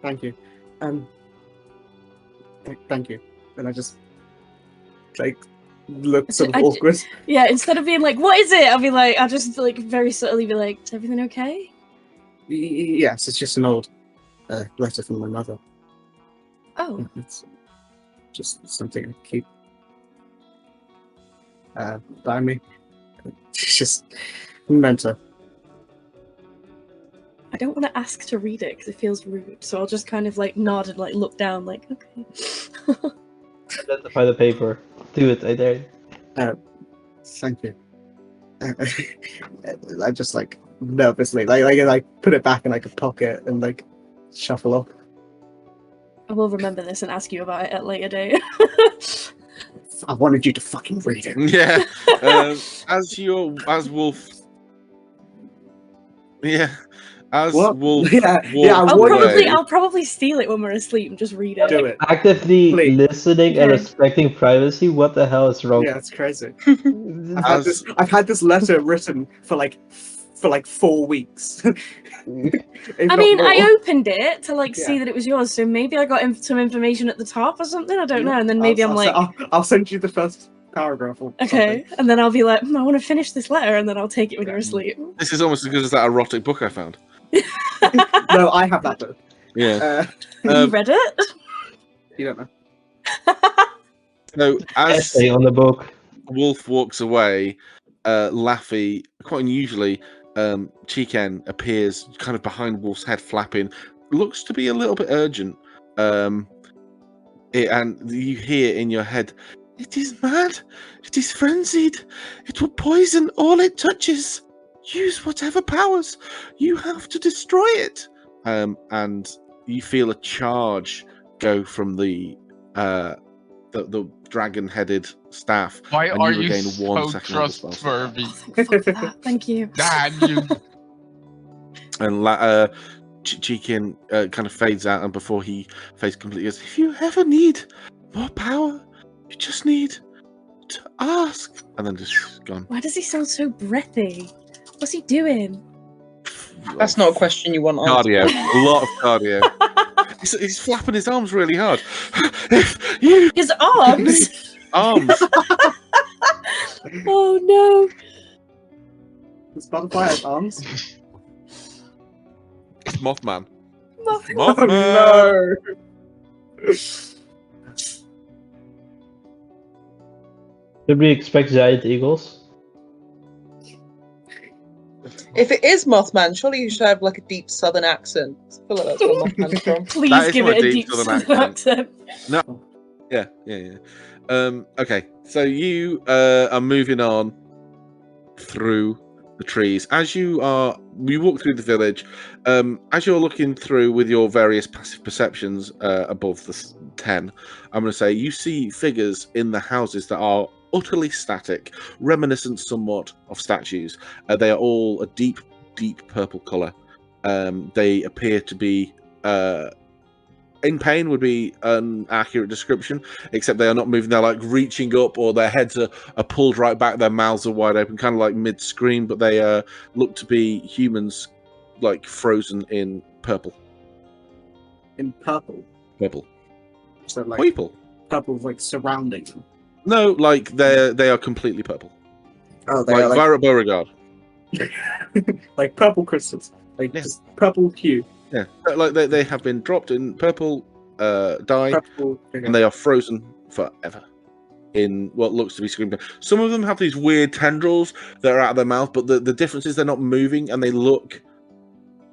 Thank you. Thank you. And I just like look sort of awkward. Yeah, instead of being like, "What is it?" I'll just like very subtly be like, "Is everything okay?" Yes, it's just an old letter from my mother. Oh. It's just something I keep by me. It's just memento. I don't want to ask to read it because it feels rude, so I'll just kind of like nod and like look down, like, okay. Identify the paper. Do it, I dare you. Thank you. I just like nervously like put it back in like a pocket and like shuffle off. I will remember this and ask you about it at a later date. I wanted you to fucking read it. Yeah. As Wolf. Yeah. As What? Wolf. Yeah, walks away- I'll probably steal it when we're asleep and just read it. Do it. Actively Please. listening and Okay. respecting privacy. What the hell is wrong? Yeah, it's crazy. As- I've had this letter written for like 4 weeks. I mean, I opened it to like see Yeah. that it was yours, so maybe I got some information at the top or something. I don't know, and then maybe I'll send you the first paragraph. Or okay, and then I'll be like, I want to finish this letter, and then I'll take it when you're asleep. This is almost as good as that erotic book I found. something. No, I have that book. Yeah. You read it? You don't know. So as Essay on the book. Wolf walks away, Laffy, quite unusually, Chiken appears kind of behind Wolf's head, flapping. Looks to be a little bit urgent. And you hear in your head, "It is mad. It is frenzied. It will poison all it touches. Use whatever powers. You have to destroy it." And you feel a charge go from the dragon-headed staff. Why and are you you regain so 1 second of the spell slot. trustworthy? Fuck that, thank you. Damn you! And Chikin kind of fades out, and before he fades completely, goes, "If you ever need more power, you just need to ask." And then just gone. Why does he sound so breathy? What's he doing? That's not a question you want answered. Cardio. A lot of cardio. He's flapping his arms really hard. If you His arms? arms. Oh no! Does butterfly have arms? It's Mothman. Oh Mothman. no! Should we expect giant eagles? If it is Mothman, surely you should have like a deep southern accent. I feel like that's where Mothman's from. That Please is give my it a deep deep southern southern accent. Yeah. Okay, so you are moving on through the trees. As you walk through the village, as you're looking through with your various passive perceptions above the 10, I'm going to say you see figures in the houses that are utterly static, reminiscent somewhat of statues. They are all a deep purple colour. They appear to be in pain would be an accurate description, except they are not moving. They're like reaching up, or their heads are pulled right back. Their mouths are wide open, kind of like mid-scream, but they look to be humans, like frozen in purple. In purple. Purple. So like Purple. purple, like surrounding them. No, like they are completely purple. Oh, they Like are Violet Beauregard. like purple crystals, like Yeah. just purple hue. Yeah, like they have been dropped in purple dye, Purple. and they are frozen forever in what looks to be screen. Some of them have these weird tendrils that are out of their mouth, but the difference is they're not moving, and they look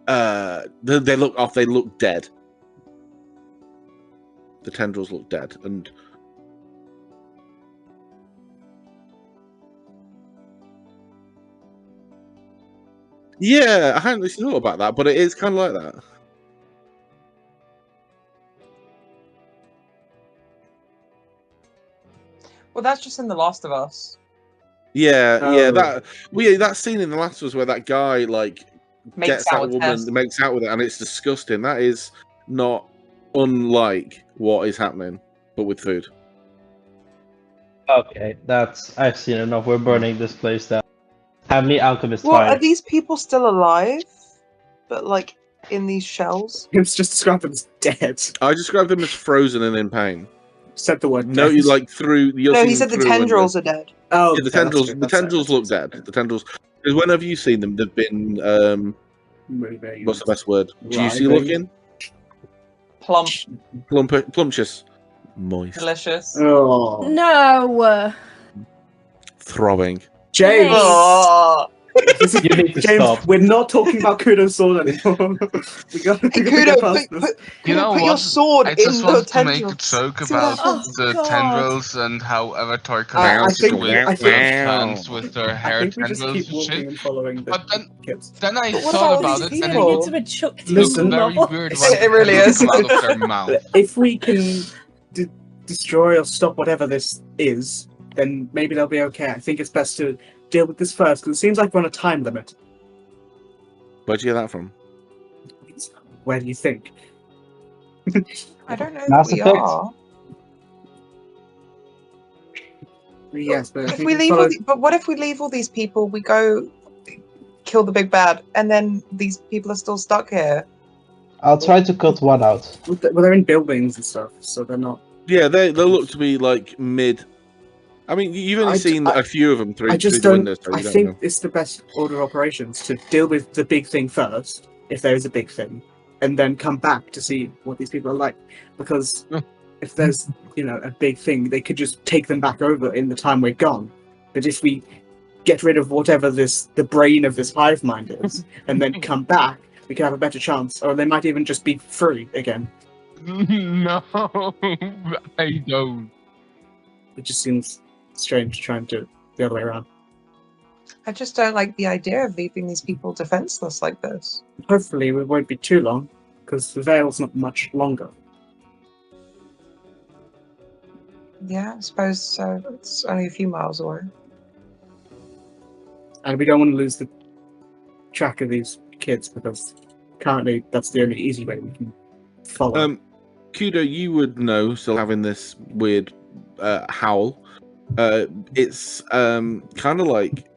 they look off. They look dead. The tendrils look dead, and yeah, I hadn't really thought about that, but it is kind of like that. Well, that's just in The Last of Us. Yeah, Oh. that scene in The Last of Us where that guy like Makes gets out that with woman, Tess. makes out with it, and it's disgusting. That is not unlike what is happening, but with food. Okay, I've seen enough. We're burning this place down. Heavenly Alchemist Well, are Hive. these people still alive? But like in these shells? It's just described them as dead. I described them as frozen and in pain. Said the word. No, dead. you like through. You're No, he seeing said the through a window. tendrils are dead. Oh, Yeah, the okay, tendrils. that's The good, that's tendrils it, look that's dead. it. The tendrils. Because when have you seen them? They've been. Moving. What's the best word? Juicy Writhing. looking, Plump, plumptious, moist, delicious. Oh, No. throbbing. James. Oh. This is- You need to James, stop. we're not talking about Kudo's sword anymore. we got Hey, to Kudo, get past this. You know put your what? sword I in just the wanted to make a tendrils. joke See what about happens. Oh, the God. tendrils and how Avatar I connects think- with I the think- plants with their I hair think we just tendrils keep and walking shit. and following the But kids. then I But what thought about about these it, and people? it Into a Chuck looks Listen, very novel. weird It when the really tendrils is. come out of their mouth. If we can destroy or stop whatever this is, then maybe they'll be okay. I think it's best to deal with this first, because it seems like we're on a time limit. Where'd you get that from? Where do you think? I don't know Mass if we Effect. are. Yes, but If we leave but what if we leave all these people, we go kill the big bad, and then these people are still stuck here? I'll try to cut one out. Well, they're in buildings and stuff, so they're not. Yeah, they look to be like mid. I mean, you've only seen a few of them through, I just through the don't. windows. So I you don't think know. it's the best order of operations to deal with the big thing first, if there is a big thing, and then come back to see what these people are like. Because if there's a big thing, they could just take them back over in the time we're gone. But if we get rid of whatever the brain of this hive mind is, and then come back, we can have a better chance. Or they might even just be free again. No, I don't. It just seems strange trying to do it the other way around. I just don't like the idea of leaving these people defenseless like this. Hopefully, it won't be too long, because the Vale's not much longer. Yeah, I suppose so. It's only a few miles away. And we don't want to lose the track of these kids, because currently that's the only easy way we can follow. Kudo, you would know, still having this weird howl. It's kind of like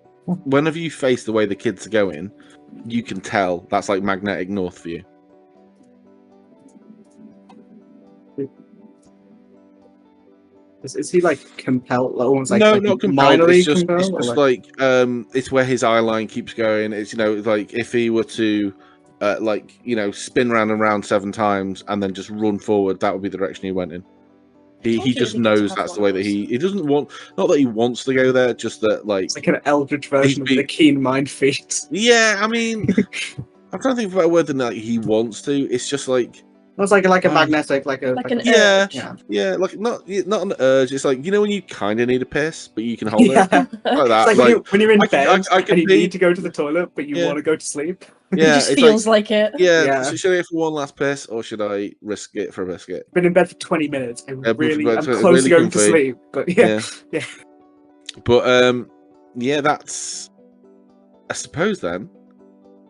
whenever you face the way the kids are going, you can tell that's like magnetic north for you. Is he like compelled? Like, almost like, No, like not compelled. minorly It's just compelled, or like it's where his eye line keeps going. It's like if he were to spin round and round 7 times and then just run forward, that would be the direction he went in. He just knows that's the way that he doesn't want. Not that he wants to go there, just that like it's like an eldritch version of the keen mind feat. Yeah, I mean, I'm trying to think of a word than like he wants to. It's just like It's like a magnetic, like an yeah, urge. yeah, like not an urge. It's like when you kind of need a piss, but you can hold yeah. it like that. It's like when you're in I can- bed I can and you be- need to go to the toilet, but you Yeah. want to go to sleep. It Yeah, just it's feels like it. yeah. Yeah. Should I go for one last piss, or should I risk it for a biscuit? Been in bed for 20 minutes. I'm Yeah, close really to going to comfy. sleep. But yeah. But yeah, that's I suppose then.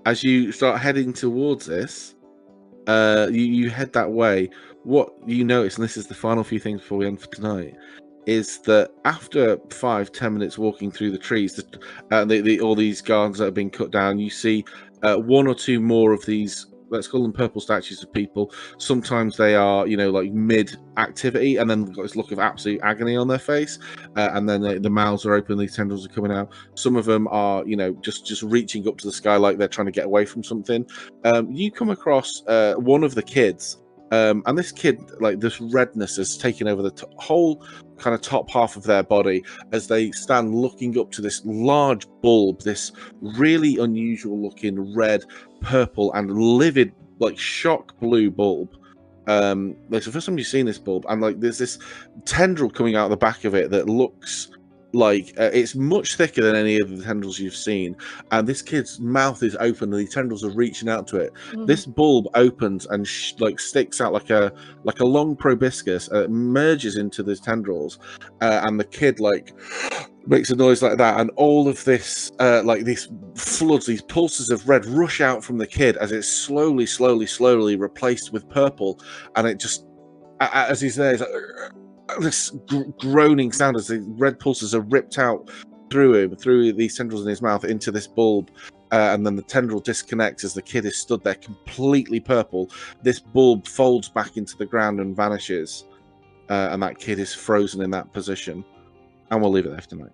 as you start heading towards this, you head that way. What you notice, and this is the final few things before we end for tonight, is that after 5-10 minutes walking through the trees, all these gardens that have been cut down, you see one or two more of these, let's call them purple statues of people. Sometimes they are, like mid-activity, and then they've got this look of absolute agony on their face, and then the mouths are open, these tendrils are coming out. Some of them are, just reaching up to the sky like they're trying to get away from something. You come across one of the kids, and this kid, like, this redness has taken over the whole kind of top half of their body as they stand looking up to this large bulb, this really unusual looking red, purple, and livid, like shock blue bulb. It's the first time you've seen this bulb, and like there's this tendril coming out of the back of it that looks like it's much thicker than any of the tendrils you've seen, and this kid's mouth is open and the tendrils are reaching out to it. This bulb opens and sticks out like a long proboscis, merges into the tendrils, and the kid makes a noise like that, and all of this these floods, these pulses of red rush out from the kid as it's slowly replaced with purple, and it just, as he's there, it's like this groaning sound as the red pulses are ripped out through him, through these tendrils in his mouth, into this bulb, and then the tendril disconnects as the kid is stood there completely purple. This bulb folds back into the ground and vanishes, and that kid is frozen in that position. And we'll leave it there for tonight.